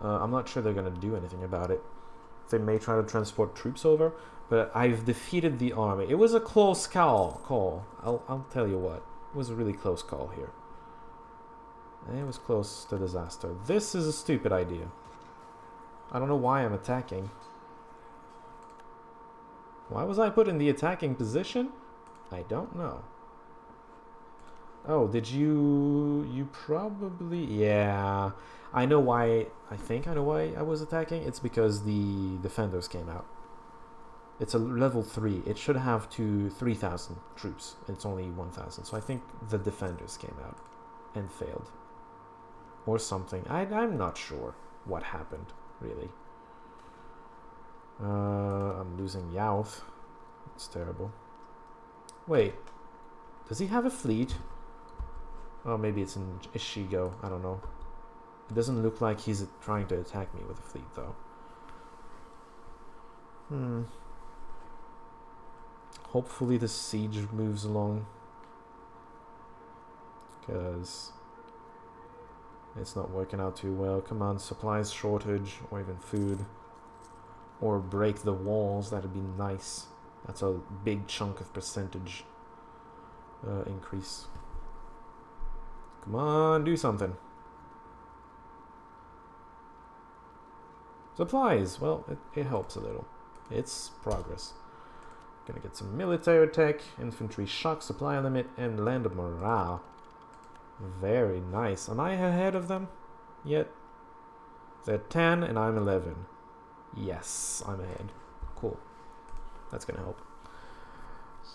I'm not sure they're gonna do anything about it. They may try to transport troops over, but I've defeated the army. It was a close call. I'll tell you what. It was a really close call here. It was close to disaster. This is a stupid idea. I don't know why I'm attacking. Why was I put in the attacking position? I don't know. Oh, did you... You probably... Yeah. I know why... I think I know why I was attacking. It's because the defenders came out. It's a level 3. It should have 3,000 troops. It's only 1,000. So I think the defenders came out and failed. Or something. I'm not sure what happened, really. I'm losing Youth. It's terrible. Wait. Does he have a fleet? Oh, maybe it's in Ishigo. I don't know. It doesn't look like he's trying to attack me with a fleet, though. Hopefully the siege moves along. Because it's not working out too well. Come on, supplies shortage, or even food. Or break the walls, that'd be nice. That's a big chunk of percentage increase. Come on, do something. Supplies, well, it helps a little. It's progress. Gonna get some military tech, infantry shock, supply limit, and land morale. Very nice. Am I ahead of them yet? They're 10 and I'm 11. Yes, I'm ahead. Cool. That's gonna help.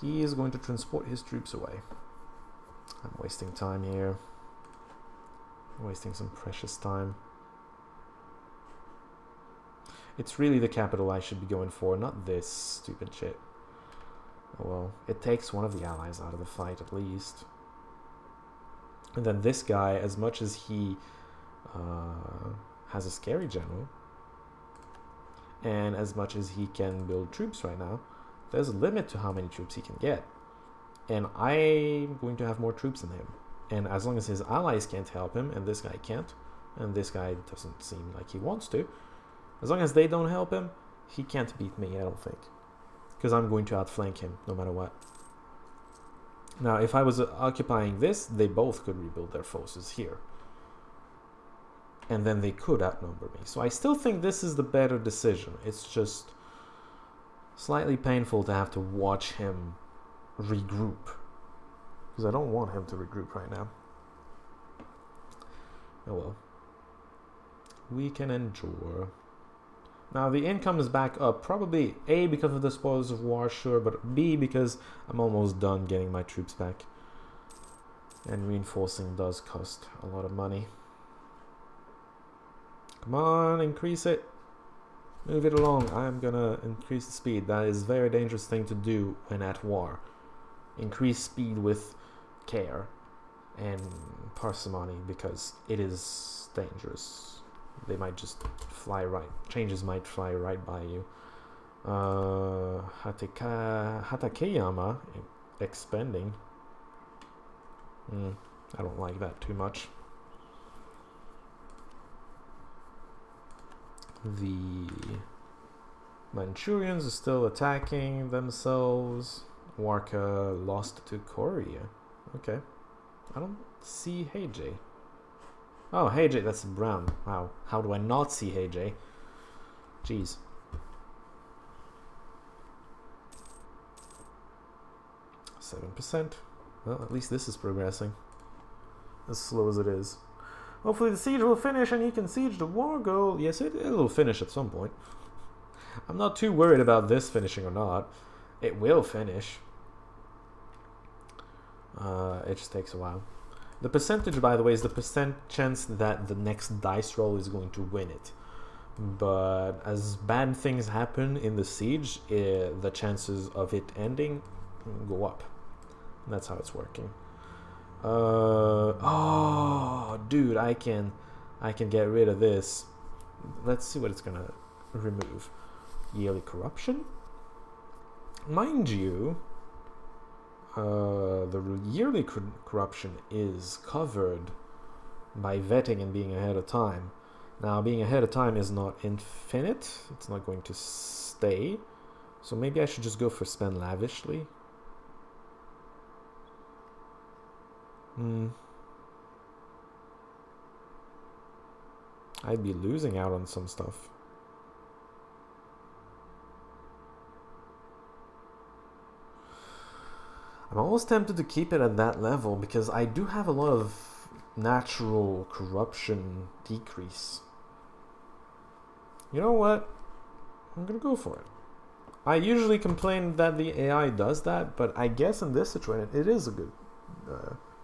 He is going to transport his troops away. I'm wasting time here. I'm wasting some precious time. It's really the capital I should be going for, not this stupid shit. Oh well, it takes one of the allies out of the fight at least. And then this guy, as much as he has a scary general, and as much as he can build troops right now, there's a limit to how many troops he can get. And I'm going to have more troops than him. And as long as his allies can't help him, and this guy can't, and this guy doesn't seem like he wants to, as long as they don't help him, he can't beat me, I don't think. Because I'm going to outflank him, no matter what. Now, if I was occupying this, they both could rebuild their forces here. And then they could outnumber me. So I still think this is the better decision. It's just slightly painful to have to watch him regroup. Because I don't want him to regroup right now. Oh well. We can endure. Now the income is back up, probably A, because of the spoils of war, sure, but B, because I'm almost done getting my troops back. And reinforcing does cost a lot of money. Come on, increase it. Move it along. I'm gonna increase the speed. That is a very dangerous thing to do when at war. increase speed with care and parsimony, because it is dangerous. They might just fly right. Changes might fly right by you. Hatakeyama expending. I don't like that too much. The Manchurians are still attacking themselves. Warka lost to Korea. Okay. I don't see Heijei. Oh, Heijei, that's brown. Wow. How do I not see Heijei? Jeez. %. Well, at least this is progressing. As slow as it is. Hopefully the siege will finish and he can siege the war goal. Yes, it'll finish at some point. I'm not too worried about this finishing or not. It will finish. It just takes a while. The percentage, by the way, is the percent chance that the next dice roll is going to win it. But as bad things happen in the siege, the chances of it ending go up. And that's how it's working. Oh, dude, I can get rid of this. Let's see what it's gonna remove. Yearly corruption. Mind you, the yearly corruption is covered by vetting and being ahead of time. Now, being ahead of time is not infinite. It's not going to stay. So maybe I should just go for spend lavishly. I'd be losing out on some stuff. I'm almost tempted to keep it at that level because I do have a lot of natural corruption decrease. You know what? I'm gonna go for it. I usually complain that the AI does that, but I guess in this situation it is a good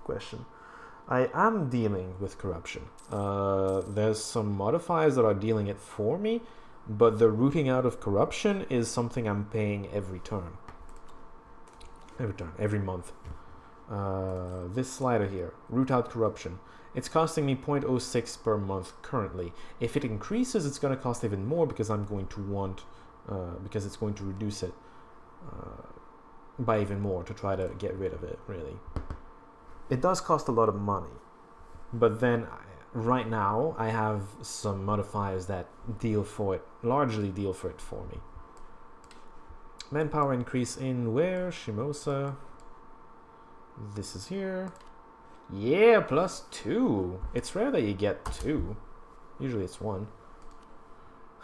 question. I am dealing with corruption. There's some modifiers that are dealing it for me, but the rooting out of corruption is something I'm paying every turn. Every month. This slider here, root out corruption. It's costing me 0.06 per month currently. If it increases, it's going to cost even more because I'm going to want, because it's going to reduce it by even more to try to get rid of it, really. It does cost a lot of money, but then right now I have some modifiers that deal for it, largely deal for it for me. Manpower increase in where? Shimosa. This is here. Yeah, +2. It's rare that you get 2. Usually it's 1.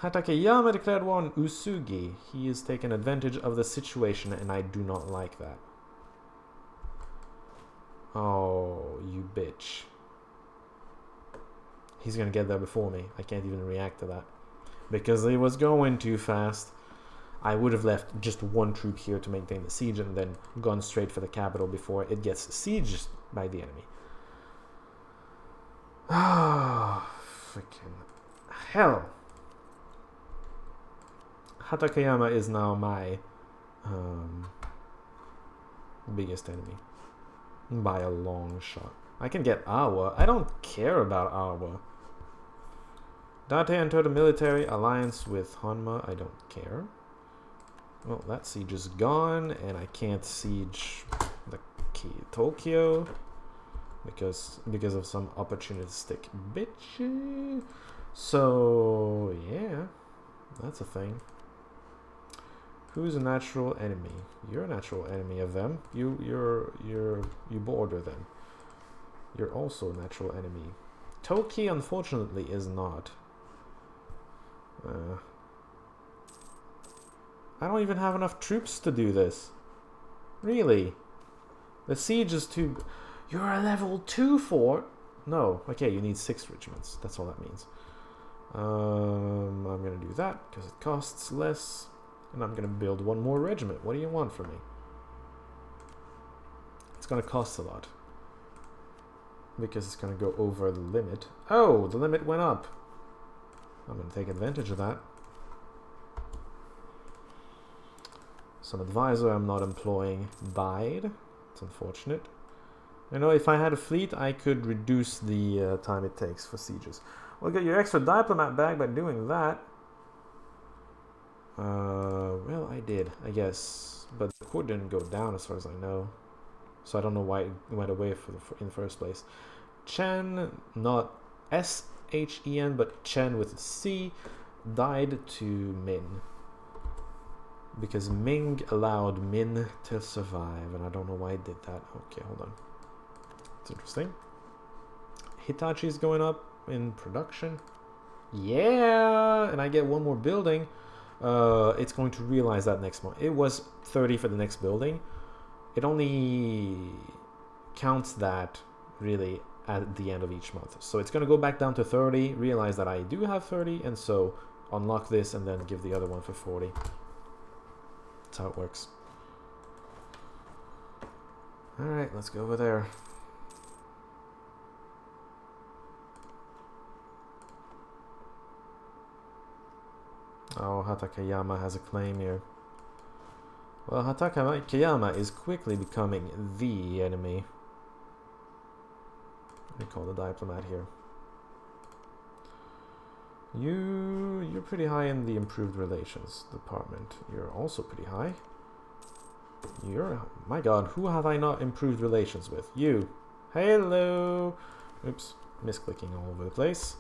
Hatakeyama declared war on Usugi. He has taken advantage of the situation and I do not like that. Oh, you bitch. He's gonna get there before me. I can't even react to that. Because he was going too fast. I would have left just one troop here to maintain the siege and then gone straight for the capital before it gets sieged by the enemy. Ah, freaking hell. Hatakeyama is now my biggest enemy. By a long shot. I can get Awa. I don't care about Awa. Date entered a military alliance with Hanma. I don't care. Well, that siege is gone, and I can't siege the key Tokyo because of some opportunistic bitch. So yeah, that's a thing. Who's a natural enemy? You're a natural enemy of them. You border them. You're also a natural enemy. Toki, unfortunately, is not. I don't even have enough troops to do this. Really? The siege is too... You're a level 2 fort? No. Okay, you need 6 regiments. That's all that means. I'm going to do that because it costs less. And I'm going to build 1 more regiment. What do you want from me? It's going to cost a lot. Because it's going to go over the limit. Oh, the limit went up. I'm going to take advantage of that. Some advisor I'm not employing died. That's unfortunate. You know, if I had a fleet, I could reduce the time it takes for sieges. Well, get your extra diplomat back by doing that. Well, I did, I guess. But the court didn't go down as far as I know. So I don't know why it went away in the first place. Chen, not S-H-E-N, but Chen with a C, died to Min. Because Ming allowed Min to survive, and I don't know why it did that. Okay, hold on. It's interesting. Hitachi's going up in production. Yeah, and I get one more building. It's going to realize that next month. It was 30 for the next building. It only counts that really at the end of each month. So it's going to go back down to 30, realize that I do have 30, and so unlock this and then give the other one for 40. That's how it works. Alright, let's go over there. Oh, Hatakeyama has a claim here. Well, Hatakeyama is quickly becoming the enemy. Let me call the diplomat here. You're pretty high in the improved relations department. You're also pretty high. My god, who have I not improved relations with? You. Hello. Oops, misclicking all over the place.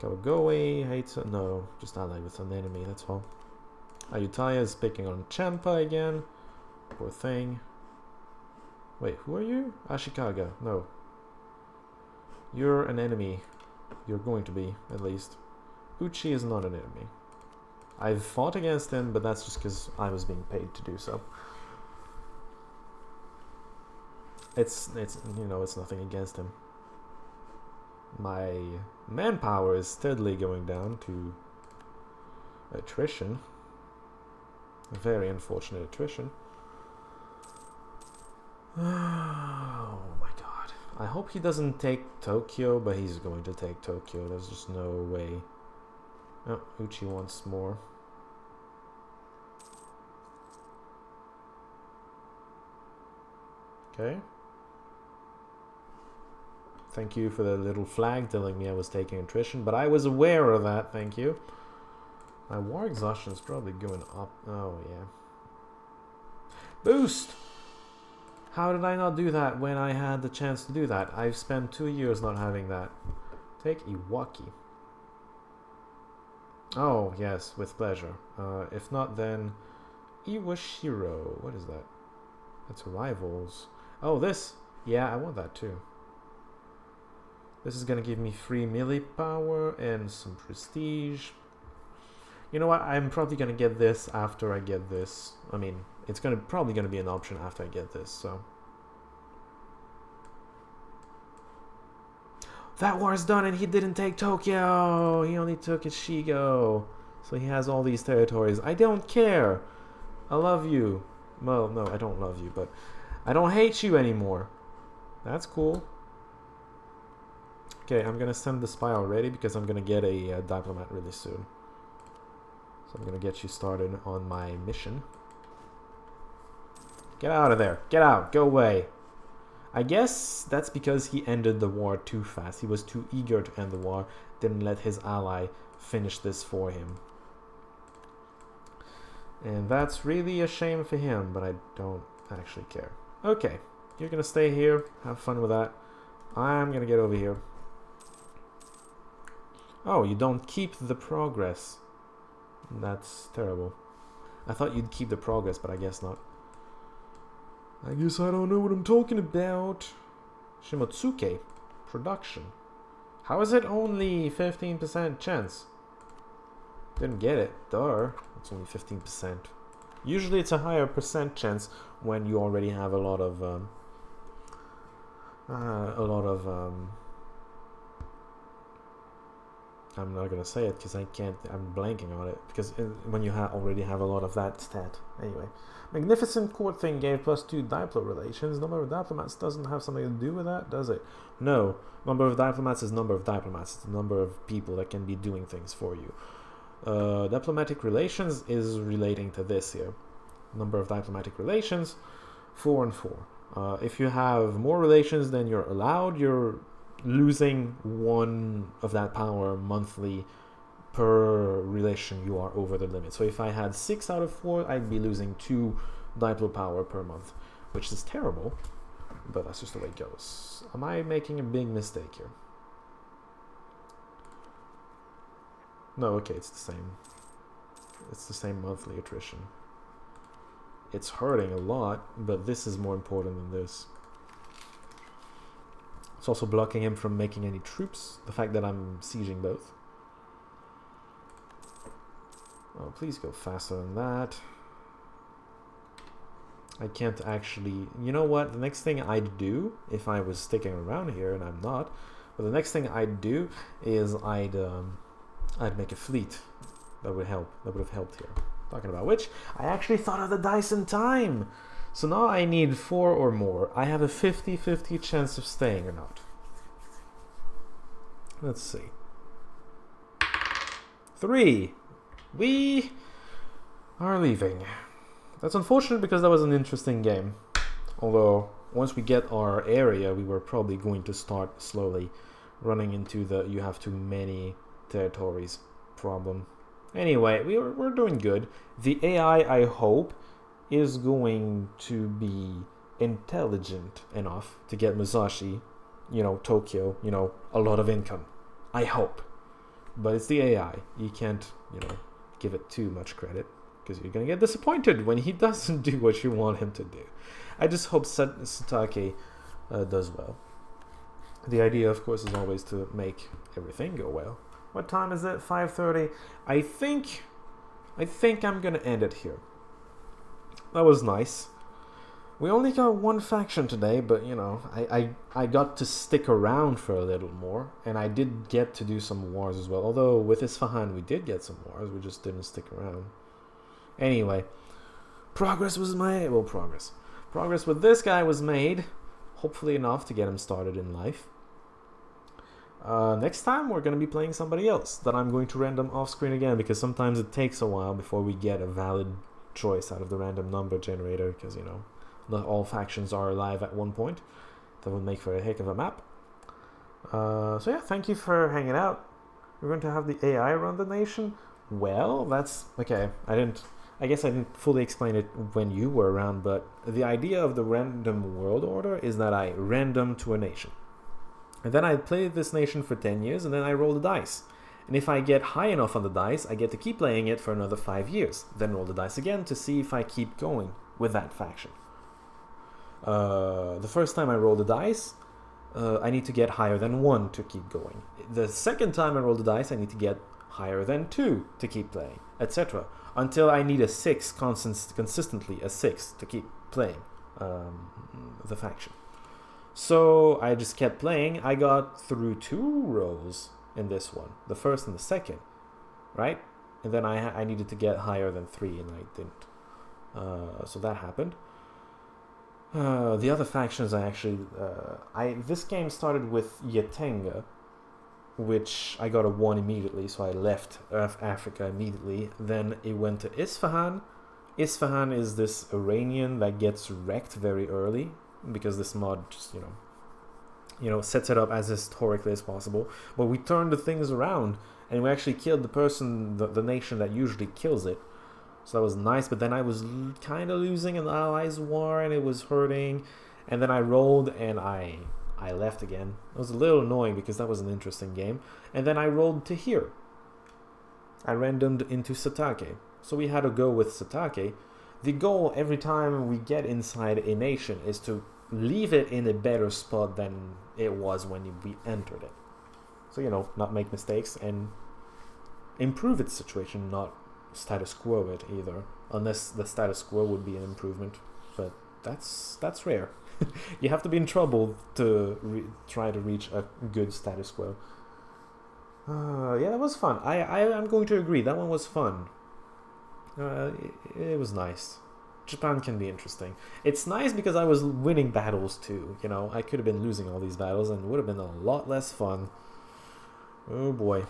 Kawagoe hates it. No, just allied with an enemy, that's all. Ayutthaya is picking on Champa again. Poor thing. Wait, who are you? Ashikaga. No. You're an enemy. You're going to be, at least. Uchi is not an enemy. I've fought against him, but that's just because I was being paid to do so. It's you know, it's nothing against him. My manpower is steadily going down to attrition. Very unfortunate attrition. Oh my god. I hope he doesn't take Tokyo, but he's going to take Tokyo. There's just no way. Oh, Uchi wants more. Okay. Thank you for the little flag telling me I was taking attrition, but I was aware of that, thank you. My war exhaustion is probably going up. Oh, yeah. Boost! How did I not do that when I had the chance to do that? I've spent 2 years not having that. Take Iwaki. Oh, yes, with pleasure. If not, then Iwashiro. What is that? That's rivals. Oh, this! Yeah, I want that too. This is gonna give me free melee power and some prestige. You know what? I'm probably gonna get this after I get this. I mean, it's probably gonna be an option after I get this. So that war's done, and he didn't take Tokyo. He only took Ishigo, so he has all these territories. I don't care. I love you. Well, no, I don't love you, but I don't hate you anymore. That's cool. Okay, I'm gonna send the spy already because I'm gonna get a diplomat really soon. So I'm gonna get you started on my mission. Get out of there. Get out. Go away. I guess that's because he ended the war too fast. He was too eager to end the war. Didn't let his ally finish this for him. And that's really a shame for him, but I don't actually care. Okay, you're gonna stay here. Have fun with that. I'm gonna get over here. Oh, you don't keep the progress. That's terrible. I thought you'd keep the progress, but I guess not. I guess I don't know what I'm talking about. Shimotsuke. Production. How is it only 15% chance? Didn't get it. Duh. It's only 15%. Usually it's a higher percent chance when you already have a lot of I'm not gonna say it because I can't. I'm blanking on it because when you already have a lot of that stat. Anyway, magnificent court thing gave +2 diplo relations. Number of diplomats doesn't have something to do with that, does it? No. Number of diplomats is number of diplomats. It's the number of people that can be doing things for you. Diplomatic relations is relating to this here. Number of diplomatic relations 4 and 4. If you have more relations than you're allowed, you're losing 1 of that power monthly per relation you are over the limit. So if I had 6 out of 4, I'd be losing 2 diplo power per month, which is terrible, but that's just the way it goes. Am I making a big mistake here? No, okay, it's the same. It's the same monthly attrition. It's hurting a lot, but this is more important than this. It's also blocking him from making any troops, the fact that I'm sieging both. Oh, please go faster than that. I can't actually... You know what? The next thing I'd do, if I was sticking around here, and I'm not, but the next thing I'd do is I'd make a fleet. That would help. That would have helped here. Talking about which, I actually thought of the dice in time. So now I need 4 or more. I have a 50-50 chance of staying or not. Let's see. 3. We are leaving. That's unfortunate because that was an interesting game. Although, once we get our area, we were probably going to start slowly running into the you have too many territories problem. Anyway, we're doing good. The AI, I hope, is going to be intelligent enough to get Musashi, you know, Tokyo, you know, a lot of income. I hope. But it's the AI. You can't, you know, give it too much credit because you're going to get disappointed when he doesn't do what you want him to do. I just hope Satake does well. The idea, of course, is always to make everything go well. What time is it? 5:30. I think I'm gonna end it here. That was nice. We only got 1 faction today, but you know, I got to stick around for a little more, and I did get to do some wars as well. Although with Isfahan we did get some wars, we just didn't stick around. Anyway, progress was made. Well, progress with this guy was made. Hopefully enough to get him started in life. Next time we're going to be playing somebody else that I'm going to random off screen again, because sometimes it takes a while before we get a valid choice out of the random number generator, because you know not all factions are alive at one point. That would make for a heck of a map. So yeah, thank you for hanging out. We're going to have the AI run the nation. Well, that's okay. I guess I didn't fully explain it when you were around, but the idea of the random world order is that I random to a nation. And then I play this nation for 10 years, and then I roll the dice. And if I get high enough on the dice, I get to keep playing it for another 5 years. Then roll the dice again to see if I keep going with that faction. The first time I roll the dice, I need to get higher than 1 to keep going. The second time I roll the dice, I need to get higher than 2 to keep playing, etc. Until I need a 6, consistently a 6 to keep playing the faction. So I just kept playing. I got through 2 rolls in this one, the first and the second, right? And then I needed to get higher than 3, and I didn't. So that happened. The other factions I actually... this game started with Yatenga, which I got a 1 immediately, so I left Africa immediately. Then it went to Isfahan. Isfahan is this Iranian that gets wrecked very early, because this mod just, you know, sets it up as historically as possible. But we turned the things around, and we actually killed the person, the nation that usually kills it. So that was nice, but then I was kind of losing an allies war, and it was hurting. And then I rolled, and I left again. It was a little annoying, because that was an interesting game. And then I rolled to here. I randomed into Satake. So we had to go with Satake. The goal every time we get inside a nation is to leave it in a better spot than it was when we entered it. So, you know, not make mistakes and improve its situation, not status quo it either. Unless the status quo would be an improvement. But that's rare. You have to be in trouble to try to reach a good status quo. Yeah, that was fun. I'm going to agree. That one was fun. It was nice. Japan can be interesting. It's nice because I was winning battles too. You know, I could have been losing all these battles and it would have been a lot less fun. Oh boy.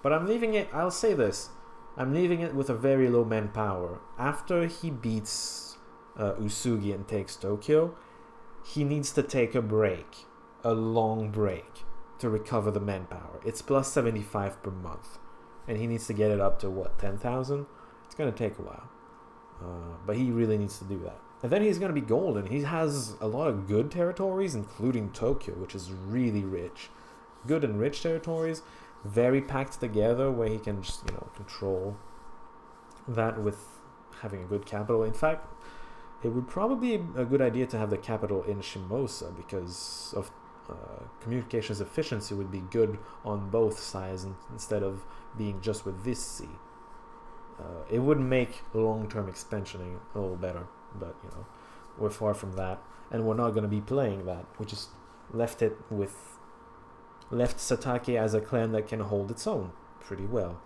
But I'm leaving it, I'll say this. I'm leaving it with a very low manpower. After he beats Usugi and takes Tokyo, he needs to take a break, a long break, to recover the manpower. It's plus 75 per month, and he needs to get it up to what, 10,000? It's gonna take a while, but he really needs to do that. And then he's gonna be golden. He has a lot of good territories, including Tokyo, which is really rich. Good and rich territories, very packed together, where he can just, you know, control that with having a good capital. In fact, it would probably be a good idea to have the capital in Shimosa, because of communications efficiency would be good on both sides instead of being just with this sea. It would make long-term expansion a little better, but you know, we're far from that, and we're not going to be playing that. We just left Satake as a clan that can hold its own pretty well.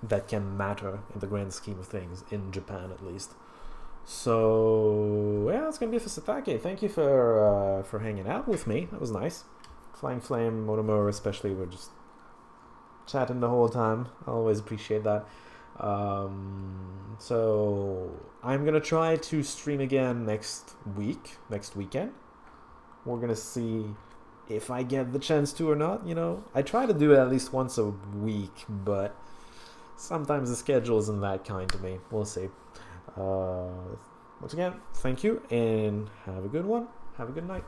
That can matter in the grand scheme of things, in Japan at least. So yeah, that's gonna be it for Satake. Thank you for hanging out with me. That was nice. Flying Flame, Motomura especially, we're just chatting the whole time. I always appreciate that. So I'm gonna try to stream again next weekend. We're gonna see if I get the chance to or not. You know, I try to do it at least once a week, but sometimes the schedule isn't that kind to me. We'll see. Once again, thank you, and have a good one. Have a good night.